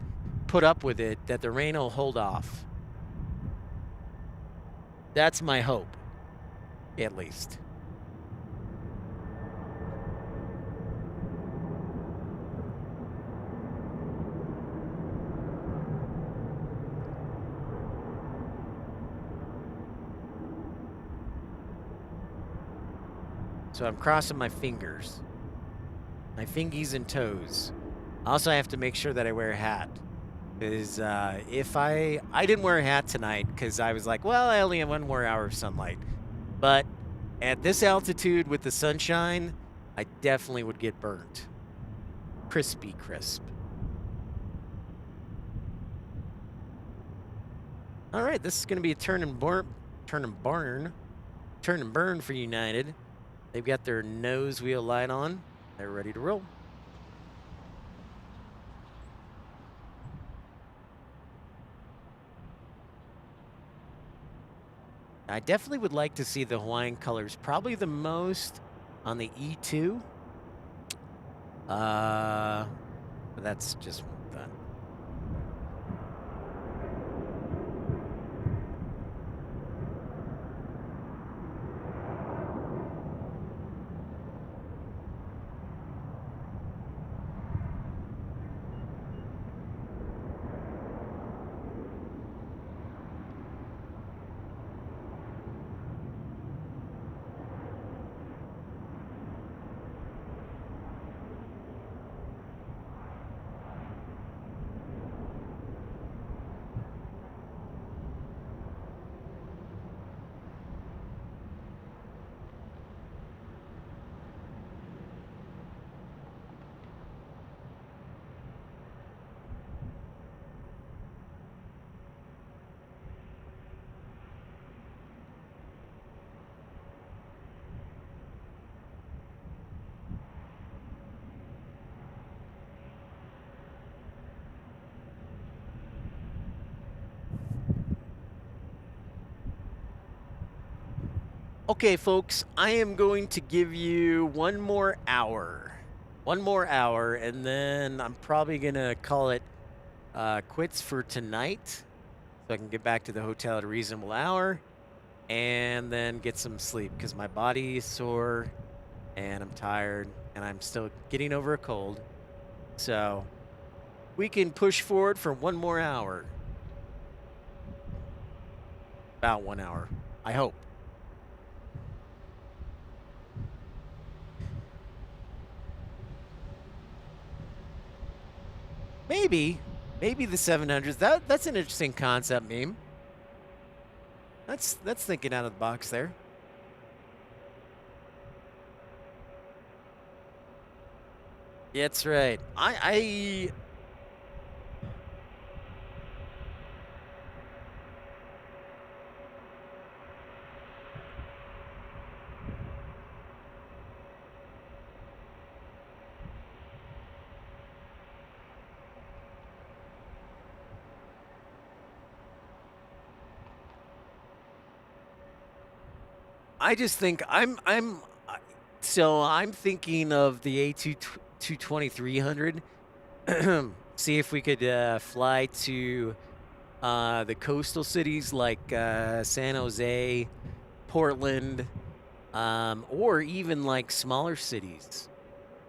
put up with it, that the rain will hold off. That's my hope, at least. So I'm crossing my fingers. My fingies and toes. Also, I have to make sure that I wear a hat. Because if I didn't wear a hat tonight because I was like, well, I only have 1 more hour of sunlight. But at this altitude with the sunshine, I definitely would get burnt. Crispy crisp. All right, this is going to be a turn and burn for United. They've got their nose wheel light on. They're ready to roll. I definitely would like to see the Hawaiian colors, probably the most on the E2. But that's just that. Okay, folks, I am going to give you 1 more hour. 1 more hour, and then I'm probably going to call it quits for tonight so I can get back to the hotel at a reasonable hour. and then get some sleep because my body is sore and I'm tired and I'm still getting over a cold. So we can push forward for 1 more hour. About 1 hour, I hope. Maybe the 700s. That's an interesting concept, meme. That's thinking out of the box there. That's right. I just think I'm thinking of the A2300. See if we could fly to the coastal cities like San Jose, Portland, or even like smaller cities,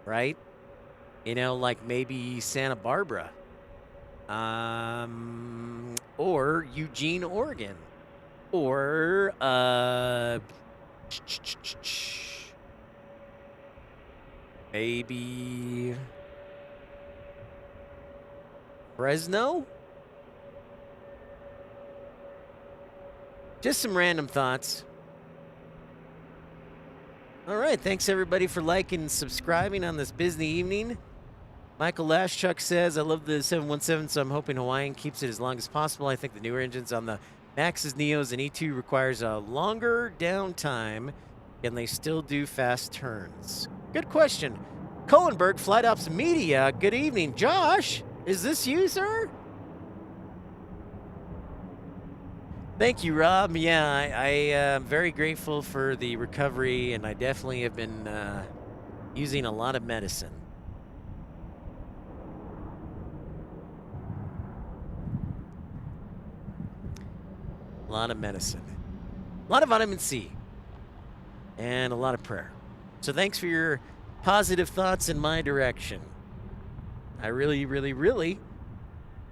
right? You know, like maybe Santa Barbara, or Eugene, Oregon, or maybe Fresno? Just some random thoughts. All right, thanks everybody for liking and subscribing on this busy evening. Michael Lashchuk says, I love the 717, so I'm hoping Hawaiian keeps it as long as possible. I think the newer engines on the Maxes, Neos, and E2 requires a longer downtime. Can they still do fast turns? Good question. Kohlenberg, Flight Ops Media, good evening. Josh, is this you, sir? Thank you, Rob. Yeah, I am very grateful for the recovery, and I definitely have been using a lot of medicine. A lot of medicine. A lot of vitamin C. And a lot of prayer. So thanks for your positive thoughts in my direction. I really, really, really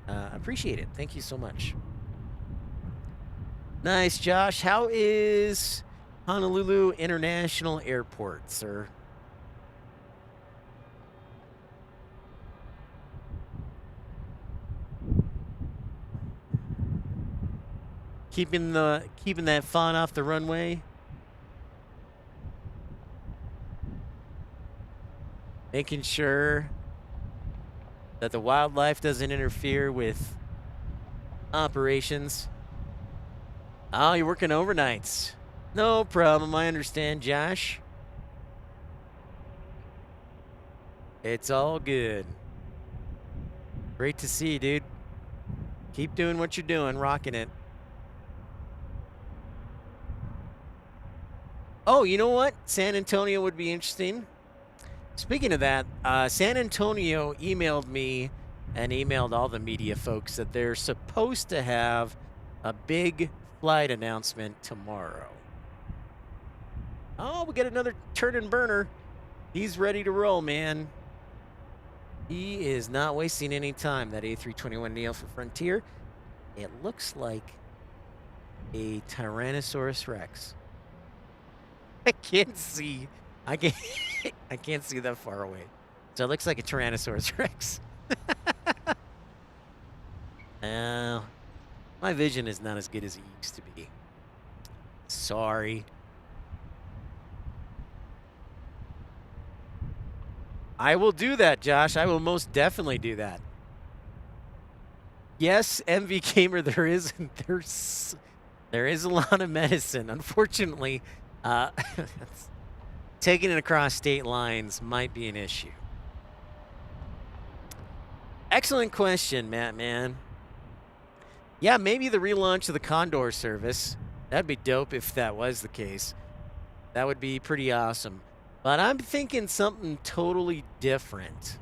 appreciate it. Thank you so much. Nice, Josh. How is Honolulu International Airport, sir? Keeping that fawn off the runway. Making sure that the wildlife doesn't interfere with operations. Oh, you're working overnights. No problem. I understand, Josh. It's all good. Great to see you, dude. Keep doing what you're doing, rocking it. Oh, you know what? San Antonio would be interesting. Speaking of that, San Antonio emailed me and emailed all the media folks that they're supposed to have a big flight announcement tomorrow. Oh, we got another turn and burner. He's ready to roll, man. He is not wasting any time, that A321neo for Frontier. It looks like a Tyrannosaurus Rex. I can't see. I can't see that far away. So it looks like a Tyrannosaurus Rex. My vision is not as good as it used to be. Sorry. I will do that, Josh. I will most definitely do that. Yes, MV Gamer, there is a lot of medicine. Unfortunately, taking it across state lines might be an issue. Excellent question, Matt, man. Yeah, maybe the relaunch of the Condor service. That'd be dope if that was the case. That would be pretty awesome. But I'm thinking something totally different.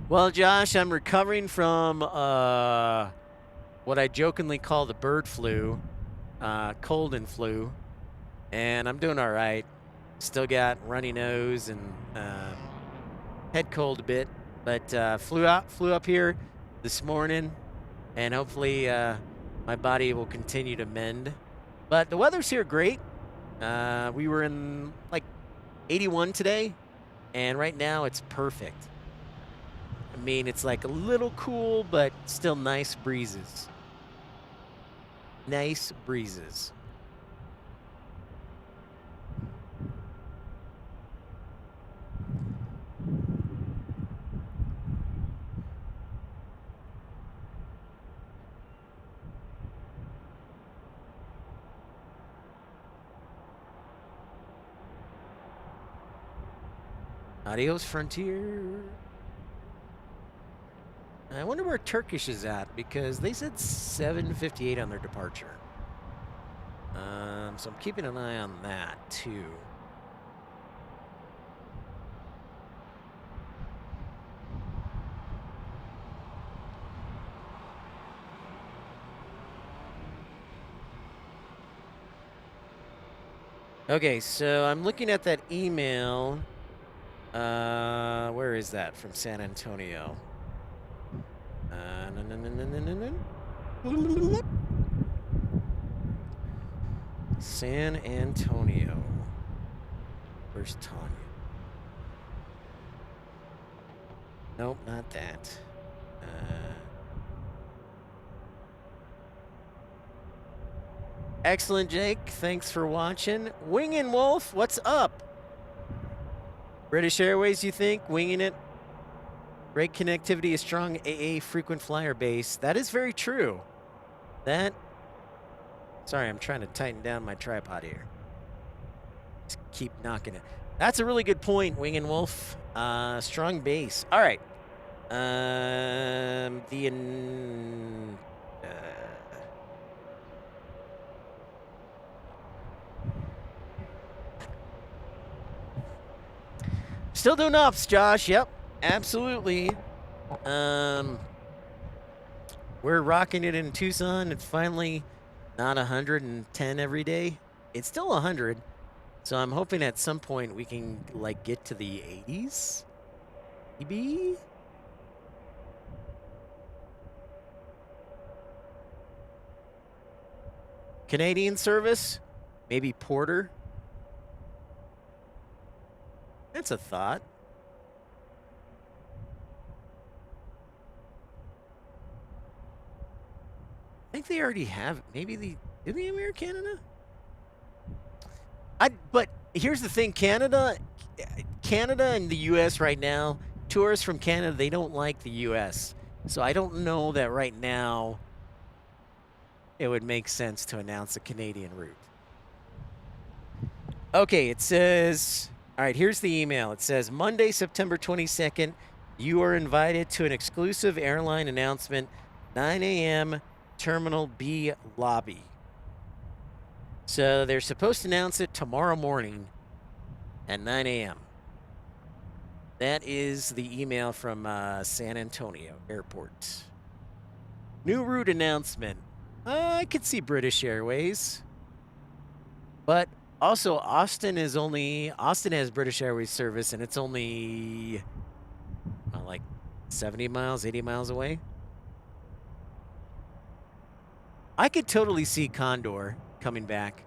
Well, Josh, I'm recovering from what I jokingly call the bird flu, cold and flu, and I'm doing all right. Still got runny nose and head cold a bit, but flew up here this morning, and hopefully my body will continue to mend. But the weather's here great. We were in like 81 today, and right now it's perfect. I mean, it's like a little cool, but still nice breezes. Nice breezes. Adios, Frontier. I wonder where Turkish is at, because they said 7:58 on their departure. So I'm keeping an eye on that, too. Okay, so I'm looking at that email. Where is that? From San Antonio. San Antonio. Where's Tanya? Nope, not that. Excellent, Jake. Thanks for watching. Wingin' Wolf, what's up? British Airways, you think? Winging it? Great connectivity, a strong AA frequent flyer base. That is very true. Sorry, I'm trying to tighten down my tripod here. Just keep knocking it. That's a really good point, Wingin' Wolf. Strong base. All right. Still doing ops, Josh. Yep, absolutely. We're rocking it in Tucson. It's finally not 110 every day. It's still 100. So I'm hoping at some point we can like get to the 80s. Maybe. Canadian service, maybe Porter. That's a thought. I think they already have. Maybe do they have Air Canada? But here's the thing: Canada and the U.S. right now, tourists from Canada, they don't like the U.S. So I don't know that right now it would make sense to announce a Canadian route. Okay, it says. All right, here's the email. It says, Monday, September 22nd, you are invited to an exclusive airline announcement, 9 a.m., Terminal B lobby. So they're supposed to announce it tomorrow morning at 9 a.m. That is the email from San Antonio Airport. New route announcement. I could see British Airways, but also, Austin has British Airways service, and it's only like 70 miles, 80 miles away. I could totally see Condor coming back.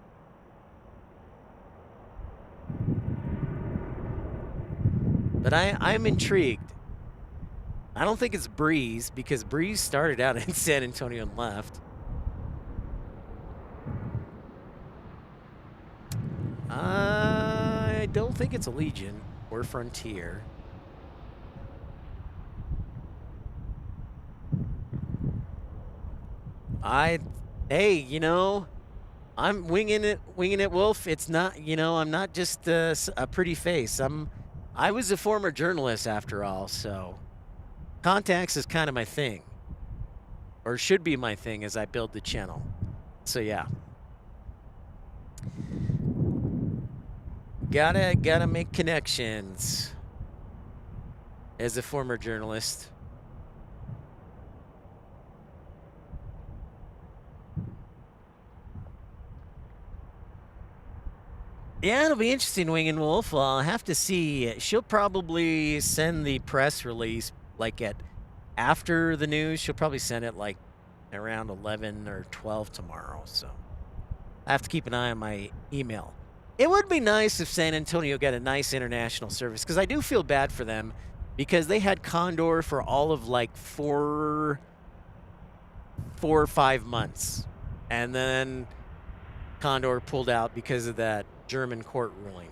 But I'm intrigued. I don't think it's Breeze, because Breeze started out in San Antonio and left. I don't think it's Allegiant or Frontier. Hey, you know, I'm winging it, Wolf. It's not, you know, I'm not just a pretty face. I was a former journalist after all, so contacts is kind of my thing, or should be my thing as I build the channel. So yeah. Gotta make connections as a former journalist. Yeah, it'll be interesting, Wing and Wolf. I'll have to see. She'll probably send the press release like after the news. She'll probably send it like around 11 or 12 tomorrow. So I have to keep an eye on my email. It would be nice if San Antonio got a nice international service, because I do feel bad for them, because they had Condor for all of like four or 5 months, and then Condor pulled out because of that German court ruling.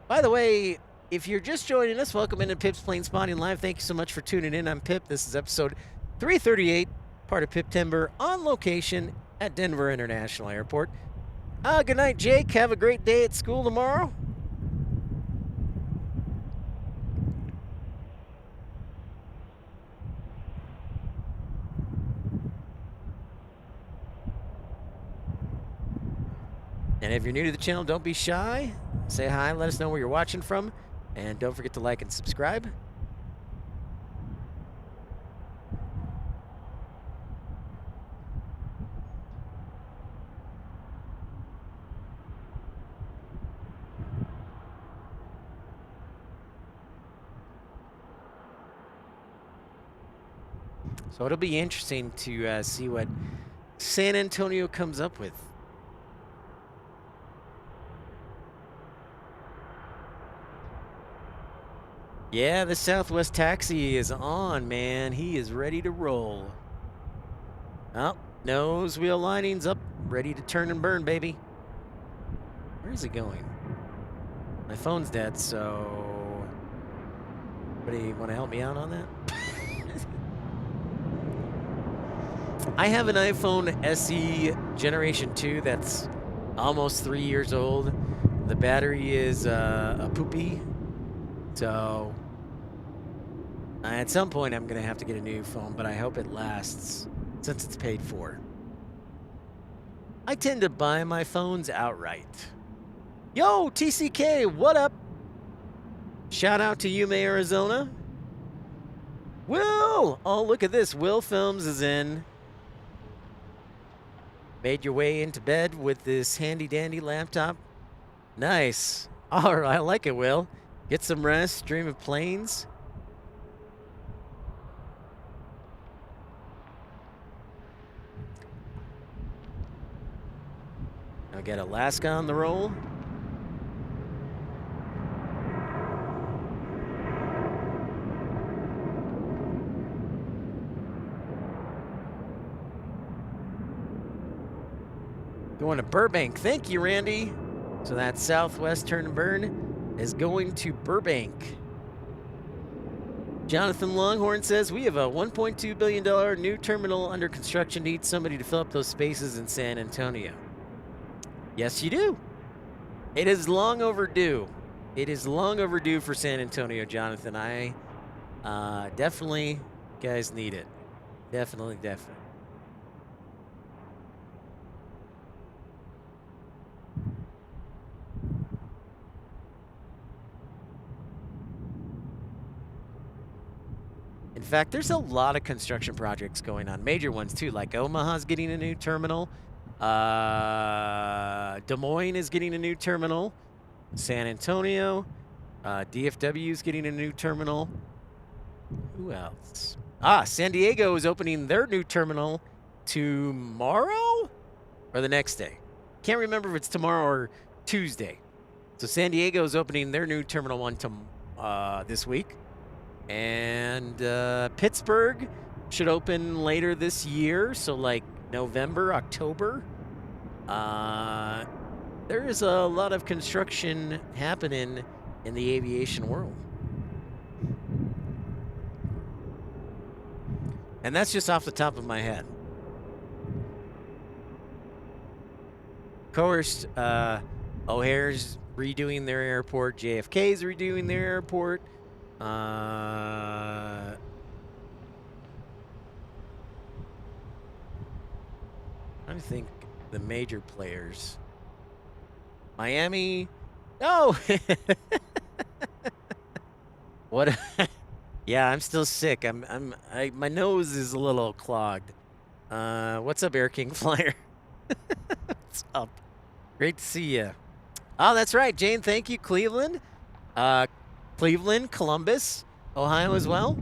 By the way, if you're just joining us, welcome into Pip's Plane Spotting Live. Thank you so much for tuning in. I'm Pip. This is episode 338, part of Pip Timber, on location at Denver International Airport. Good night, Jake. Have a great day at school tomorrow. And if you're new to the channel, don't be shy. Say hi, let us know where you're watching from, and don't forget to like and subscribe. So it'll be interesting to see what San Antonio comes up with. Yeah, the Southwest taxi is on, man. He is ready to roll. Oh, nose wheel lining's up, ready to turn and burn, baby. Where is it going? My phone's dead, so... Anybody want to help me out on that? I have an iPhone SE Generation 2 that's almost 3 years old. The battery is a poopy. So, at some point I'm going to have to get a new phone, but I hope it lasts since it's paid for. I tend to buy my phones outright. Yo, TCK, what up? Shout out to Yuma, Arizona. Will! Oh, look at this. Will Films is in. Made your way into bed with this handy-dandy laptop. Nice. All right, I like it, Will. Get some rest, dream of planes. I'll get Alaska on the roll. Going to Burbank. Thank you, Randy. So that Southwest turn and burn is going to Burbank. Jonathan Longhorn says, we have a $1.2 billion new terminal under construction. Needs somebody to fill up those spaces in San Antonio. Yes, you do. It is long overdue. It is long overdue for San Antonio, Jonathan. I definitely, guys, need it. Definitely. In fact, there's a lot of construction projects going on, major ones too, like Omaha's getting a new terminal, Des Moines is getting a new terminal, San Antonio, DFW is getting a new terminal. Who else? San Diego is opening their new terminal tomorrow or the next day. Can't remember if it's tomorrow or Tuesday. So San Diego is opening their new Terminal 1 this week. And Pittsburgh should open later this year, so like November, October. There is a lot of construction happening in the aviation world. And that's just off the top of my head. Of course, O'Hare's redoing their airport. JFK's redoing their airport. I think the major players. Miami. Oh. What? Yeah, I'm still sick. My nose is a little clogged. What's up, Air King Flyer? What's up? Great to see you. Oh, that's right, Jane. Thank you, Cleveland. Cleveland, Columbus, Ohio as well.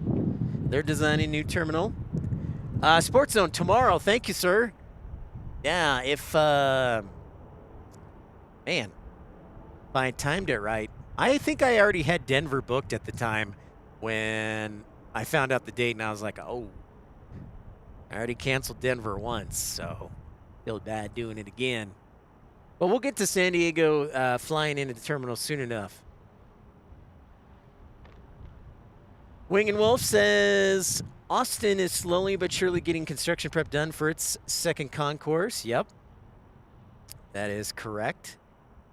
They're designing new terminal. Sports Zone tomorrow. Thank you, sir. Yeah, if man, if I timed it right. I think I already had Denver booked at the time when I found out the date, and I was like, oh, I already canceled Denver once, so feel bad doing it again. But we'll get to San Diego flying into the terminal soon enough. Wing and Wolf says, Austin is slowly but surely getting construction prep done for its second concourse. Yep, that is correct.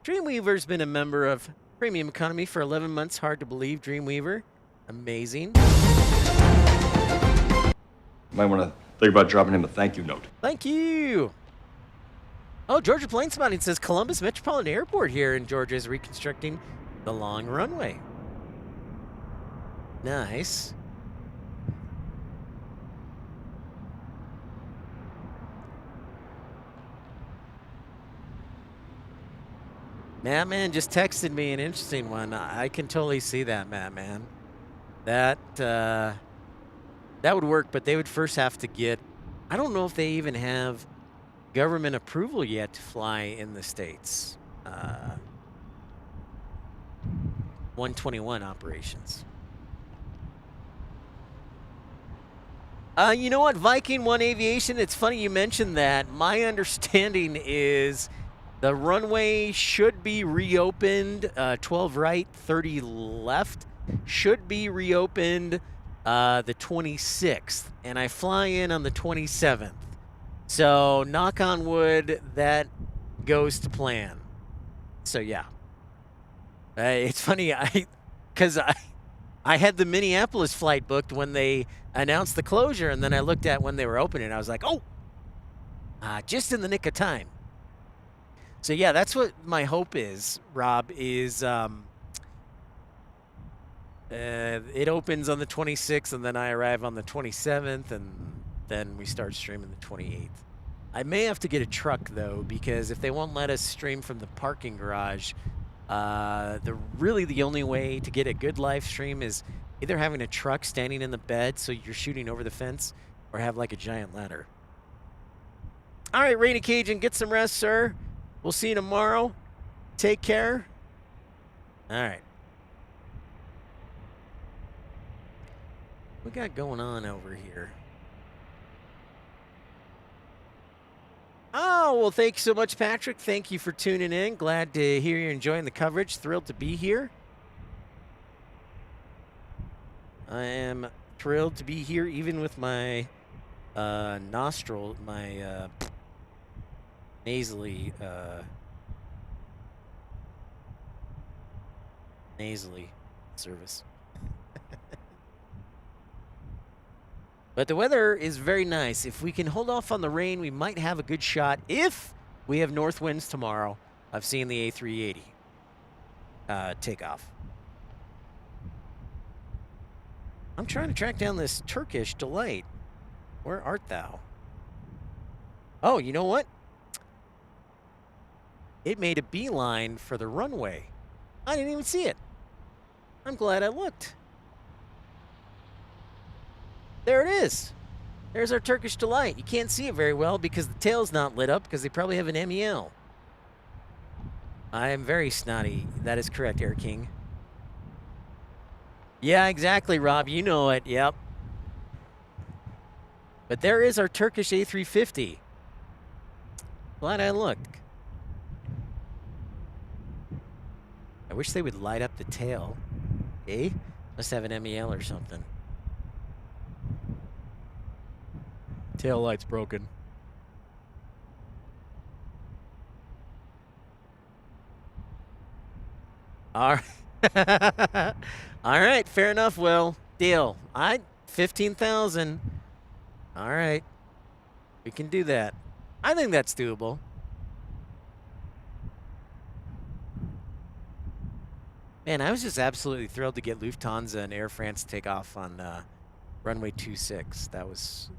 Dreamweaver's been a member of Premium Economy for 11 months. Hard to believe, Dreamweaver. Amazing. Might want to think about dropping him a thank you note. Thank you. Oh, Georgia Plane Spotting says Columbus Metropolitan Airport here in Georgia is reconstructing the long runway. Nice. Mattman just texted me an interesting one. I can totally see that, Mattman. That would work, but they would first have to get, I don't know if they even have government approval yet to fly in the States. 121 operations. You know what, Viking One Aviation, it's funny you mentioned that. My understanding is the runway should be reopened, 12 right, 30 left, should be reopened the 26th, and I fly in on the 27th. So, knock on wood, that goes to plan. So, yeah. It's funny, because I had the Minneapolis flight booked when they announced the closure, and then I looked at when they were opening, I was like, oh, just in the nick of time. So, yeah, that's what my hope is, Rob, is it opens on the 26th, and then I arrive on the 27th, and then we start streaming the 28th. I may have to get a truck, though, because if they won't let us stream from the parking garage, really the only way to get a good live stream is either having a truck standing in the bed so you're shooting over the fence, or have like a giant ladder. All right, Rainy Cajun, get some rest, sir. We'll see you tomorrow. Take care. All right. What we got going on over here? Oh, well, thank you so much, Patrick. Thank you for tuning in. Glad to hear you're enjoying the coverage. Thrilled to be here. I am thrilled to be here, even with my nasally service. But the weather is very nice. If we can hold off on the rain, we might have a good shot. If we have north winds tomorrow, I've seen the A380 take off. I'm trying to track down this Turkish delight. Where art thou? Oh, you know what? It made a beeline for the runway. I didn't even see it. I'm glad I looked. There it is. There's our Turkish delight. You can't see it very well because the tail's not lit up because they probably have an MEL. I am very snotty. That is correct, Air King. Yeah, exactly, Rob. You know it. Yep. But there is our Turkish A350. Glad I looked. I wish they would light up the tail. Eh? Must have an MEL or something. Tail light's broken. All right. All right, fair enough, Will. Deal. 15,000. All right. We can do that. I think that's doable. Man, I was just absolutely thrilled to get Lufthansa and Air France to take off on runway 26. That was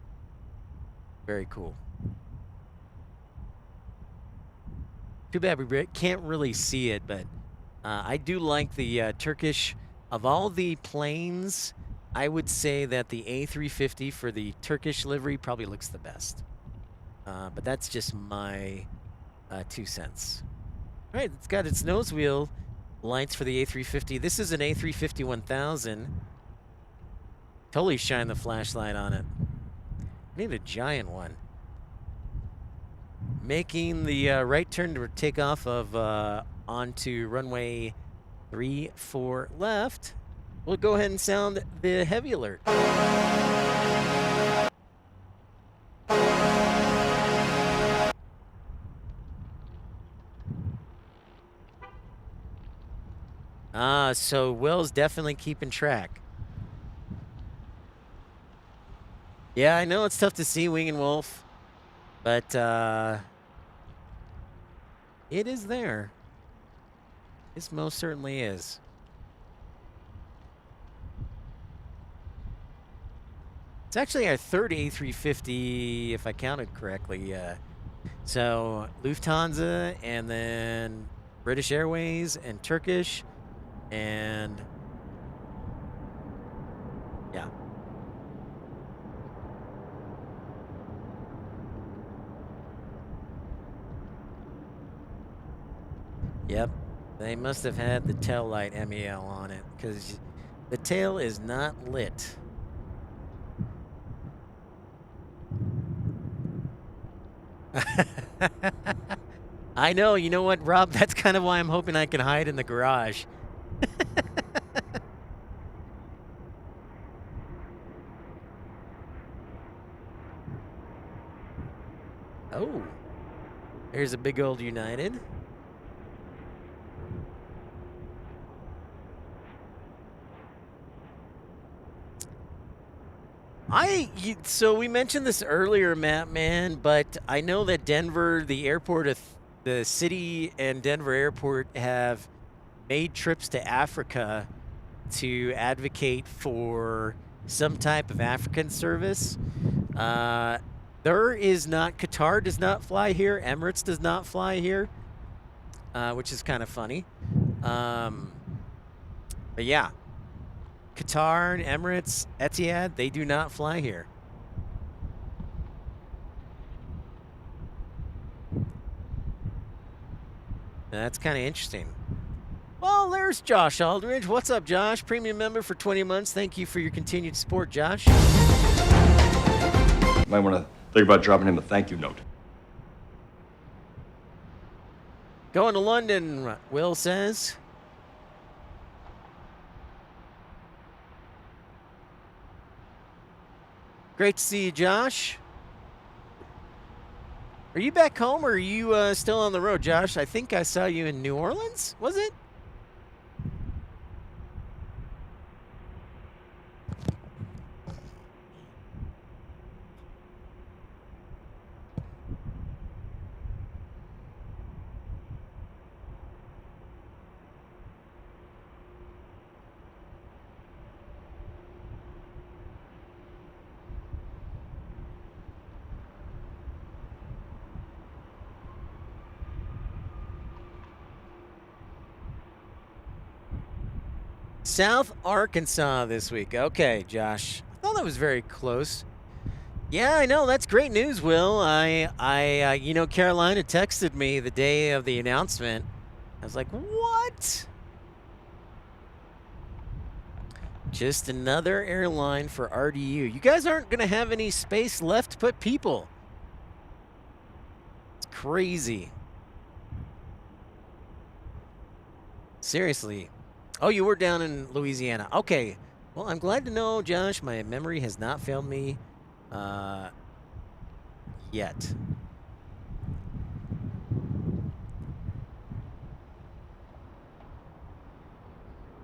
Very cool. Too bad we can't really see it, but I do like the Turkish. Of all the planes, I would say that the A350 for the Turkish livery probably looks the best. But that's just my 2 cents. All right, it's got its nose wheel lights for the A350. This is an A350 1000. Totally shine the flashlight on it. I need a giant one. Making the right turn to take off of onto runway 34 left. We'll go ahead and sound the heavy alert. So Will's definitely keeping track. Yeah, I know it's tough to see Wing and Wolf, but it is there. This most certainly is. It's actually our third A350, if I counted correctly. So Lufthansa, and then British Airways, and Turkish, and yeah. Yep, they must have had the tail light MEL on it, because the tail is not lit. I know, you know what, Rob? That's kind of why I'm hoping I can hide in the garage. Oh, there's a big old United. So we mentioned this earlier, Matt, man, but I know that Denver, the airport, the city and Denver airport have made trips to Africa to advocate for some type of African service. There is not, Qatar does not fly here, Emirates does not fly here, which is kind of funny. But yeah. Qatar, Emirates, Etihad, they do not fly here. That's kind of interesting. Well, there's Josh Aldridge. What's up, Josh? Premium member for 20 months. Thank you for your continued support, Josh. You might want to think about dropping him a thank you note. Going to London, Will says. Great to see you, Josh. Are you back home, or are you still on the road, Josh? I think I saw you in New Orleans, was it? South Arkansas this week. Okay, Josh. I thought that was very close. Yeah, I know. That's great news, Will. You know, Carolina texted me the day of the announcement. I was like, what? Just another airline for RDU. You guys aren't going to have any space left to put people. It's crazy. Seriously. Oh, you were down in Louisiana. Okay. Well, I'm glad to know, Josh, my memory has not failed me yet.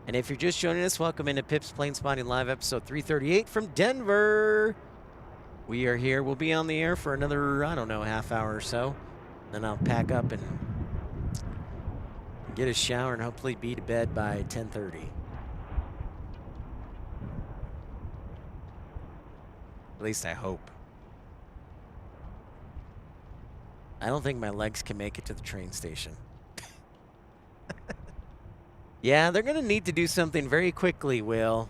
And if you're just joining us, welcome into Pip's Plane Spotting Live, episode 338 from Denver. We are here. We'll be on the air for another, I don't know, half hour or so. Then I'll pack up and get a shower and hopefully be to bed by 10:30. At least I hope. I don't think my legs can make it to the train station. Yeah, they're going to need to do something very quickly, Will.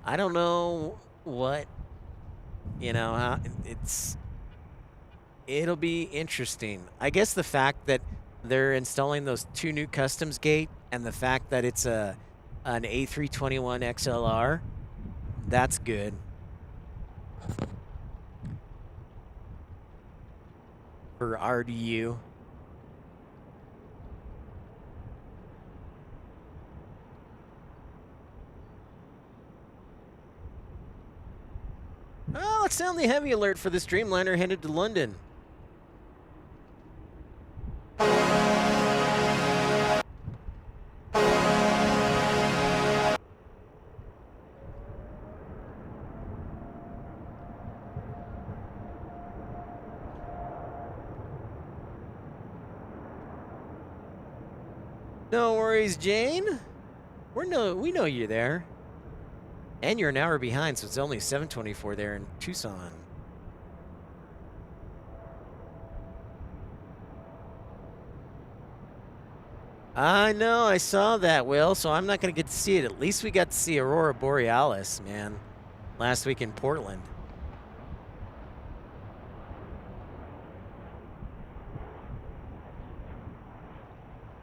I don't know what, how it'll be interesting. I guess the fact that they're installing those 2 new customs gate and the fact that it's an A321 XLR, that's good. For RDU. Oh, let's sound the heavy alert for this Dreamliner headed to London. No worries, Jane. We know you're there. And you're an hour behind, so it's only 7:24 there in Tucson. I know, I saw that, Will, so I'm not going to get to see it. At least we got to see Aurora Borealis, man, last week in Portland.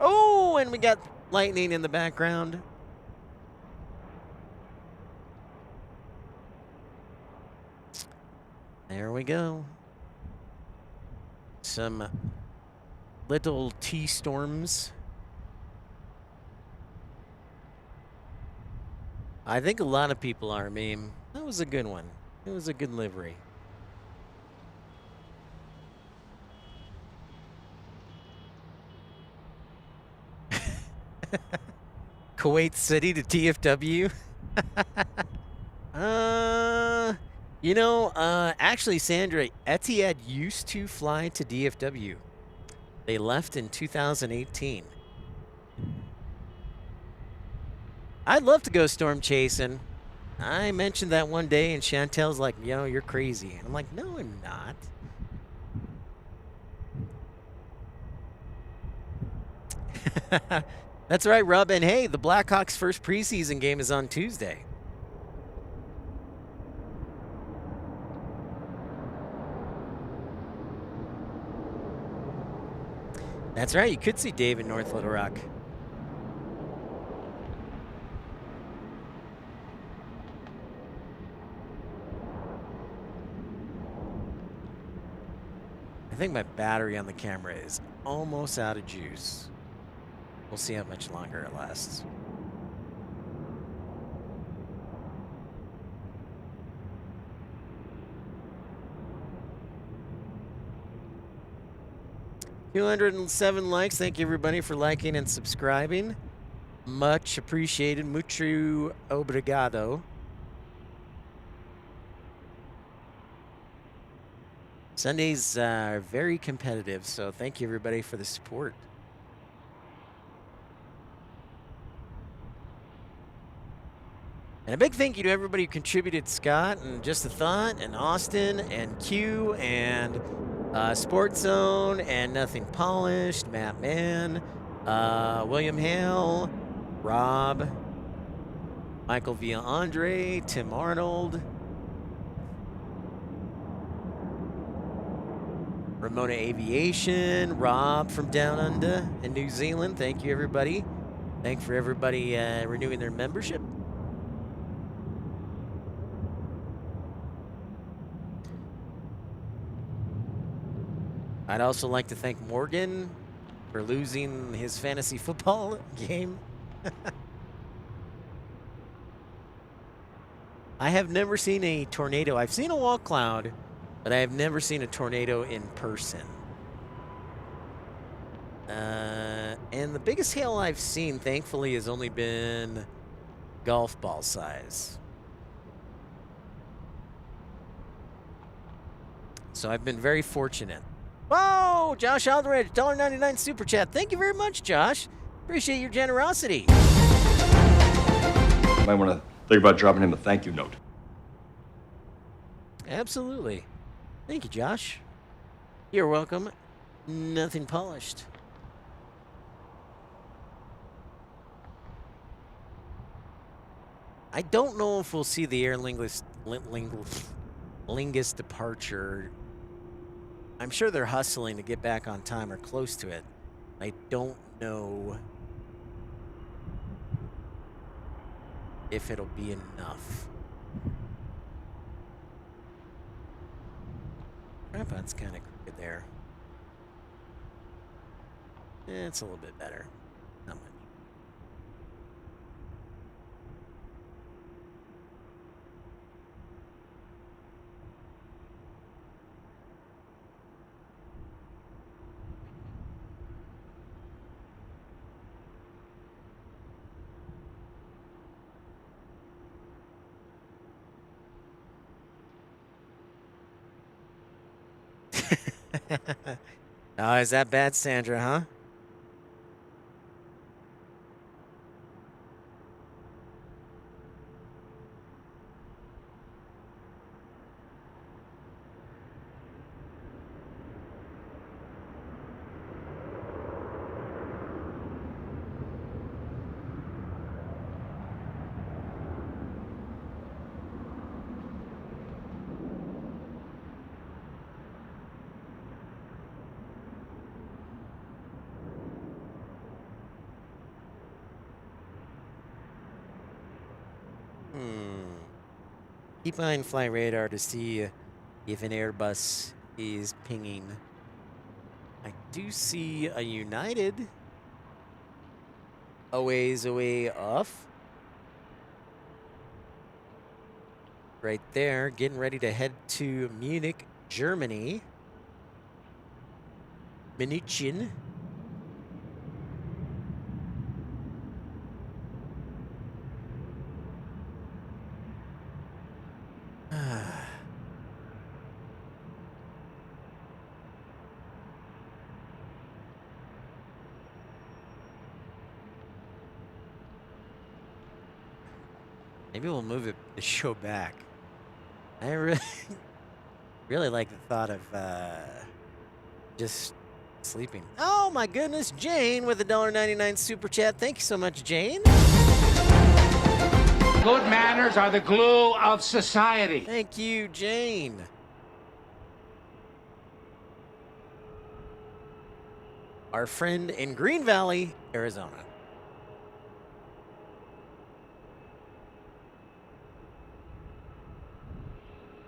Oh, and we got lightning in the background. There we go. Some little T-storms. I think a lot of people are, meme. That was a good one. It was a good livery. Kuwait City to TFW? Actually, Sandra, Etihad used to fly to DFW. They left in 2018. I'd love to go storm chasing. I mentioned that one day, and Chantel's like, you're crazy. And I'm like, no, I'm not. That's right, Rob. And hey, the Blackhawks' first preseason game is on Tuesday. That's right. You could see Dave in North Little Rock. I think my battery on the camera is almost out of juice. We'll see how much longer it lasts. $207 likes. Thank you, everybody, for liking and subscribing. Much appreciated. Mucho obrigado. Sundays are very competitive, so thank you, everybody, for the support. And a big thank you to everybody who contributed, Scott, and Just a Thought, and Austin, and Q, and Sports Zone, and Nothing Polished, Matt Mann, William Hale, Rob, Michael Villa Andre, Tim Arnold, Ramona Aviation, Rob from Down Under in New Zealand. Thank you, everybody. Thanks for everybody renewing their membership. I'd also like to thank Morgan for losing his fantasy football game. I have never seen a tornado. I've seen a wall cloud, but I have never seen a tornado in person. And the biggest hail I've seen, thankfully, has only been golf ball size. So I've been very fortunate. Whoa, Josh Aldridge, $1.99 super chat. Thank you very much, Josh. Appreciate your generosity. Might want to think about dropping him a thank you note. Absolutely. Thank you, Josh. You're welcome. Nothing polished. I don't know if we'll see the Aer Lingus departure. I'm sure they're hustling to get back on time or close to it. I don't know if it'll be enough. Tripod's kind of crooked there. It's a little bit better. Not much. Oh, is that bad, Sandra, huh? Keep behind flight radar to see if an Airbus is pinging. I do see a United a ways away off. Right there, getting ready to head to Munich, Germany. München. Maybe we'll move the show back. I really like the thought of just sleeping. Oh my goodness, Jane with a $1.99 super chat. Thank you so much, Jane. Good manners are the glue of society. Thank you, Jane. Our friend in Green Valley, Arizona.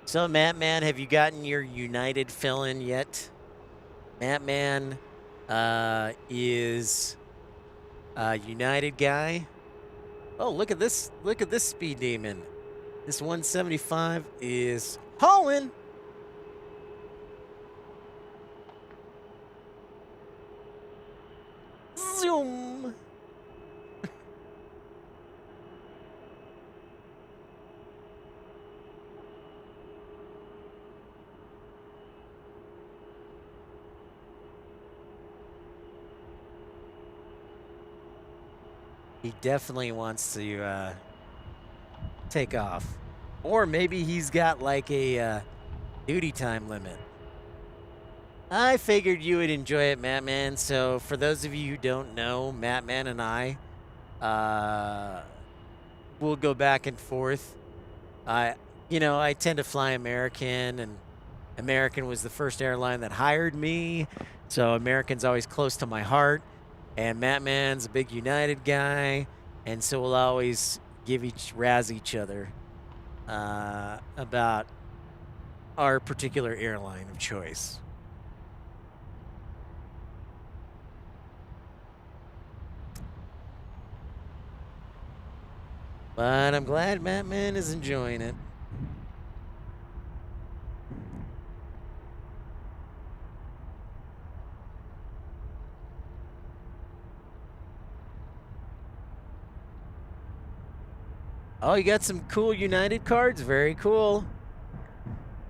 So, Matt Man, have you gotten your United fill-in yet? Matt Man is a United guy. Oh, look at this! Look at this speed demon. This 175 is hauling. Zoom. He definitely wants to take off. Or maybe he's got like a duty time limit. I figured you would enjoy it, Mattman. So for those of you who don't know, Mattman and I will go back and forth. I tend to fly American, and American was the first airline that hired me. So American's always close to my heart. And Mattman's a big United guy, and so we'll always razz each other about our particular airline of choice. But I'm glad Mattman is enjoying it. Oh, you got some cool United cards? Very cool.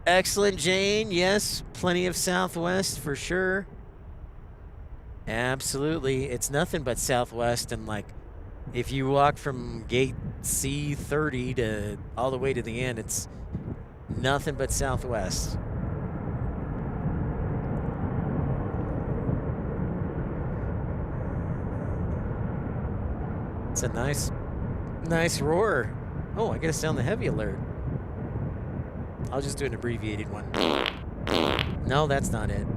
Excellent, Jane. Yes, plenty of Southwest for sure. Absolutely. It's nothing but Southwest, and like if you walk from gate C30 to all the way to the end, it's nothing but Southwest. It's a nice roar. Oh, I gotta sound the heavy alert. I'll just do an abbreviated one. No, that's not it.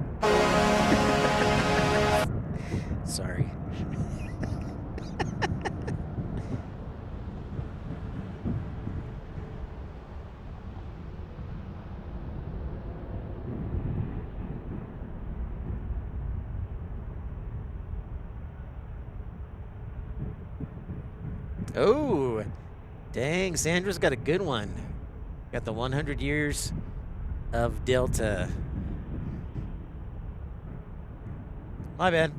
Sorry. Oh, dang, Sandra's got a good one. Got the 100 years of Delta. My bad.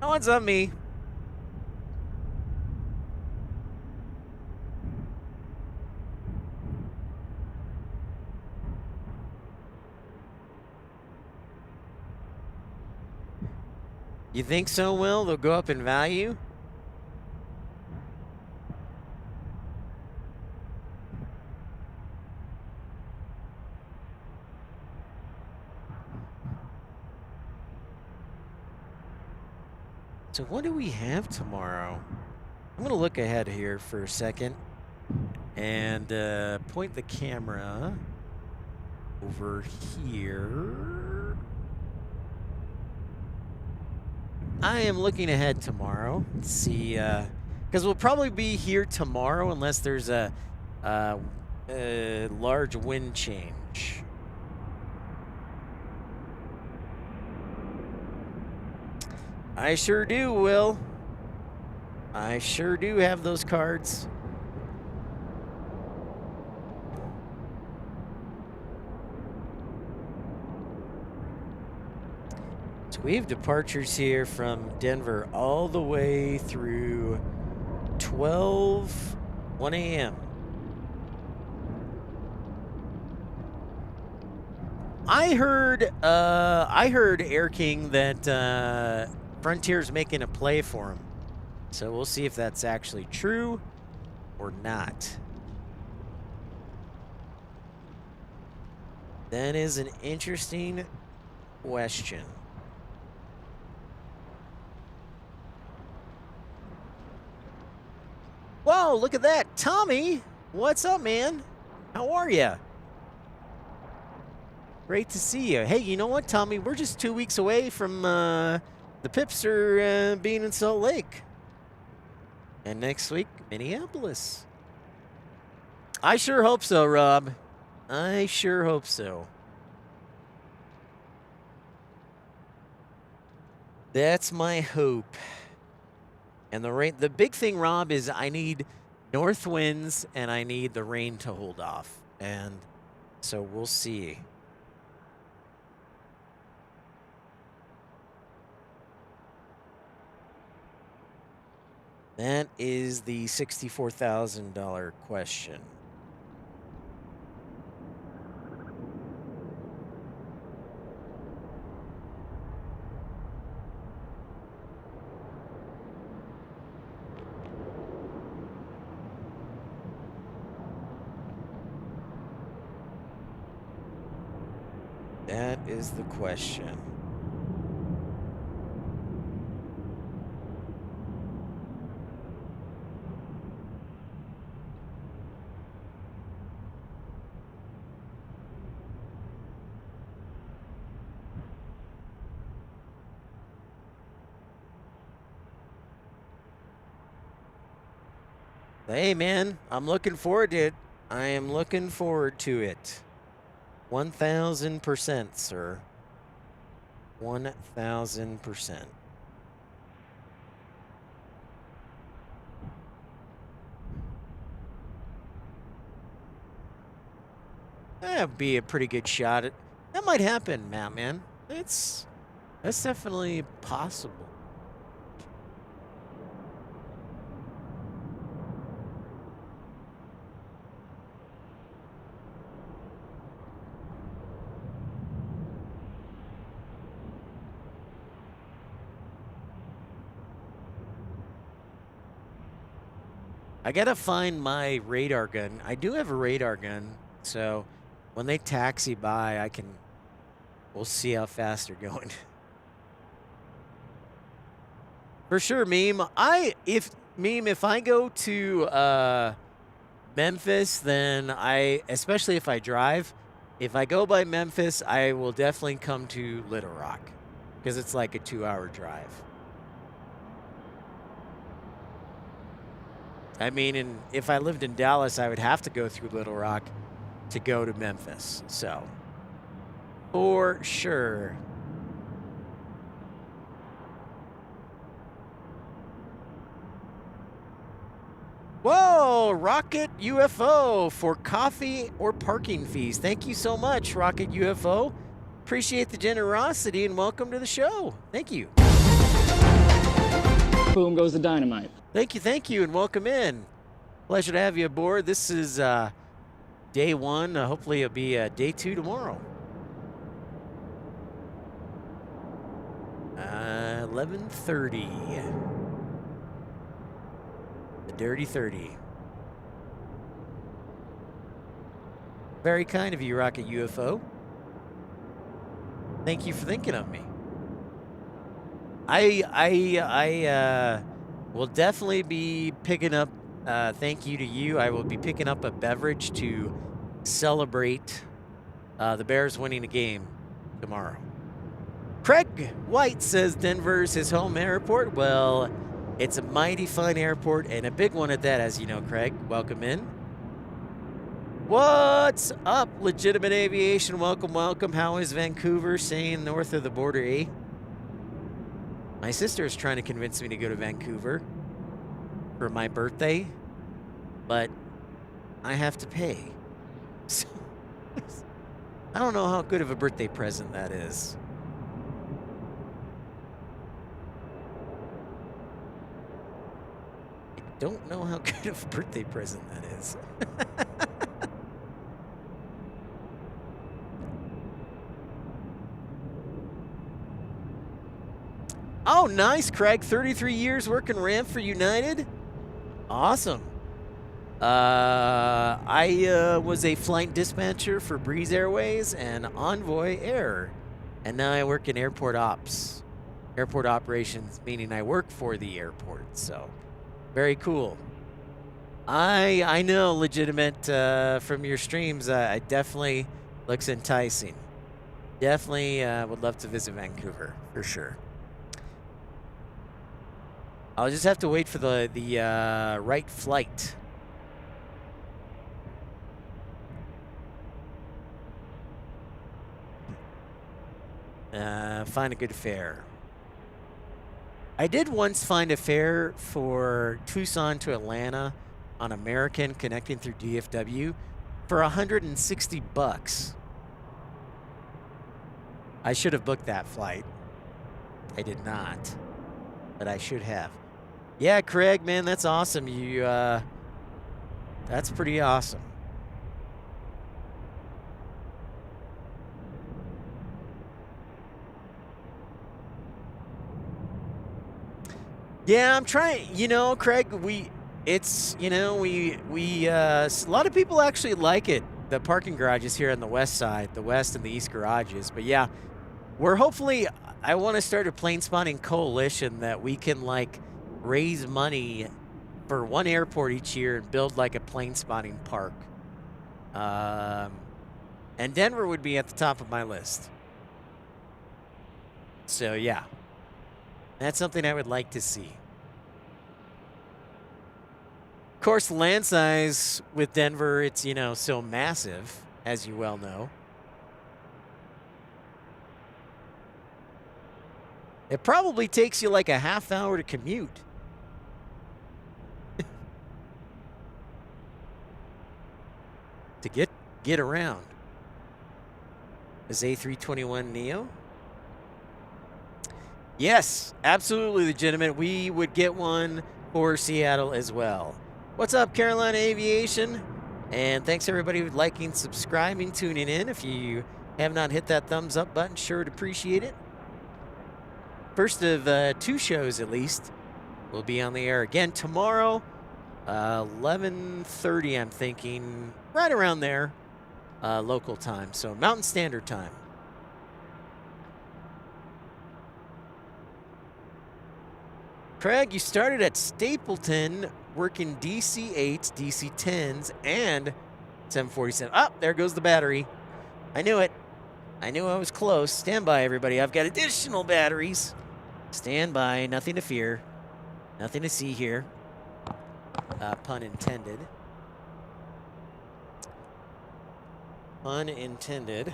No one's on me. You think so, Will? They'll go up in value? So what do we have tomorrow? I'm gonna look ahead here for a second and point the camera over here. I am looking ahead tomorrow. Let's see, because we'll probably be here tomorrow unless there's a large wind change. I sure do, Will. I sure do have those cards. So we have departures here from Denver all the way through 1 a.m. I heard Air King that Frontier's making a play for him. So we'll see if that's actually true or not. That is an interesting question. Whoa, look at that. Tommy, what's up, man? How are you? Great to see you. Hey, you know what, Tommy? We're just 2 weeks away from the Pips are being in Salt Lake. And next week, Minneapolis. I sure hope so, Rob. I sure hope so. That's my hope. And the big thing, Rob, is I need north winds and I need the rain to hold off. And so we'll see. That is the $64,000 question. That is the question. Hey, man, I'm looking forward to it. I am looking forward to it. 1,000%, sir. 1,000%. That'd be a pretty good shot at. That might happen, man. That's definitely possible. I gotta find my radar gun. I do have a radar gun, so when they taxi by, we'll see how fast they're going. For sure, Meme. Meme, if I go to Memphis, then especially if I drive, if I go by Memphis, I will definitely come to Little Rock because it's like a 2-hour drive. I mean, and if I lived in Dallas, I would have to go through Little Rock to go to Memphis. So, for sure. Whoa, Rocket UFO for coffee or parking fees. Thank you so much, Rocket UFO. Appreciate the generosity and welcome to the show. Thank you. Boom goes the dynamite. Thank you, and welcome in. Pleasure to have you aboard. This is day 1. Hopefully it'll be day 2 tomorrow. 11:30. The Dirty 30. Very kind of you, Rocket UFO. Thank you for thinking of me. I will definitely be picking up, thank you to you. I will be picking up a beverage to celebrate the Bears winning a game tomorrow. Craig White says Denver's his home airport. Well, it's a mighty fine airport and a big one at that, as you know, Craig. Welcome in. What's up, Legitimate Aviation? Welcome, welcome. How is Vancouver staying north of the border, eh? My sister is trying to convince me to go to Vancouver for my birthday, but I have to pay. So, I don't know how good of a birthday present that is. I don't know how good of a birthday present that is. Oh, nice, Craig. 33 years working ramp for United. Awesome. I was a flight dispatcher for Breeze Airways and Envoy Air. And now I work in airport ops. Airport operations, meaning I work for the airport. So, very cool. I know, Legitimate, from your streams, it definitely looks enticing. Definitely would love to visit Vancouver, for sure. I'll just have to wait for the right flight. Find a good fare. I did once find a fare for Tucson to Atlanta on American connecting through DFW for $160. I should have booked that flight. I did not, but I should have. Yeah, Craig, man, that's awesome. You, that's pretty awesome. Yeah, I'm trying, you know, Craig, it's, you know, a lot of people actually like it, the parking garages here on the west side, the west and the east garages. But yeah, we're hopefully, I want to start a plane spotting coalition that we can, like, raise money for one airport each year and build, like, a plane spotting park. And Denver would be at the top of my list. So, yeah. That's something I would like to see. Of course, the land size with Denver, it's, you know, so massive, as you well know. It probably takes you like a half hour to commute. To get around. Is A321 Neo? Yes, absolutely legitimate. We would get one for Seattle as well. What's up, Carolina Aviation? And thanks everybody for liking, subscribing, tuning in. If you have not hit that thumbs up button, sure would appreciate it. First of 2 shows, at least, will be on the air again tomorrow, 11:30, I'm thinking, right around there, local time, so Mountain Standard Time. Craig, you started at Stapleton working DC-8s, DC-10s, and 747. Oh, there goes the battery. I knew it. I knew I was close. Stand by, everybody. I've got additional batteries. Stand by. Nothing to fear. Nothing to see here. Pun intended. Pun intended.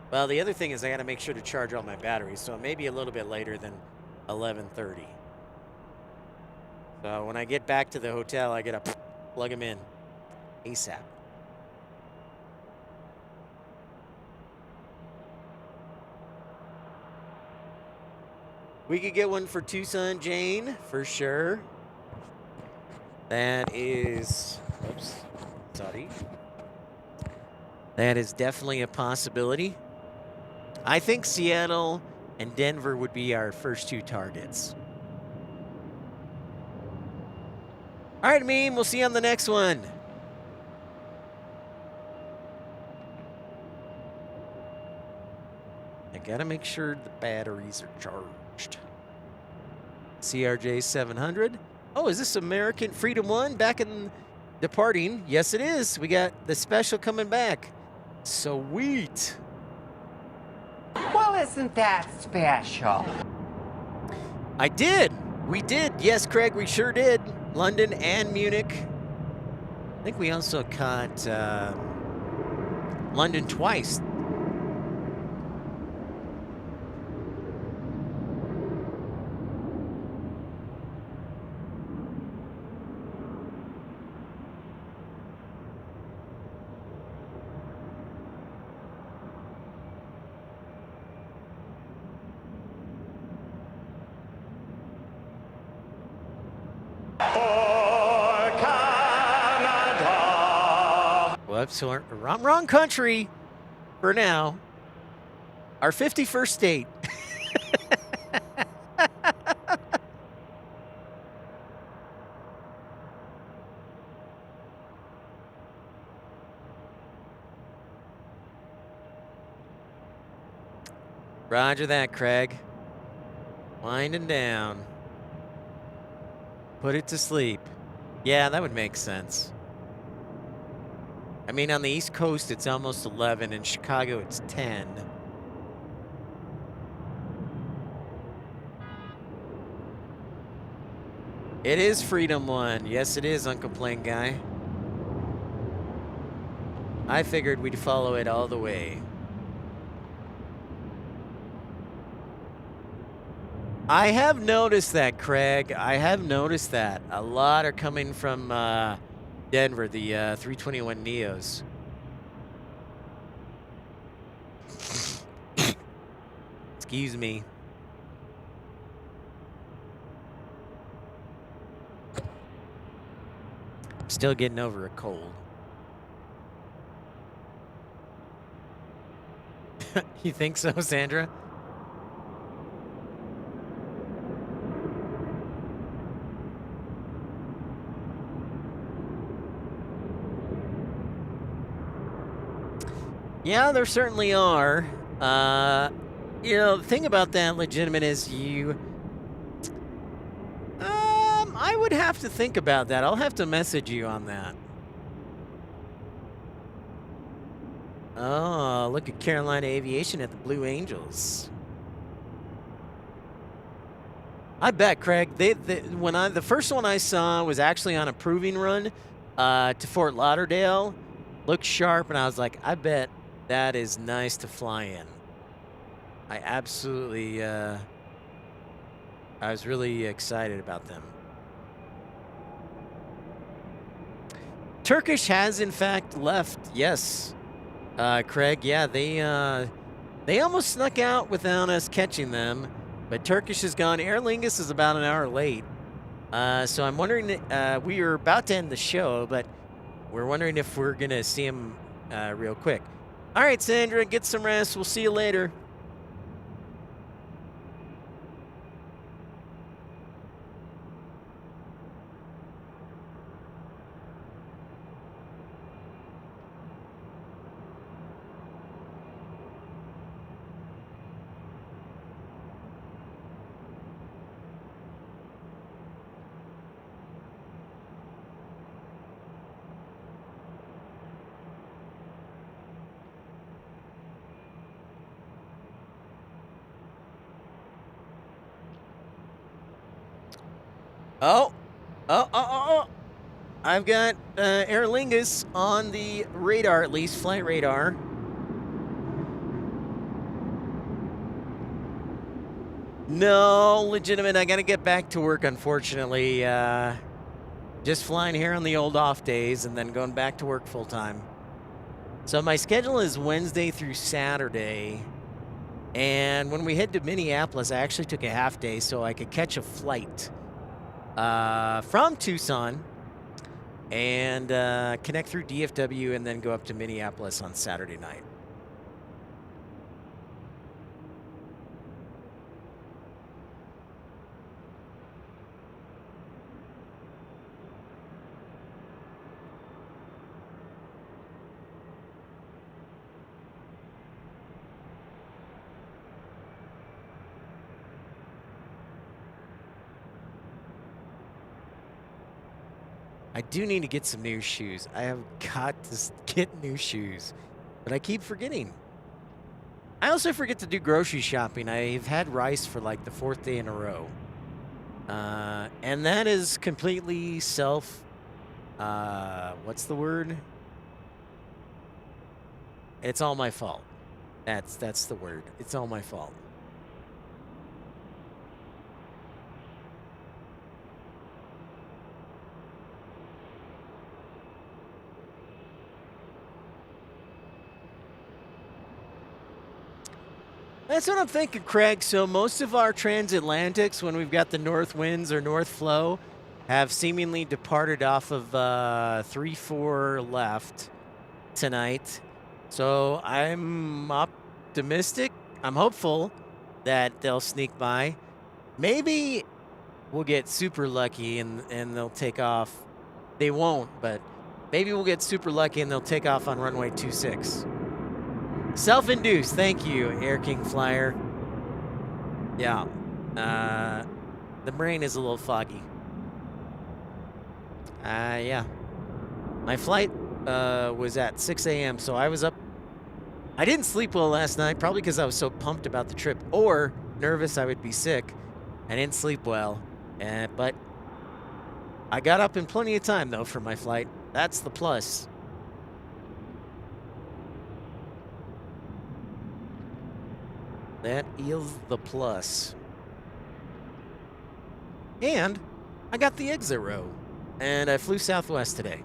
Well, the other thing is I got to make sure to charge all my batteries, so it may be a little bit later than 11:30. So when I get back to the hotel, I got to plug them in ASAP. We could get one for Tucson Jane, for sure. That is... Oops. Sorry. That is definitely a possibility. I think Seattle and Denver would be our first two targets. All right, Meme, we'll see you on the next one. I gotta make sure the batteries are charged. CRJ 700. Oh, is this American Freedom 1 back in departing? Yes, it is. We got the special coming back. Sweet. Well, isn't that special? I did. We did. Yes, Craig, we sure did. London and Munich. I think we also caught London twice. For Canada. Whoops, wrong country for now. Our 51st state. Roger that, Craig. Winding down. Put it to sleep. Yeah, that would make sense. I mean, on the East Coast, it's almost 11. In Chicago, it's 10. It is Freedom 1. Yes, it is, Uncle Plain Guy. I figured we'd follow it all the way. I have noticed that, Craig. I have noticed that. A lot are coming from Denver, the 321 Neos. Excuse me. I'm still getting over a cold. You think so, Sandra? Yeah, there certainly are. You know, the thing about that, Legitimate, is you... I would have to think about that. I'll have to message you on that. Oh, look at Carolina Aviation at the Blue Angels. I bet, Craig. The first one I saw was actually on a proving run to Fort Lauderdale. Looked sharp, and I was like, I bet that is nice to fly in. I absolutely, I was really excited about them. Turkish has, in fact, left. Yes, Craig. Yeah, they almost snuck out without us catching them. But Turkish is gone. Aer Lingus is about an hour late. So I'm wondering, we are about to end the show, but we're wondering if we're going to see him real quick. All right, Sandra, get some rest. We'll see you later. Oh. I've got Aer Lingus on the radar, at least flight radar. No, legitimate. I got to get back to work, unfortunately. Just flying here on the old off days and then going back to work full time. So my schedule is Wednesday through Saturday. And when we head to Minneapolis, I actually took a half day so I could catch a flight from Tucson and connect through DFW and then go up to Minneapolis on Saturday night. I do need to get some new shoes. I have got to get new shoes, but I keep forgetting. I also forget to do grocery shopping. I've had rice for like the 4th day in a row. And that is completely what's the word? It's all my fault. That's the word. It's all my fault. That's what I'm thinking, Craig. So most of our transatlantics, when we've got the north winds or north flow, have seemingly departed off of 3-4 left tonight. So I'm optimistic. I'm hopeful that they'll sneak by. Maybe we'll get super lucky and they'll take off. They won't, but maybe we'll get super lucky and they'll take off on runway 26. Self-induced, thank you, Air King Flyer. Yeah, the brain is a little foggy. Yeah. My flight was at 6 a.m., so I was up. I didn't sleep well last night, probably because I was so pumped about the trip, or nervous I would be sick. I didn't sleep well, but I got up in plenty of time, though, for my flight. That's the plus. That is the plus. And I got the exit row. And I flew Southwest today.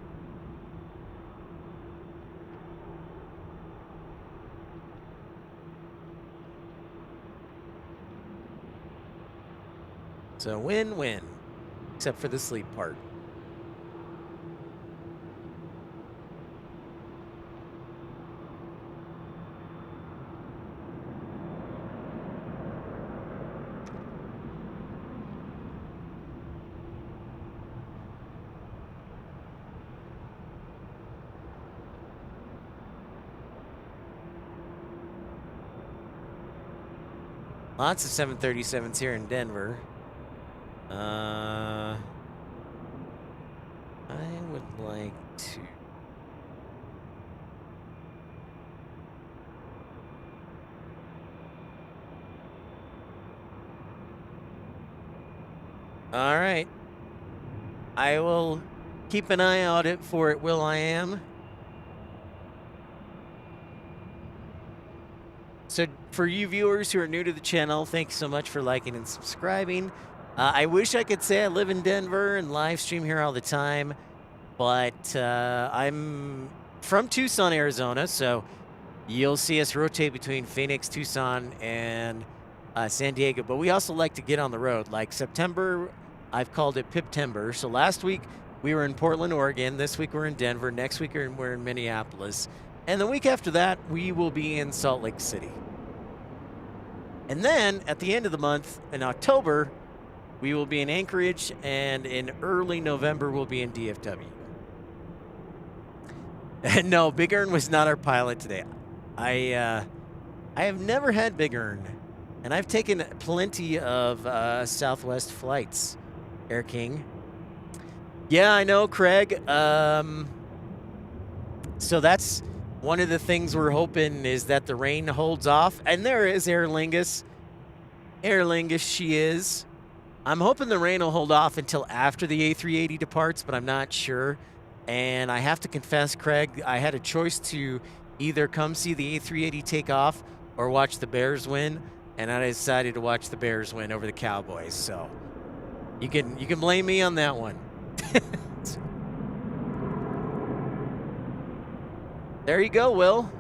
So win-win. Except for the sleep part. Lots of 737s here in Denver. I would like to... All right. I will keep an eye out for it, Will I Am. So for you viewers who are new to the channel, thanks so much for liking and subscribing. I wish I could say I live in Denver and live stream here all the time, but I'm from Tucson, Arizona, so you'll see us rotate between Phoenix, Tucson, and San Diego. But we also like to get on the road. Like September, I've called it Piptember. So last week we were in Portland, Oregon. This week we're in Denver. Next week we're in Minneapolis. And the week after that, we will be in Salt Lake City. And then at the end of the month, in October, we will be in Anchorage, and in early November, we'll be in DFW. And no, Big Earn was not our pilot today. I have never had Big Earn, and I've taken plenty of Southwest flights, Air King. Yeah, I know, Craig. So that's one of the things we're hoping is that the rain holds off. And there is Aer Lingus. Aer Lingus she is. I'm hoping the rain will hold off until after the A380 departs, but I'm not sure. And I have to confess, Craig, I had a choice to either come see the A380 take off or watch the Bears win, and I decided to watch the Bears win over the Cowboys. So you can blame me on that one. There you go, Will.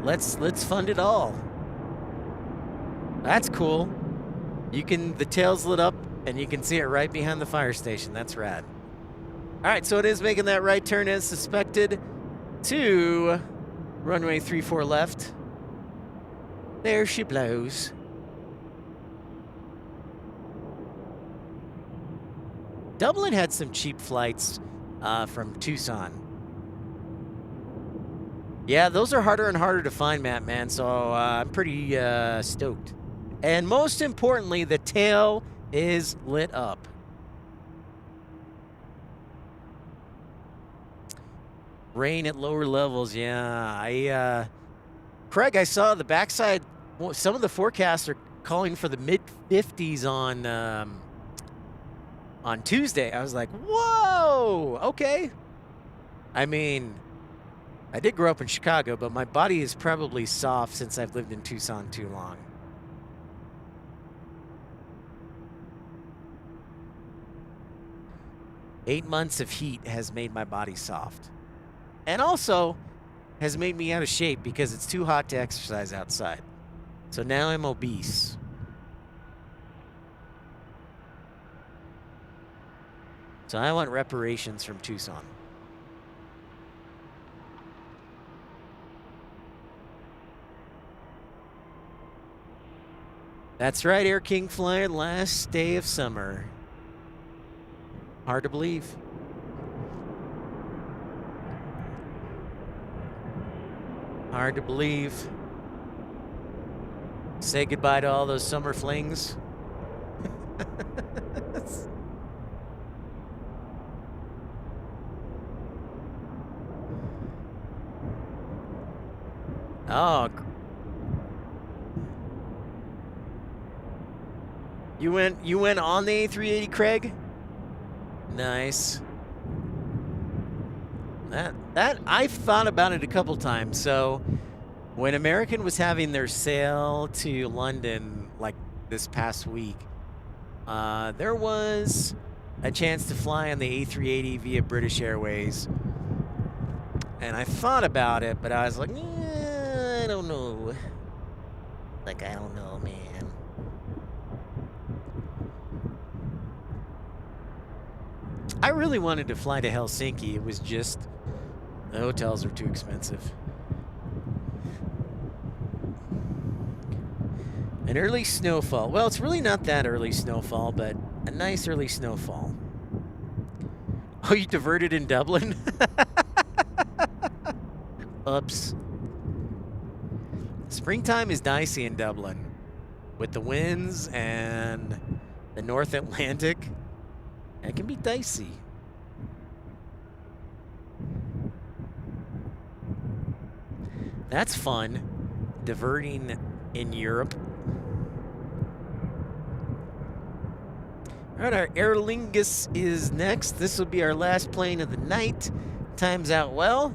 Let's fund it all. That's cool. The tail's lit up and you can see it right behind the fire station. That's rad. All right, so it is making that right turn as suspected to runway 34 left. There she blows. Dublin had some cheap flights from Tucson. Yeah, those are harder and harder to find, Matt, man, so I'm pretty stoked. And most importantly, the tail is lit up. Rain at lower levels, yeah. Craig, I saw the backside, some of the forecasts are calling for the mid-50s on Tuesday. I was like, whoa, okay. I mean, I did grow up in Chicago, but my body is probably soft since I've lived in Tucson too long. Eight months of heat has made my body soft. And also has made me out of shape because it's too hot to exercise outside. So now I'm obese. So I want reparations from Tucson. That's right, Air King Flyer, last day of summer. Hard to believe. Hard to believe. Say goodbye to all those summer flings. Oh. You went on the A380, Craig? Nice. That I've thought about it a couple times. So when American was having their sail to London like this past week, there was a chance to fly on the A380 via British Airways. And I thought about it, but I was like, I don't know. Like, I don't know, man. I really wanted to fly to Helsinki. It was just, the hotels are too expensive. An early snowfall. Well, it's really not that early snowfall, but a nice early snowfall. Oh, you diverted in Dublin? Oops. Springtime is dicey in Dublin. With the winds and the North Atlantic, it can be dicey. That's fun. Diverting in Europe. All right, our Aer Lingus is next. This will be our last plane of the night. Times out well.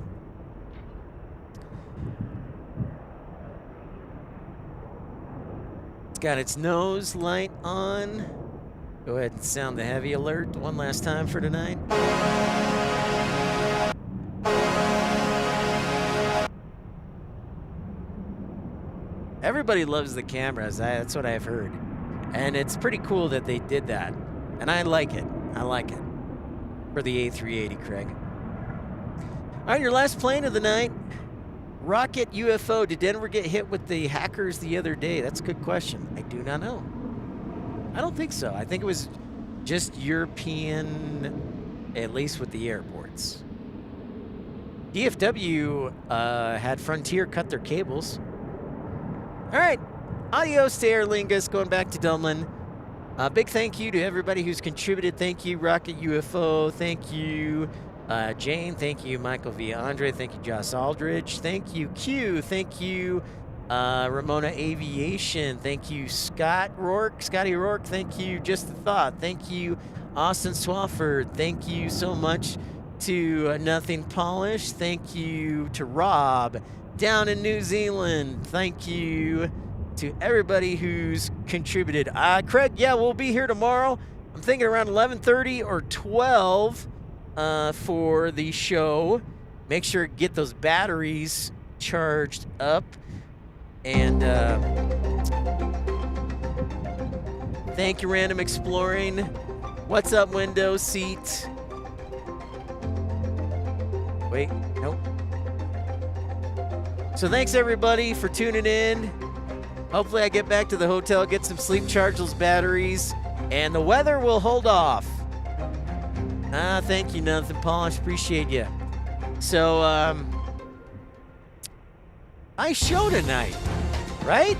It's got its nose light on. Go ahead and sound the heavy alert one last time for tonight. Everybody loves the cameras. That's what I've heard. And it's pretty cool that they did that. And I like it. I like it. For the A380, Craig. All right, your last plane of the night. Rocket UFO. Did Denver get hit with the hackers the other day? That's a good question. I do not know. I don't think so. I think it was just European, at least with the airports. DFW had Frontier cut their cables. All right. Adios to Aer Lingus, going back to Dublin. Big thank you to everybody who's contributed. Thank you, Rocket UFO. Thank you, Jane. Thank you, Michael V. Andre. Thank you, Joss Aldridge. Thank you, Q. Thank you, Ramona Aviation, thank you. Scotty Rourke, thank you. Just a Thought, thank you. Austin Swafford, thank you so much. To Nothing Polished, thank you. To Rob down in New Zealand, thank you. To everybody who's contributed. Craig, yeah, we'll be here tomorrow. I'm thinking around 11:30 or 12 for the show. Make sure to get those batteries charged up. And thank you, Random Exploring. What's up, window seat? Wait, nope. So thanks, everybody, for tuning in. Hopefully I get back to the hotel, get some sleep, charge those batteries, and the weather will hold off. Thank you, Nothing Polished. Appreciate you. So, nice show tonight, right?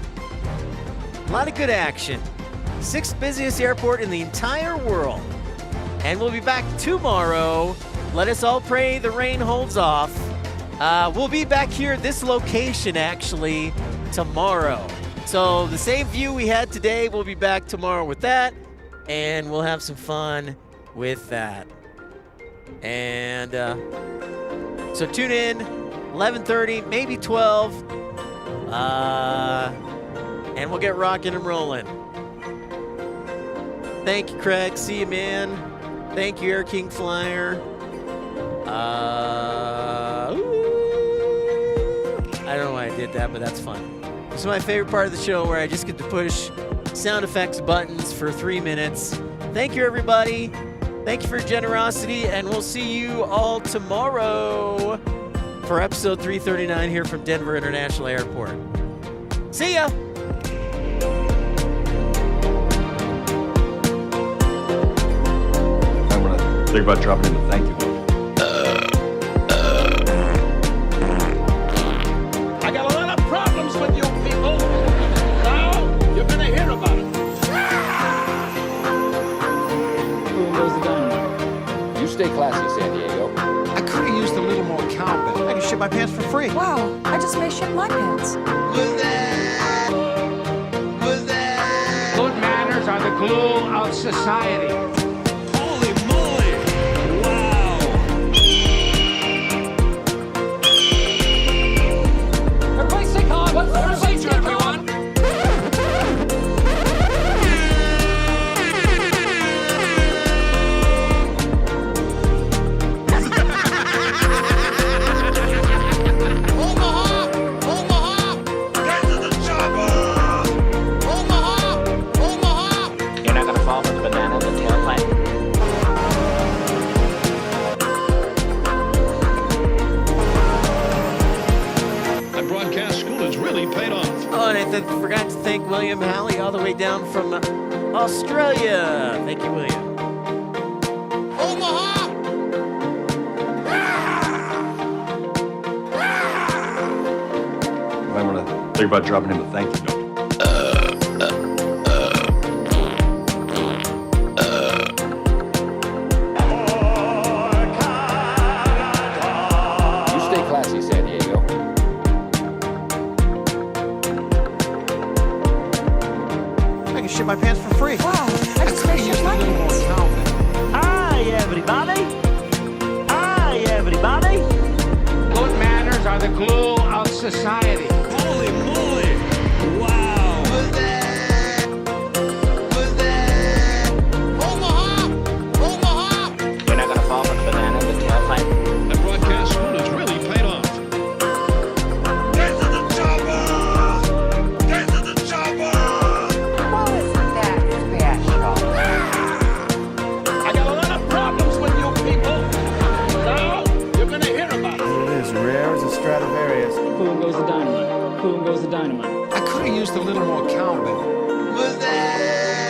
A lot of good action. 6th busiest airport in the entire world. And we'll be back tomorrow. Let us all pray the rain holds off. We'll be back here at this location, actually, tomorrow. So the same view we had today, we'll be back tomorrow with that. And we'll have some fun with that. And so tune in, 11:30, maybe 12. And we'll get rocking and rolling. Thank you, Craig. See you, man. Thank you, Air King Flyer. I don't know why I did that, but that's fun. This is my favorite part of the show where I just get to push sound effects buttons for 3 minutes. Thank you, everybody. Thank you for your generosity, and we'll see you all tomorrow for episode 339 here from Denver International Airport. See ya! I'm gonna think about dropping in the thank you note. I got a lot of problems with you people. Now you're gonna hear about it. Boom goes the dynamite. You stay classy, San Diego. I could have used a little more cowbell. I can shit my pants for free. Wow, I just may shit my pants. Good manners are the glue of society. Holy moly! Wow! Everybody stay calm. Everybody stay calm. You're not gonna fall for the banana in the tailpipe? That broadcast school has really paid off. Oh, and I forgot to thank William Halley all the way down from Australia. Thank you, William. I'm gonna think about dropping in the thank you note. You stay classy, San Diego. I can shit my pants for free. Wow, I just may shit my pants. Hi, everybody! Hi, everybody! Good manners are the glue of society. Holy moly! Wow! You're not gonna fall for the banana in the tailpipe? That broadcast school has really paid off. Get to the chopper! Get to the chopper! Well, isn't that special? I got a lot of problems with you people. Now you're gonna hear about it. It is rare as a Stradivarius. Boom goes the dynamite. Boom goes the dynamite. I could have used a little more cowbell. Was that?